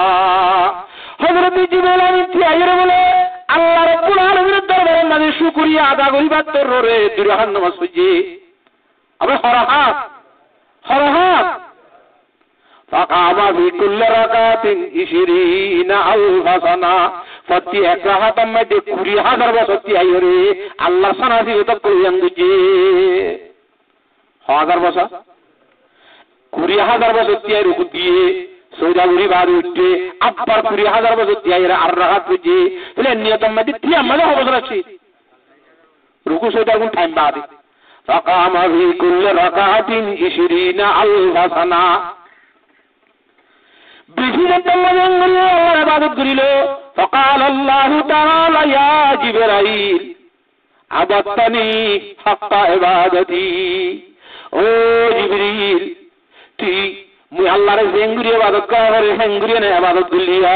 হযরত জিবরাইল আমিন আইরে বলে আল্লাহ রাব্বুল আলামিনের দরবারে নামে শুকরিয়া আদা করিবার তরে দুরহান নামাজ পড়ি আবে হরহাত فقام في كل ركعة 20,000 سنة প্রতি এক রাকাতের মধ্যে 20,000 বছর আইরে আল্লাহ সানাজি তো কইয়ান দিজি 1000 বছর 20,000 বছর আইরে রুকু দিয়ে সৌদাগুড়ি বাড়ি উঠে আবার 20,000 বছর আইরে আর রাকাত বুঝি তাহলে নিয়তম মধ্যে 3 বছর আছে রুকু সৌদার কোন টাইম বাদে فقام في كل ركعة 20,000 سنة فقال الله تعالى يا جبرائيل عبدتني حق عبادتي او جبريل তুই মুই আল্লাহর জেঙ্গুরি ইবাদত করে হেঙ্গুরি না ইবাদত করিয়া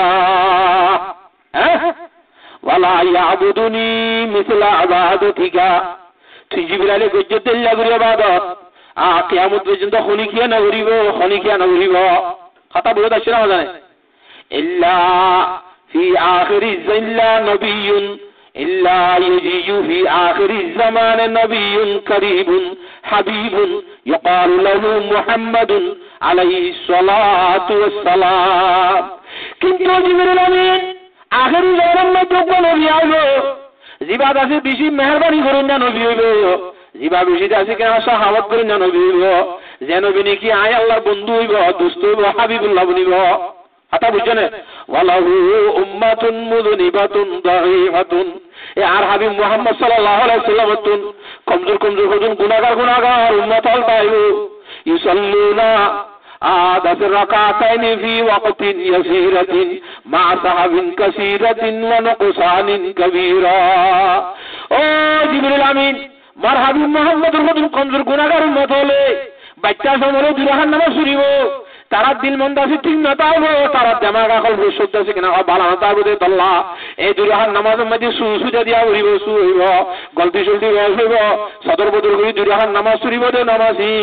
ওয়ালা ইয়াবুদুনি মিসলা ইবাদাতিকা তুই জিবরাইলে গজ্জতে লাগরি ইবাদত কিয়ামত পর্যন্ত খনিকিয়া না করিব কথা বলে দাও না জানে ইল্লা ফি আখিরিজ ইল্লা নবিয়্যুন ইল্লা ইয়াজিউ ফি আখিরিজ জামান নবিয়্যুন করিবুন হাবিবুন ইকালু লাহু মুহাম্মাদুন আলাইহিস সালাতু ওয়াস সালাম কিন্তু জিবরাইল আমিন আখিরি জামানের যোগ্য নবী আইলো জিবাদ আছে বেশি মেহেরবানি করুন না নবী হইলো জিবা বেশি আছে কেন সাহাবত করুন না নবী হইলো যে নবী নাকি আয় আল্লাহর বন্ধু হইব দোস্ত হইব হাবিবুল্লাহ বনিব কথা বুঝছেন ওয়ালাহু উম্মাতুন মুযনিবাতুন দাঈফাতুন এ আর হাবিব মুহাম্মদ সাল্লাল্লাহু আলাইহি ওয়াসাল্লাম কমজোর হুজুর গুনাহগার উম্মত হল পাইবো ইউসাল্লুনা আদাত রাকাতাইন ফি ওয়াকতিন ইয়াসিরাতিন মা সাহাবিন কাসীরাতিন ওয়া নুকসানিন কাবীরা। ও জিবরিল আমিন, মার হাবিব মুহাম্মদের মতো কমজোর গুনাহগার উম্মত হলে বাচ্চা সমরে দুই রাকাত নামাজ পড়িব, তারা দিল মন আছে ঠিক না তাইব, তারা দিমাগ আকল শুদ্ধ আছে কিনা ভালো না তাইব দে আল্লাহ। এই দুই রাকাত নামাজের মধ্যে সুসুজা দিয়া উড়িব, সু হইব, গলতি সলতি হইব, সদর বদর করে দুই রাকাত নামাজ পড়িব দে নামাজি।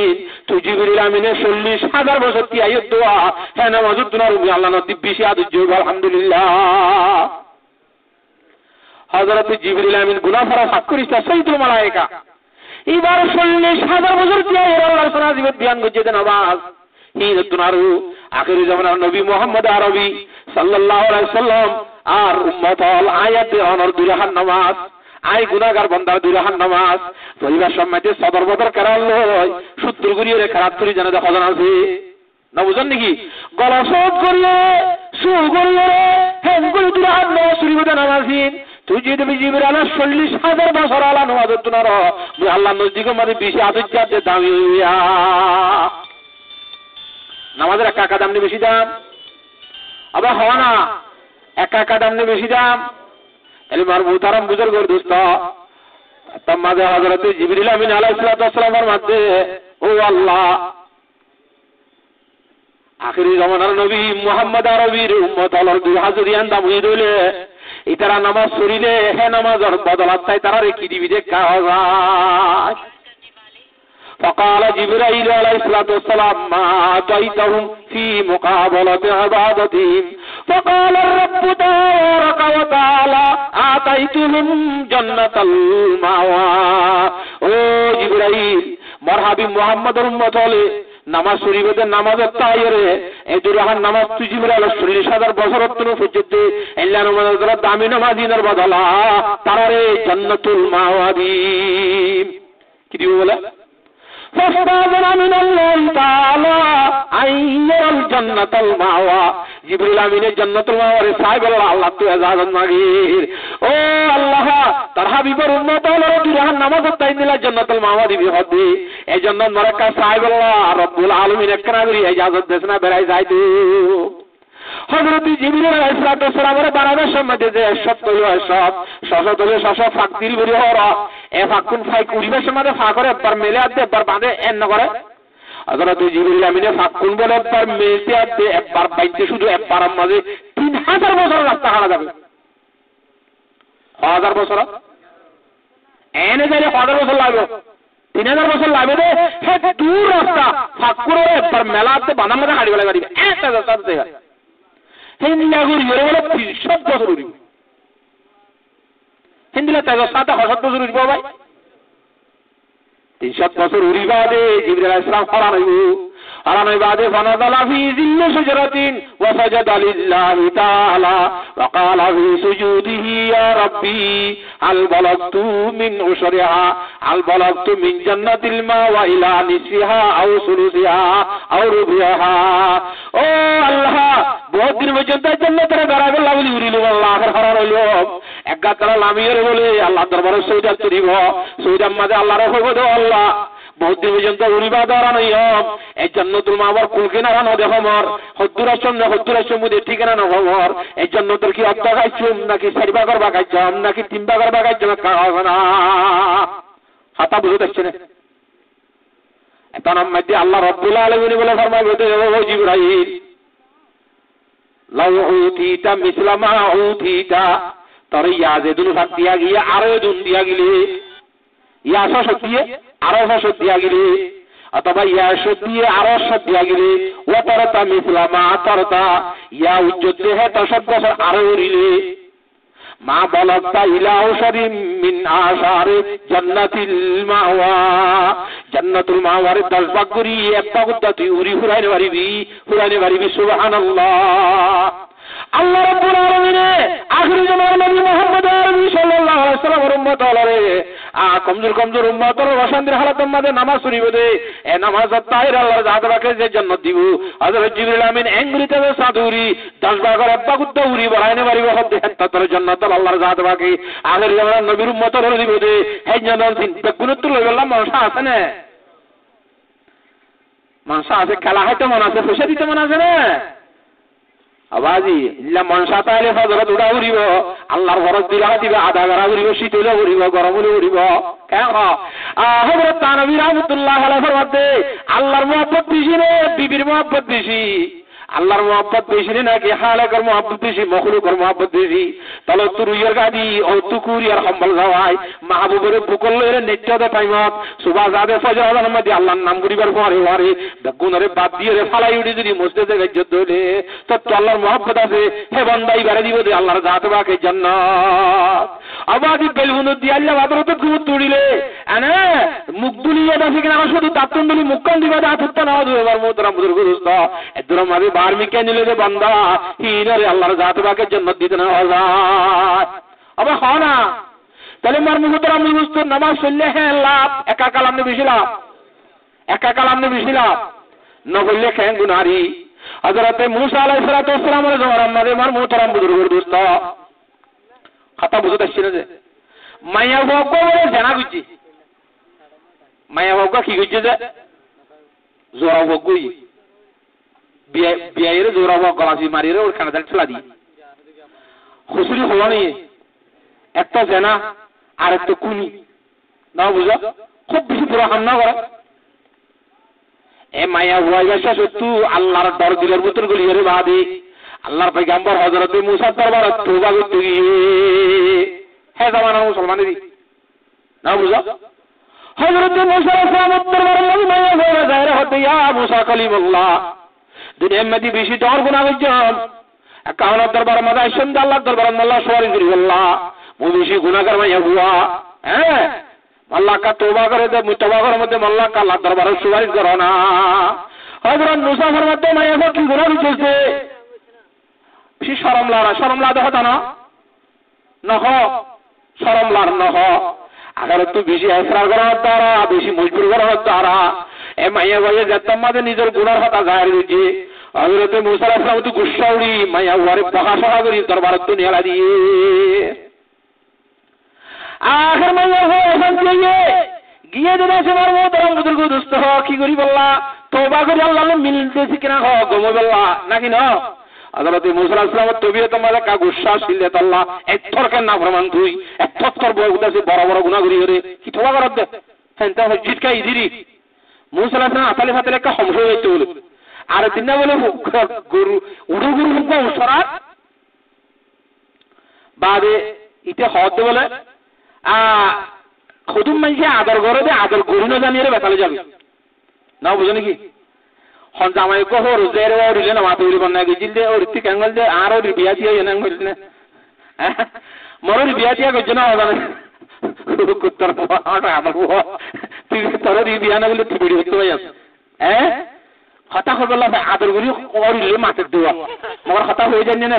তুই জিবরিল আমিনের 40,000 বছর কি আয়াত দোয়া হ্যাঁ নামাজুদ দুনার আল্লাহ নদী বেশি আদর যোগ আলহামদুলিল্লাহ। হযরত জিবরিল আমিন গুনাহ ফরা সাফ করিস সাইয়্যিদুল মালায়েকা। এবার 40,000 বছর কি আল্লাহর সারা জীবন ধ্যান করতে নামাজ হিরতুনারু আখিরি জামানার নবী মুহাম্মদ আরবি সাল্লাল্লাহু আলাইহি সাল্লাম আর উম্মতল আয়াতে অনর দুই রাকাত নামাজ, আই গুনাহগার বান্দার দুই রাকাত নামাজ পরিবার সম্মতে সদর বদর করাল লয় সূত্র করিয়ে রে খারাপ করি জানা দেখা জানা আছে না বুঝেন নাকি? গলা সব করিয়ে সু করিয়ে হেন করে দুই রাকাত নামাজ শরীফে নামাজিন। তুই যদি জিবরিল আলাইহিস 40,000 বছর আলা নামাজ তুনার আল্লাহ নজদিকে মানে বেশি আদর্য দামি হইয়া নামাজের একা দাম নিয়ে বেশি দাম, আবার হওয়া না একা দাম নিয়ে বেশি দাম। তাহলে মার মুহতারাম বুজুর্গের দোস্ত তার মাঝে হযরত জিবরিল আমিন আলাইহিস সালামের মধ্যে ও আল্লাহ আখিরি জামানার নবী মুহাম্মদ আরবির উম্মত হল 2000 দাম হয়ে দিলে ইতারা নামাজ পড়িলে হে নামাজের বদলাত তাই তারা রেখে দিবি দেখা যায়। فقال جبرائيل عليه الصلاة والسلام ما أتيتهم في مقابلة عبادتهم فقال الرب تبارك وتعالى آتيتهم جنة المأوى। ও জিবরাইল মারহাবি মুহাম্মদের উম্মত হলে নামাজ শরীফের নামাজের তাইরে এই দুই রাকাত নামাজ তুই জিবরাইল 40,000 বছর অত্তনো পর্যন্ত আল্লাহ নামাজের দামি নামাজিনের বদলা তারারে জান্নাতুল মাওয়া দিন কি দিব বলে فاستاذن من الله تعالى أن يرى الجنة المأوى। জিবরিল আমিনের জান্নাতুল মাওয়ার সাহেব আল্লাহ তো ইজাজত মাগির ও আল্লাহ তার হাবিবের উম্মত হলো দুই রাকাত নামাজ তাই দিলা জান্নাতুল মাওয়া দিবি হদি এই জন্য মরাক্কা সাহেব আল্লাহ রব্বুল আলামিন একনা করি ইজাজত দেসনা বেরাই যাইতো। হযরত জিবরিল আলাইহিস সালামের বানানোর সময় যে সব হলো সব শশত হলো শশ ফাকতিল বলি হরা এ ফাকুন ফাই কুড়িবার সময় ফা করে একবার মেলে আতে একবার বাঁধে এন না করে। হযরত জিবরিল আমিনে ফাকুন বলে একবার মেলতে আতে একবার বাইতে শুধু একবার মাঝে 3000 বছর রাস্তা হারা যাবে। 1000 বছর এনে যাইলে 1000 বছর লাগবে, 3000 বছর লাগবে রে হে দূর রাস্তা ফাকুরে একবার মেলাতে বাঁধার মধ্যে হাড়ি গলা গাড়ি একটা রাস্তা আছে হিন্দিলা ঘুরি বলে 300 বছর উড়িব হিন্দিলা তাই 7 বছর উড়িব ভাই 300 বছর উড়িবা দে জিবরিল আলাইহিস সালাম হারানাই বাদে ফানাদালা ফি জিল্লি শাজারাতিন ওয়া সাজাদা লিল্লাহি তাআলা ওয়া ক্বালা ফি সুজুদিহি ইয়া রাব্বি আল বালাগতু মিন উশরিহা আল বালাগতু মিন জান্নাতিল মাওয়া ইলা নিসিহা আও সুলুসিহা আও রুবিহা। ও আল্লাহ বহুত দিন পর্যন্ত জান্নাতের দাঁড়াবে লাগলি উড়িল আল্লাহ আখের হারার হইল একগা তারা লামিয়ের বলে আল্লাহ দরবারে সৈয়দ তরিব সৈয়দ মাঝে আল্লাহর হইব দে আল্লাহ বহুত দিন পর্যন্ত উড়িবা দাঁড়ানো নিয়ম এই জান্নাতুল মাওয়ার কুল কিনারা নদে হমর হদ্দুরাশ্রম মুদে ঠিকানা না হমর এই জান্নাতের কি অর্ধ খাইছুম নাকি 4 ভাগের ভাগ খাইছাম নাকি 3 ভাগের ভাগ খাইছাম না হাতা বুঝতে পারছেন। এখন মধ্যে আল্লাহ রাব্বুল আলামিন বলে ফরমাইবে দে ও জিবরাইল লাউ উতিতা মিসলামা উতিতা তোর ইয়াজেদুল ফাক দিয়া গিয়ে আরো দুন দিয়া গিলে ইয়া সত্যি আরো দিয়া গেলে অথবা ইয়া সত্যিয়ে আরো দিয়া গেলে ও তরতা মিসলামা তরতা ইয়া উজ্জ্বল হে তো 7 বছর আরো উড়িলে মা বলতা ইলা উশরিম মিন আশারে জান্নাতিল মাওয়া জান্নাতুল মাওয়ার 10 ভাগ করি এক ভাগ তুই উড়ি হুরাইনে পারিবি সুবহানাল্লাহ। আল্লাহ রাব্বুল আলামিন আখিরি জামানার নবী মুহাম্মদ আরবি সাল্লাল্লাহু আলাইহি ওয়াসাল্লামের উম্মত হলরে কমজোর উম্মত হল অশান্তির হালাতের মধ্যে নামাজ পড়িবে দে এ নামাজ তাহির আল্লাহর জাতবাকে যে জান্নাত দিব। হযরত জিবরিল আমিন এঙ্গুলিতে সাদুরি 10 ভাগের এক ভাগ উড়ি বড়াইনে পারিবে হতে তার জান্নাত আল্লাহর জাতবাকে আখিরি জামানার নবীর উম্মত হল দিব দে হে জান্নাত বেগুনত লই গেলাম মানুষ আছে না মানুষ আছে খেলা হয়তো মন আছে পয়সা দিতে মন আছে না আবাজি ইল্লা মনসা তাইলে হযরত উড়া উড়িব আল্লাহর ফরজ দিলা দিবে আধা গরা উড়িব শীতলে উড়িব গরমলে উড়িব কেন হযরত তানবী রাহমাতুল্লাহ আলাইহি ফরমাতে আল্লাহর মুহাব্বত বেশি রে বিবির মুহাব্বত বেশি আল্লাহর মুহাব্বত বেশি নাকি খালেকের মুহাব্বত বেশি মখলুকের মুহাব্বত বেশি তাহলে তুরুইয়ের গাদি ও তুকুরিয়ার সম্বল যাওয়াই মাহবুবের বুকল লইরে নিত্যতে টাইমত সুবা যাবে ফজর আজান মধ্যে আল্লাহর নাম করিবার পরে পরে বেগুনরে বাদ দিয়ে রে ফালাই উড়ি যদি মসজিদে গজ্জত দলে তো আল্লাহর মুহাব্বত আছে হে বান্দাই বারে দিব দে আল্লাহর জাত বাকে জান্নাত আবাদি বেলগুনো দি আল্লাহ বাদরতে খুব তুড়িলে আনে মুখ দুলিয়ে দাসে কিনা শুধু দাঁতন দুলি মুখকান দিবা দাঁত না দুবার মোহতরাম বুজুর্গ দোস্ত এদরা মাঝে বার্মিকে নিলে যে বান্দা হিনারে আল্লাহর জাত বাকে জান্নাত দিতে না হয় আবার হয় না তাহলে মার মোহতরাম দোস্ত নামাজ পড়লে হ্যাঁ লাভ একা কালাম নে বেশি লাভ একা কালাম নে বেশি লাভ না বললে কেন গুনারি হযরতে মূসা আলাইহিস সালাতু ওয়াস সালামের জমানায় মার মোহতরাম বুজুর্গ দোস্ত কথা বুঝতে আসছে না যে মাইয়া বাবু বলে জানা গুছি মাইয়া বাবু কি গুছি যে জোরা বাবুই বিয়ের জোরা বাবু গলাসি মারিয়ে ওর খানা দাল চলা দি খুশরি হওয়া নেই একটা জানা আর একটা কুনি না বুঝা খুব বেশি পুরো হান্না করে এ মাইয়া ভয় বাসা সত্যু আল্লাহর ডর দিলের মতন গলিয়ে বাদে আল্লাহর পয়গম্বর হযরত মুসা দরবারে তওবা করতে গিয়ে হে জামানার মুসলমানেরই না বুঝা হযরত মুসা সালামের দরবারে মাইয়া হয়ে যায় রে হতে ইয়া মুসা কালিমুল্লাহ দুনিয়ার মধ্যে বেশি ডর গুনাহ হইছাম কাওনার দরবারে মজা শুনতে আল্লাহর দরবারে আল্লাহ সওয়ারি করি আল্লাহ মু বেশি গুনাহগার মাইয়া হুয়া হ্যাঁ আল্লাহ কা তওবা করে দে মুতওবা করার মধ্যে আল্লাহ কা আল্লাহর দরবারে সুপারিশ করো না হযরত মুসা ফরমাতে মাইয়া কি গুনাহ হইছে বেশি শরম লাদা হতা না নহ শরম লার নহ আগার একটু বেশি এসরার করার দ্বারা বেশি মজবুর করার দ্বারা এ মাইয়া ভাইয়া যেতাম মাঝে নিজের গুণার হতা জাহির হয়েছে হযরত মুসা আলাইহিস সালাম তো গুসা উড়ি মাইয়া ওয়ারে প্রকাশনা করি দরবার তো নিয়ালা দিয়ে আখের মাইয়া হয়ে গিয়ে দিলে সবার মোহতরম বুজুর্গ দোস্ত কি করি বললা তওবা করে আল্লাহ মিলতেছি কিনা গম বললা নাকি না হযরত মুসা আলাইহিস সালামের তবিয়ত মাঝে কা গুসা সিলেত আল্লাহ একথরকে না ফরমান তুই একথর বড় উদাসে বড় বড় গুনাহ করি রে কি তওবা করত দে হেনতা মসজিদ কা ইদিরি মুসা আলাইহিস সালাম আতালে ফাতালে কা হমস হইতে বলে আর দিনা বলে গুরু উড়ু গুরু হুকম উসরাত বাদে ইতে হদ বলে খুদুম মানছে আদর করে দে আদর গরু না জানিয়ে বেতালে যাবে না বুঝো নাকি হন জামাই কো হর জেরে ওরিলে না মাতুরি বন্না গিজিল দে ওরিতি কাঙ্গল দে আর ওরি বিয়া দিয়ে এনাং বলনে মররি বিয়া দিয়া গজ না ওদানে কুত্তর পাড়া আদর হো তুই তররি বিয়া না বলে তুই ভিডিও করতে যাস হতা হবলা আদর গরি ওরিলে মাতে দেওয়া মগর হতা হয়ে যায় না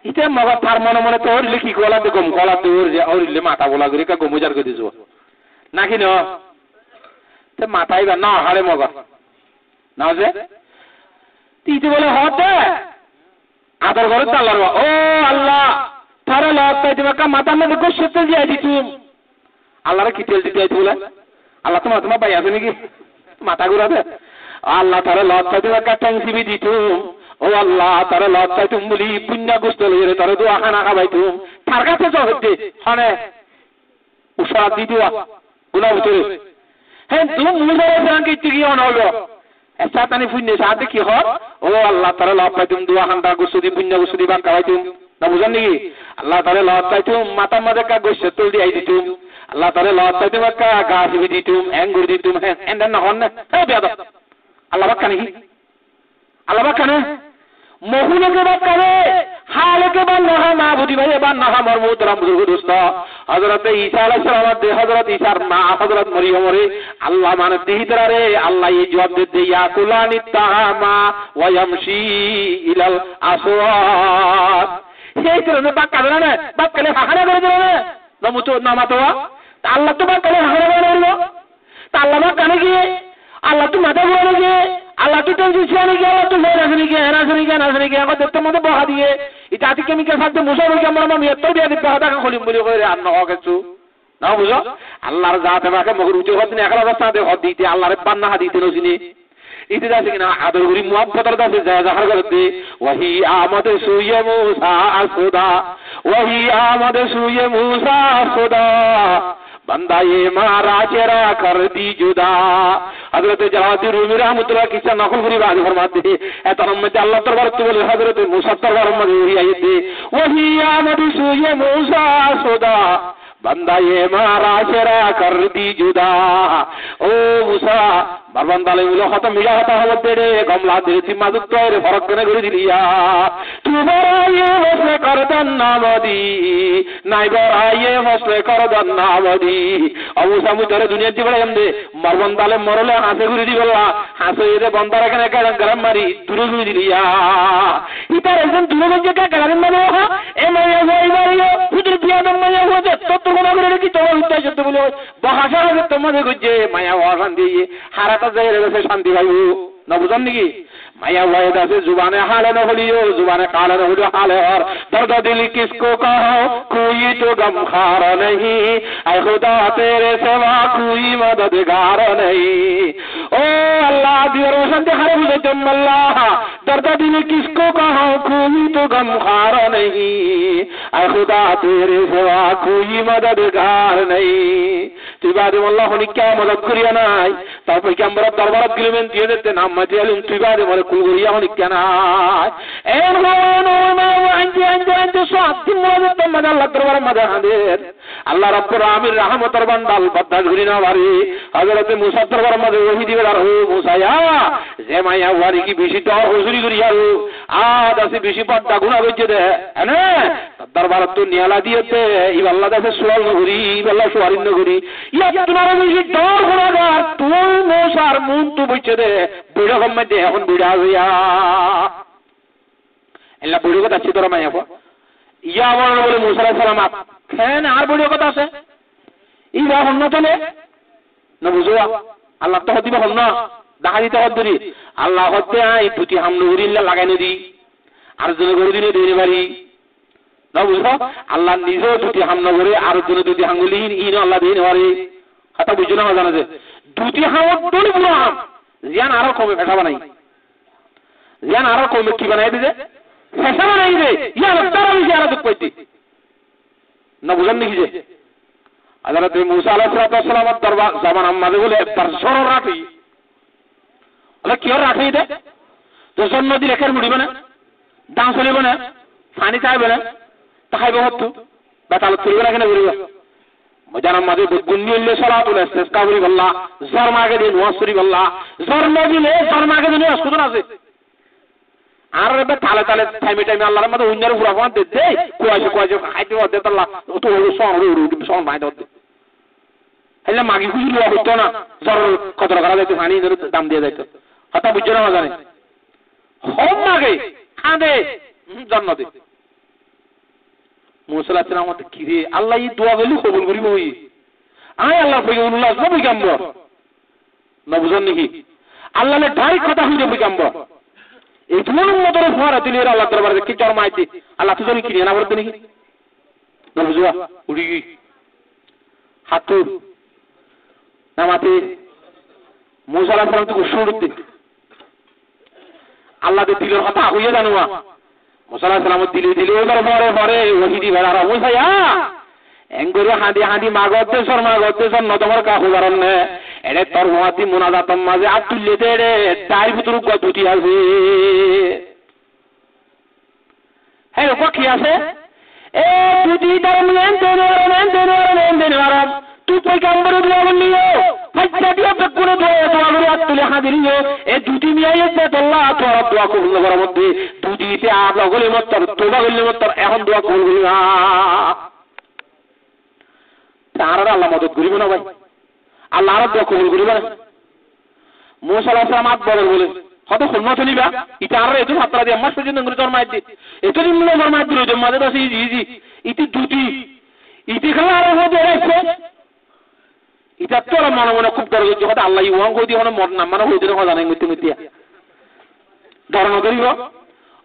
ইতে মগা তার মনে মনে তো ওরিলে কি গলা দে গম গলা দে ওরিলে মাথা বলা গরি কা গমুজার করে দিছো নাকি না তে মাথায় বা না হারে মগা না যে তিতে বলে হতে আদর করে আল্লাহর ও আল্লাহ তারা লতাই দিবা কা মাথা মধ্যে গোশতে দিয়ে দিতুম আল্লাহর কি তেল দিতে বলে আল্লাহ তোমার ভাই আছে নাকি মাথা ঘুরাবে আল্লাহ তারা লতাই দিবা কা টংসিবি দিতুম ও আল্লাহ তারা লতাই তুমি বলি পুণ্য গোশত লইরে তারে দোয়া খানা খাবাইতুম তার কাছে জহতে হনে উসা দিদিয়া গুনাহ ভিতরে হ্যাঁ তুমি মুসা আলাইহিস কি টিকি অনলো এসাতানি পুণ্য সাথে কি হয় ও আল্লাহ তাআলা লাভ পাইতুম দোয়া খান্ডা গুসুদি পুণ্য গুসুদি বা খাওয়াইতুম না বুঝেন নাকি আল্লাহ তাআলা লাভ পাইতুম মাথা মাঝে কা গোশ তুল দি আই দিতুম আল্লাহ তাআলা লাভ পাইতুম কা গাছ বি দিতুম এঙ্গুর দিতুম হ্যাঁ এন্ডা না হন না এ বেয়াদব আল্লাহ বাক্কা নাকি আল্লাহ বাক্কা না মহুলকে বাক্কারে হালকে বান্না মাবুদি ভাই বান্না আমার মোহতরম বুজুর্গ দোস্ত হযরত ঈসা আলাইহিস সালাম দে হযরত ঈসার মা হযরত মরিয়মরে আল্লাহ মানে দেহিতরারে আল্লাহ এই জবাব দে ইয়া কুলানি তামা ওয়া ইয়ামশি ইলাল আসওয়াত সেই তো বাক্কারে না বাক্কালে হাহারা করে দিল না নমুতো নামাতোয়া আল্লাহ তো বাক্কালে হাহারা করে দিল তা আল্লাহ বাক্কানে গিয়ে আল্লাহ তো মাথা ঘুরে গিয়ে আল্লাহ তো টেনশন গিয়ে আল্লাহ তো মেরে আসেনি গিয়ে নাসেনি গিয়ে আমার দেখতে মতো বহা দিয়ে এটা আতি কেমিক্যাল সাথে মুসাফ হয়ে আমার মামি এত দিয়ে দিতে হাতা খলিম বলি করে আর না কিছু না বুঝো আল্লাহর জাতে বাকে মগর উঠে হদিন একলা রাস্তা দে হদ দিতে আল্লাহর বান্না হাদিতে নসিনি ইতি দাসে কিনা আদর করি মুহাব্বতের দাসে যায় জাহার করতে ওয়াহি আমাদের সুয়ে মুসা আসুদা ওয়াহি আমাদের সুয়ে মুসা আসুদা बंदा ये मारा चेरा कर दी जुदा हजरत जलालुद्दीन रूमी रहमतुल्लाह की नकल करी बात फरमाते हैं एतनम में अल्लाह दरबार तो बोले हजरत मूसा दरबार में वही आयत है वही आमद सुये मूसा सुदा बंदा ये मारा चेरा कर दी जुदा ओ मूसा बरबंदाले उलो खत्म मिला होता है तेरे गमला तेरे तिम्मा दुख तो रे फरक करने कर दिया तू बराये वसले कर दन्नावदी नाई बराये वसले कर दन्नावदी अब मूसा मुझे दुनिया दी बड़े हमदे बरबंदाले मरले हासे गुरी दी बोला हासे ये बंदारा के ने गरम मारी दूर गुरी दिया इधर एकदम दूर में क्या गरम मारो हा ए मैं ये मारियो खुद दिया दम मैं वो तो तुम ना करे कि तो उतना शब्द बोलो भाषा में तुम मुझे गुज्जे माया वासन दी हारा से शांति भाई न बुझन निकी माया वायदा से जुबाने हाले न होलियो जुबाने काले न होलियो हाले और दर्द दिल किसको कहो कोई तो गमखार नहीं ऐ खुदा तेरे सिवा कोई मददगार नहीं ओ अल्लाह दियो रोशन दे हरे मुझे तुम अल्लाह दर्द दिल किसको कहो कोई तो गमखार नहीं ऐ खुदा तेरे सिवा कोई मददगार नहीं তুই বাদে মোল্লা হনি কে মদত করিয়া নাই তারপর কি আমরা দরবারত গিলবেন দিয়ে দিতে নাম মাঝে আলুন তুই বাদে মরে কুল করিয়া হনি কে নাই এন হনো মা আনতে আনতে আনতে সত্যি মদত তো মদা আল্লাহ দরবার মদা হাদের আল্লাহ রাব্বুল আলামিন রহমতের বান্দাল বদ্দা ঘুরি না বাড়ি হযরত মুসা দরবার মদে ওহি দিবে আর ও মুসায়া যে মায়া ওয়ারি কি বেশি তো হুজুরি করিয়া আদ আছে বেশি বদ্দা গুনাহ হইছে দে এনে দরবারত তো নিয়ালা দিয়েতে ই আল্লাহ দাসে সুয়াল নগরী আল্লাহ সুয়ারিন নগরী या तुम्हारा मुझे डर होगा तुम मोसार मुन तो बच्चे दे बुढ़ा हम में दे हम बुढ़ा हुआ इल्ला बुढ़े को अच्छी तरह मैं या वो बोले मूसा अलैहिस्सलाम आप खेन आर बुढ़े को तासे ई बात हम ना चले न बुझवा अल्लाह तो होती हम ना दाही तो होती अल्लाह होते हैं ई पुती हम नूरी इल्ला लगाने दी अर्जुन को दी ने देने वाली না বুঝো আল্লাহ নিজেও দুটি হাম না করে আর জন্য দুটি হাঙ্গুলি ইন আল্লাহ দিন হরে কথা বুঝো না জানা যে দুটি হাম দুটি বড় হাম জিয়ান আরো কমে ফেসা বানাই জিয়ান আরো কমে কি বানাই দিবে ফেসা বানাই দে ইয়া তারা বেশি আরো দুঃখ পাইতি না বুঝেন নাকি যে হযরত মুসা আলাইহিস সালাম দরবার জামান আমাদের বলে বর্ষর রাখি আল্লাহ কি আর রাখি দে তো জন্য দি রেখার মুড়ি না দান চলিব না পানি চাইবে না তাই বহুত বেতাল তুলবে না কেন বলবে মজানার মাঝে গুন্নিলে সালাতুল ইস্তিসকা করি বল্লা জরমাগে দিন ওয়াসরি বল্লা জরমা দিলে জরমাগে দিন সুদন আছে আর রে তালে তালে টাইমে টাইমে আল্লাহর মধ্যে উন্নার পুরা কোন দে দে কোয়াজে খাইতে দে আল্লাহ তো সন ভাই দে হলে মাগি হুজুর হইতো না জর কদর করা যাইতো পানি দাম দিয়ে যাইতো কথা বুঝছো না জানে হোম মাগে খাদে জন্ম দে मूसा अलैहिस्सलाम मत किरे अल्लाह ये दुआ गली कबूल करी बई आय अल्लाह पैगम्बर सब पैगम्बर न बुझन नहीं अल्लाह ने ढाई কথা হইছে पैगम्बर এই তুমন মতর ফরা দিলে আল্লাহ দরবারে কি জরমাইতে আল্লাহ তুজন কি না বলতে নাকি ন বুঝবা উড়ি হাতু নামাতে मूसा अलैहिस्सलाम তো শুরুতে আল্লাহ দে দিলের কথা হইয়া জানুয়া मूसा अलैहिस्सलाम दिले दिले ओकर परे वही दी बेड़ा मूसा या एंगरे हांडी मागते सर नदमर का हुगारन ने एडे तोर हुआती मुनाजातम माजे आतुल्ले दे रे दाई पुतरु को दुटी आसे हे को की आसे ए दुटी दरमियान देने वाला तू पैगंबर दुआ बनियो हत्या दिया बेकुने दुआ करे आतुले हादिरियो ए दुटी मियाये दे अल्लाह तो दुआ को नगर मध्य দুটিতে আপ গলি মত্তর তোবা গলি মত্তর এখন দোয়া কবুল হই না তারা আল্লাহ মদদ করিব না ভাই আল্লাহর দোয়া কবুল করিব না मूसा আলাইহিস সালাম আত বলে কত খুলমত নিবা ইটা আর এত ছাত্র দিয়ে আমার পর্যন্ত নূর জন্মাই দি এত দিন নূর জন্মাই দিল যে মাঝে আছে ইজি ইতি দুটি ইতি খেলা আর হতে রাখছে ইটা তো মনে মনে খুব দরকার যে কথা আল্লাহ ইওয়াং কই দিও না মন না মানে হই দিন কথা নাই মিতে ধরন করিব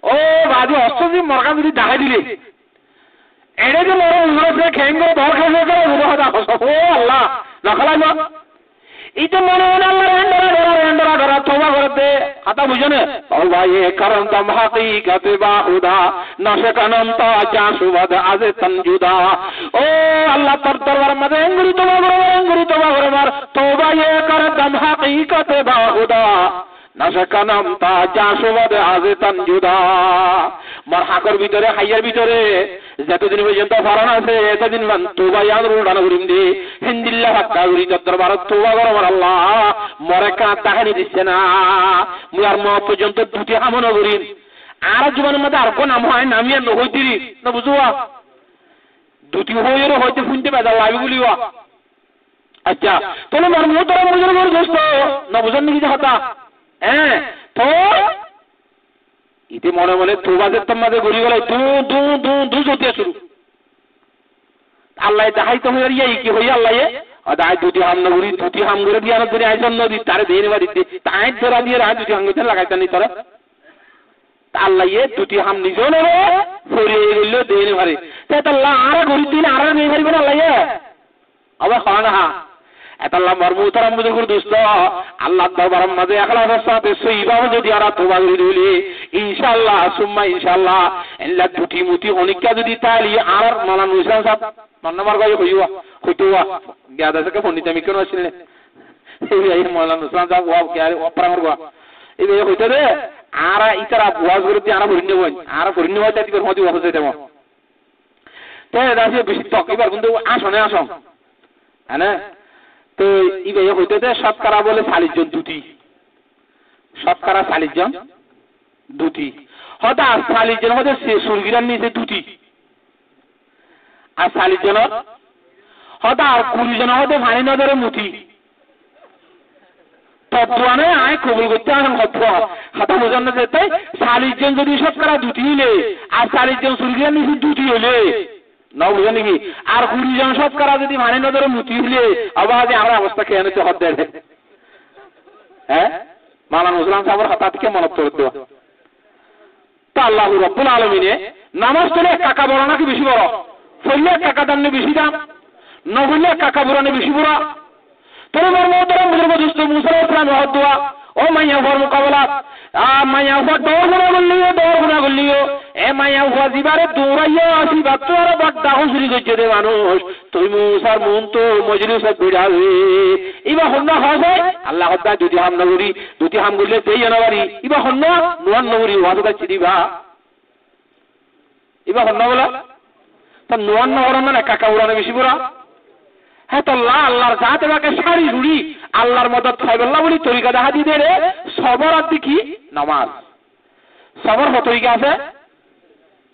ও বাদি অস্ত্রজি মরকা যদি দেখাই দিলে এড়ে যে মরে উড়ে খেঙ্গো দর খাইছে করে কথা ও আল্লাহ না খালাইবা ইতে মনে মনে আল্লাহ ডরা তওবা করতে কথা বুঝনে তওবা এ কারণ দম হাকিকাতে বাহুদা নাশকানাম তা জাসুবাদ আজ তনজুদা ও আল্লাহ তোর দরবার মধ্যে এঙ্গুরি তওবা করবার তওবা এ কারণ দম হাকিকাতে বাহুদা নাশকানাম তা জাসুবাদ আজ তনজুদা মার হাকর ভিতরে হাইয়ার ভিতরে যতদিন পর্যন্ত ফারান আছে এতদিন মান তওবা ইয়াদরু ডানা করিম দি হিন্দিল্লাহ হাক্কা করি দরবার তওবা করবার আল্লাহ মরে কা তাহানি দিছে না মুই আর মত পর্যন্ত দুটি আমন করি আর জীবনের মধ্যে আর কোন নাম হয় নামিয়া নহইতিরি না বুঝুয়া দুটি হইরে হইতে শুনতে বেদা লাইব বলিওয়া আচ্ছা তাহলে মার মোতরা বুঝুর বড় দোস্ত না বুঝন নাকি কথা হ্যাঁ তো ইতে মনে মনে তোবাদের তোমাদের গড়ি গলায় দু জোতে শুরু আল্লাহ দেখাই তো হইয়া কি হইয়া আল্লাহ আদায় দুটি হাম নগরী দুটি হাম করে দিয়ে আনো ধরে আইসন নদী তারে দেন বাড়িতে তাই ধরা দিয়ে রায় দুটি হাম গেছে লাগাইতেন নি তোরা আল্লাহ দুটি হাম নিজেও নেবে সরিয়ে গেল দেন ভারে তাই আল্লাহ আর গড়ি দিন আর নেই ভারিবে না আল্লাহ আবার হয় না এতাল্লাহ মর্মুতারাম বুঝুর দোস্ত আল্লাহ দরবারের মাঝে ইখলাসের সাথে সহিভাবে যদি আর তওবা করি দিলে ইনশাআল্লাহ সুম্মা ইনশাআল্লাহ আল্লাহ দুটি মুতি অনিকা যদি তালি আর মালা নুসরান সাহেব নাম্বার কই কইওয়া কইতোয়া গাদা থেকে পণ্ডিত আমি কেন আসলে এই মালা নুসরান সাহেব ওয়া কে অপরামর গো এই বে কইতো রে আর ইতারা ওয়াজ করতে আর বরিনে বই আর বরিনে বই তাতি করে মতি ওয়াজ দেব তো দাসে বেশি তক এবার কিন্তু আসনে আসো হ্যাঁ তো ইবে হইতেছে শতকরা বলে 40 জন দুটি শতকরা 40 জন দুটি হয়তো 40 জন মধ্যে সুরগিরার নিচে দুটি আর 40 জন হয়তো আর 20 জন হয়তো ভানি নজরে মুঠি তত্ত্বানে আয় কবুল করতে আন কথা বোঝানো যেতে 40 জন যদি শতকরা দুটি হলে আর 40 জন সুরগিরার নিচে দুটি হলে না বুঝেন নাকি আর 20 জন শতকরা যদি মানে নজরে মুতি হলে আবার আমরা অবস্থা খেয়ে নিতে হতে হ্যাঁ মাওলানা মুসলাম সাহেবের হাত থেকে মনে করতে তো আল্লাহ রাব্বুল আলামিনে নামাজ পড়ে কাকা বড় নাকি বেশি বড় পড়লে কাকা দাম বেশি দাম না পড়লে কাকা বড় বেশি বড় তোর মর্মতরম বুজুর্গ দোস্ত মুসা আলাইহিস সালাম দোয়া ও মাইয়া ফর মুকাবলা মাইয়া ফর দৌড় বললিও এ মাইয়া ফর দিবারে দৌড়াইয়া আসি বাচ্চা আর বড় হুজুরি গজে দে মানুষ তুই মুসার মন তো মজলিসে বিড়াবে ইবা হন্না হবে আল্লাহ হদ্দা যদি হাম নগরী দুটি হাম গুলে দেই জানাবারি ইবা হন্না নোয়ান নগরী ওয়াজা চিদিবা ইবা হন্না বলা তো নোয়ান নগর মানে কাকা উড়ানে বেশি বড় হ্যাঁ তো আল্লাহর জাত এবাকে সারি রুড়ি আল্লাহর মদত সাইবুল্লাহ বলি তরিকা দেখা দিয়ে রে সবর আর কি নামাজ সবর তরিকা আছে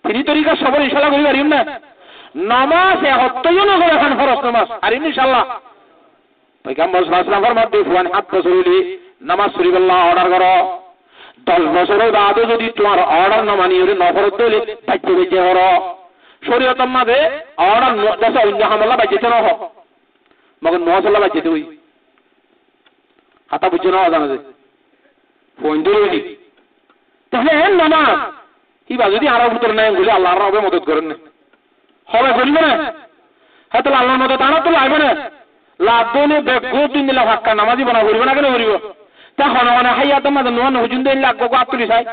তিনি তরিকা সবর ইনশাআল্লাহ করি পারিম না নামাজ হত্যইও না করে এখন ফরজ নামাজ আর ইনশাআল্লাহ পয়গম্বর সাল্লাল্লাহু আলাইহি ওয়াসাল্লাম ফরমাতে ফুয়ান হাত বসুলি নামাজ শরীফাল্লাহ অর্ডার করো 10 বছরের বাদে যদি তোমার অর্ডার না মানি হলে নফরত দিলে দায়িত্ব বেঁচে করো শরীয়তের মাঝে অর্ডার দেশে অন্য হামলা বাজেতে না হোক মগর মহসল্লা বাজেতে হই হাতা বুঝছো না জানা যায় ফোন ধরে তাহলে নামাজ কিবা যদি আর ভিতরে নাই বলে আল্লাহর হবে মদত করেন না হবে করিবে না হ্যাঁ তাহলে আল্লাহর মদত আনা তো লাগবে না লাভ দিলে বেগো দিন দিলে ফাঁকা নামাজি বানা করিবে না কেন করিব তা হন মানে হাইয়া তো মাঝে নোয়ান হুজুন দিন লাগবো আপনি চাই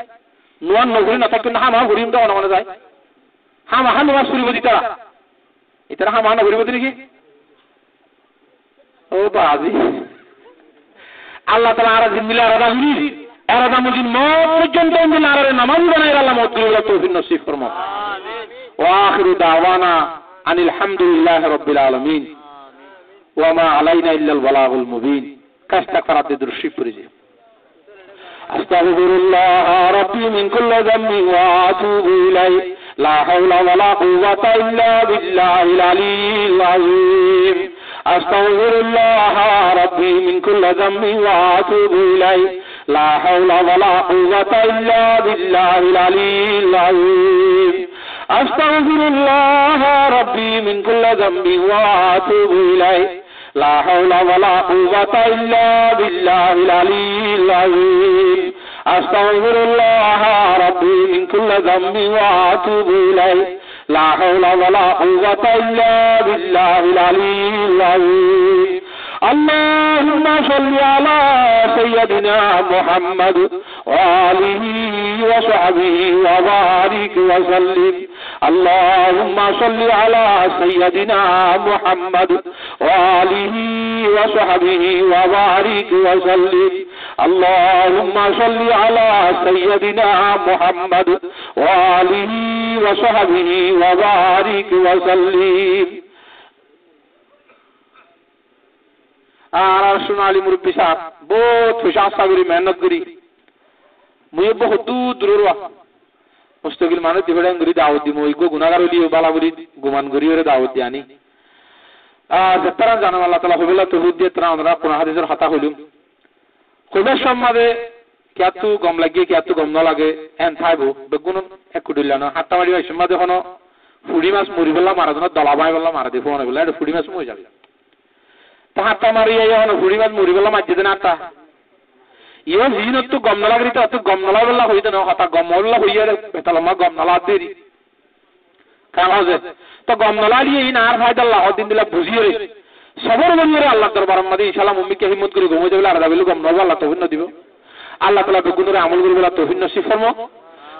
নোয়ান নগরী না থাকলে হামা ঘুরিম তো মনে যায় হামা হা নোয়াজ করিব দিতারা এটারা হামা না করিব নাকি ও বাজি আল্লাহ তাআলা আর জিমিলা রাদা হুরি এরাদা মুজিন মত পর্যন্ত দিন আর নামাজ বানাই আল্লাহ মত করিব তৌফিক নসিব ফরমাও ওয়া আখিরু দাওয়ানা আনিল হামদুলিল্লাহি রাব্বিল আলামিন ওয়া মা আলাইনা ইল্লাল বালাগুল মুবিন কাস্তা করাতে দৃষ্টি পড়ে আস্তাগফিরুল্লাহ রাব্বি মিন কুল্লি যামবি ওয়া আতুবু ইলাইহি লা হাওলা ওয়ালা কুওয়াতা ইল্লা বিল্লাহিল আলিয়্যিল আযীম আস্তাগফিরুল্লাহ রাব্বি মিন কুল্লি যামবি ওয়া আতুবু ইলাইহি লা হাওলা ওয়ালা কুওয়াতা ইল্লা বিল্লাহিল আলিয়্যিল আযীম আস্তাগফিরুল্লাহ রাব্বি মিন কুল্লি যামবি ওয়া আতুবু ইলাইহি লা হাওলা ওয়ালা কুওয়াতা ইল্লা বিল্লাহিল আলিয়্যিল আযীম আস্তাগফিরুল্লাহ রাব্বি মিন কুল্লি যামবি ওয়া আতুবু ইলাইহি লা হাওলা ওয়ালা কুওয়াতা ইল্লা বিল্লাহিল আলিয়্যিল আযীম اللهم صل على سيدنا محمد وآله وصحبه وبارك وسلم اللهم صل على سيدنا محمد وآله وصحبه وبارك وسلم اللهم صل على سيدنا محمد وآله وصحبه وبارك وسلم আর সোনালী মুরব্বী সাহেব বহুত খুশাস সাগরি মেহনত করি মুই বহুত দূর মুস্তকিল মানে দিবেন করি দাওয়াত দি মই গো গুনাহগার হলিও বালা করি গুমান করি ওরে দাওয়াত দি আনি যাত্রা জানাম আল্লাহ তাআলা হবিলা তৌহিদ দিয়ে তারা আমরা কোন হাদিসের হাতা হইলুম কবে সম্মাদে কিয়াতু গম লাগে কিয়াতু গম না লাগে এন থাইবো বেগুন একুডিলা না হাতটা মারি সম্মাদে কোনো ফুড়ি মাছ মরি বললা মারা জন্য দলা বাই বললা মারা দি ফোন বললা এটা ফুড়ি মাছ মই যাবে হাতটা মারি এখন ফুড়ি মাছ মরি বললা মাঝে দিন আটটা ইয়ে জিনত তো গম নালা করিতে অত গম নালা বললা হইতে না হতা গম বললা হইয়া বেতালমা গম নালা দেরি কাম হজে তো গম নালা দিয়ে ইন আর ফায়দা আল্লাহ দিন দিলা বুঝিয়ে রে সবর বন্ধুরে আল্লাহ দরবার মধ্যে ইনশাআল্লাহ মুম্মিকে হিম্মত করে ঘুমে যাবে আর দাবিল গম নালা আল্লাহ তৌফিক দিব আল্লাহ তাআলা বেগুনরে আমল করে বলা তৌফিক নসিব ফরমো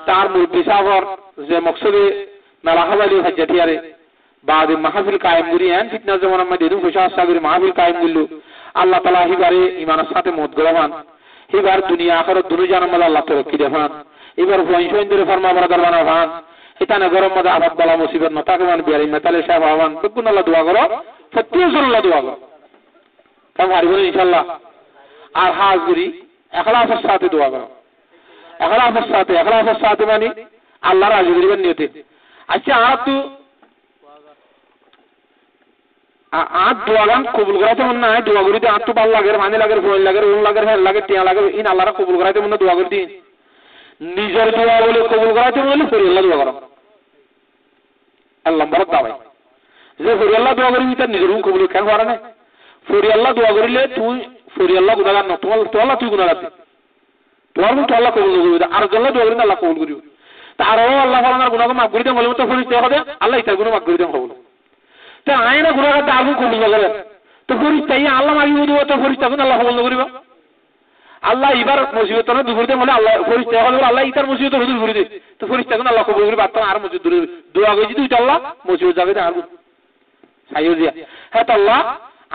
তার মুরব্বি সাহর যে মকসদে নালা হাওয়ালি হজ্জাতিয়ারে بعد মাহফিল কায়েম করি এন ফিতনা জামানা মধ্যে দুই খুশাস সাগরে মাহফিল কায়েম করলো আল্লাহ তাআলা হিবারে ঈমানের সাথে মত গলামান হিবার দুনিয়া আখিরাত দুনো জানার মধ্যে আল্লাহ তাআলা কি দেখান এবার পয়সা ধরে ফরমা বরাদার বানাবান এখানে গরম মধ্যে আবাদ বালা মুসিবত নতাকে মান বিয়ারি মেতালে সাহেব আওয়ান বেগুন আল্লাহ দোয়া করো সত্যিই আল্লাহ দোয়া করো কাম হারিব ইনশাআল্লাহ আর হাজরি ইখলাসের সাথে দোয়া করো ইখলাসের সাথে মানে আল্লাহর রাজি করিবেন নিয়তে আচ্ছা আর তো আট দোয়াগান কবুল করাতে মন না দোয়া করি দিয়ে আট তো ভাল লাগে মানে লাগে ফোন লাগে রুন লাগে হেল লাগে টিয়া লাগে ইন আল্লাহরা কবুল করাতে মন দোয়া করি দিন নিজের দোয়া বলে কবুল করাতে মন ফরি আল্লাহ দোয়া করো আল্লাহ বরকত দাও যে ফরি আল্লাহ দোয়া করি তার নিজের কবুল কেন করে না ফরি আল্লাহ দোয়া করিলে তুই ফরি আল্লাহ গুনাহগার না তো আল্লাহ তুই গুনাহগার তোমার মতো আল্লাহ কবুল করবে আর আল্লাহ দোয়া করি আল্লাহ কবুল করিবে তারও আল্লাহ ফালানার গুনাহ মাফ করে দেন বলে তো ফরি দেওয়া হবে আল্লাহ ইতার গুনাহ মাফ করে দেন কবুল তো আয়না গুনাহগার আবু কবুল করে তো ফরিস্তাই আল্লাহ মাগিব দিব তো ফরিস্তা কোন আল্লাহ কবুল করিব আল্লাহ এবার মুসিবত না দূর করে বলে আল্লাহ ফরিস্তা হলো আল্লাহ ইতার মুসিবত দূর করে দে তো ফরিস্তা কোন আল্লাহ কবুল করিব আর আর মুসিবত দূর দোয়া করি যদি আল্লাহ মুসিবত যাবে না আর সাইও দিয়া হ্যাঁ আল্লাহ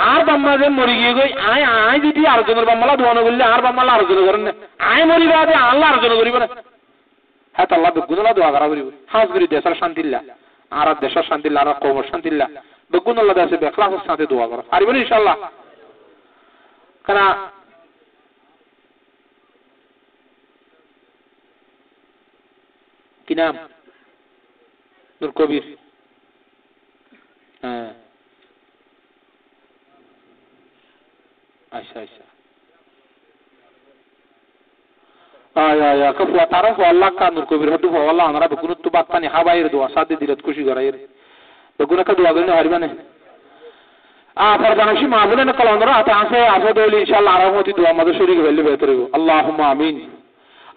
আর বাম্মা যে মরি গিয়ে গই আয় যদি আরেকজনের বাম্মালা দোয়া না করলে আর বাম্মালা আরেকজন করেন না আয় মরিবা যে আল্লাহ আরেকজন করিব না হ্যাঁ আল্লাহ বেগুনলা দোয়া করা করিব হাজ করি দেশের শান্তিল্লা আর দেশের শান্তিল্লা আর কওমের শান্তিল্লা বেগুন আল্লাহ দেশে ইখলাসের সাথে দোয়া করো পারবেন ইনশাআল্লাহ কারণ কি নাম নূর কবির হ্যাঁ আচ্ছা আচ্ছা আয়া কফলা তারফ আল্লাহ কা নূর কবির হদু আল্লাহ আমরা বেগুন তো বাতনি হাবাইর দোয়া সাথে দিলত খুশি করাইর বেগুন কা দোয়া করেন হারিবানে ফরদানশি মাহবুবেন কলমরা আতা আছে আফদল ইনশাআল্লাহ আরামতি দোয়া মধ্যে শরীক হইলে বেহতর হবে আল্লাহুম্মা আমিন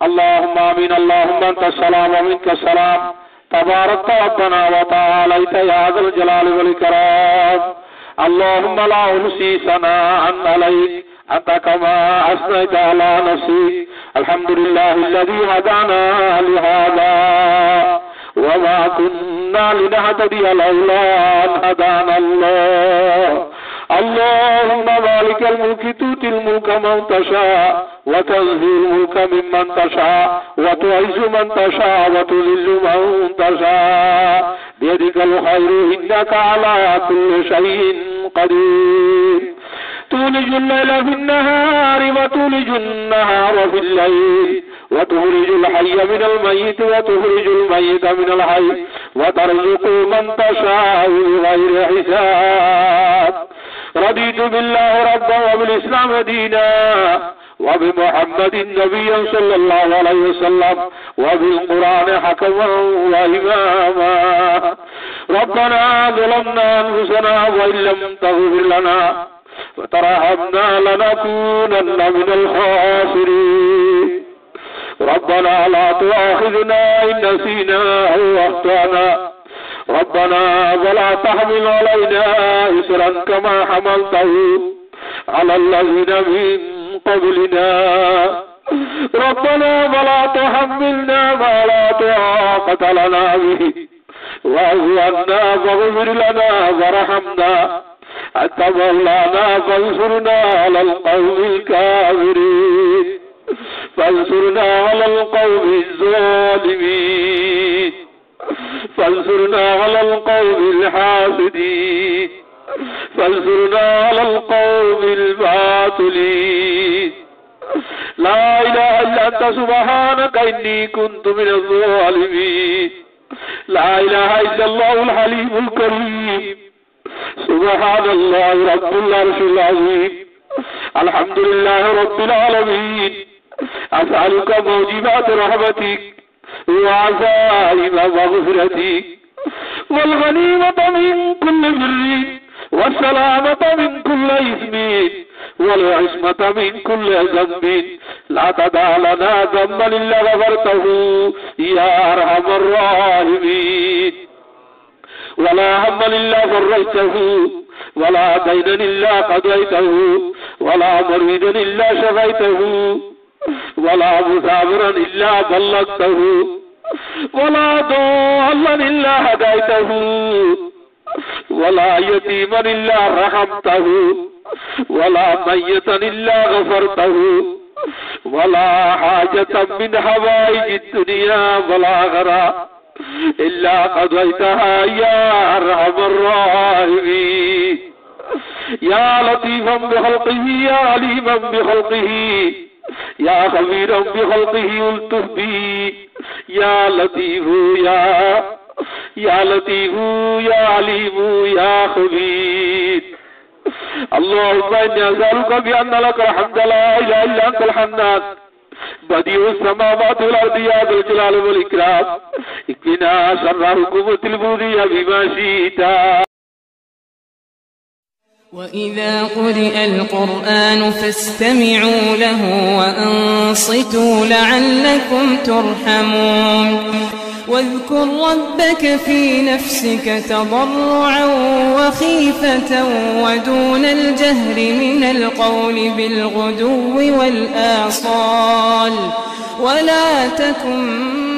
اللهم آمين اللهم أنت السلام ومنك السلام تبارك ربنا وتعاليت يا ذا الجلال والإكرام اللهم لا أحصي ثناء عليك أنت كما أثنيت على نفسك الحمد لله الذي هدانا لهذا وما كنا لنهتدي لولا أن هدانا الله اللهم مالك الملك تؤتي الملك من تشاء وتنزع الملك ممن تشاء وتعز من تشاء وتذل من تشاء بيدك الخير إنك على كل شيء قدير تولج الليل في النهار وتولج النهار في الليل وتخرج الحي من الميت وتخرج الميت من الحي وترزق من تشاء بغير حساب رضيت بالله ربا وبالإسلام دينا وبمحمد نبيا صلى الله عليه وسلم وبالقرآن حكما وإماما ربنا ظلمنا أنفسنا وإن لم تغفر لنا وترحمنا لنكونن من الخاسرين ربنا لا تؤاخذنا إن نسينا أو أخطأنا ربنا ولا تحمل علينا إصرا كما حملته على الذين من قبلنا ربنا ولا تحملنا ما لا طاقة لنا به واعف عنا واغفر لنا وارحمنا أنت مولانا فانصرنا على القوم الكافرين فانصرنا على القوم الظالمين فانصرنا على القوم الحاسدين فانصرنا على القوم الباطلين لا إله إلا أنت سبحانك إني كنت من الظالمين لا إله إلا الله الحليم الكريم سبحان الله رب العرش العظيم الحمد لله رب العالمين أسألك موجبات رحمتك وعزائم مغفرتك والغنيمة من كل بر والسلامة من كل إثم والعصمة من كل ذنب لا تدع لنا ذنبا إلا غفرته يا أرحم الراحمين ولا هما إلا فرجته ولا دينا إلا قضيته ولا مريدا إلا شفيته ولا مسافرا إلا بلغته ولا ضالا إلا هديته ولا يتيما إلا رحمته ولا ميتا إلا غفرته ولا حاجة من حوائج الدنيا والآخرة إلا قضيتها يا أرحم الراحمين يا لطيفا بخلقه يا عليما بخلقه يا خبيرا بخلقه الطف به يا لطيف يا لطيف يا عليم يا خبير اللهم إني أسألك بأن لك الحمد لا إله إلا أنت الحنان بديع السماوات والأرض يا ذا الجلال والإكرام اكفنا شر حكومة البغي بما شئت. وإذا قرئ القرآن فاستمعوا له وأنصتوا لعلكم ترحمون واذكر ربك في نفسك تضرعا وخيفة ودون الجهر من القول بالغدو والآصال ولا تكن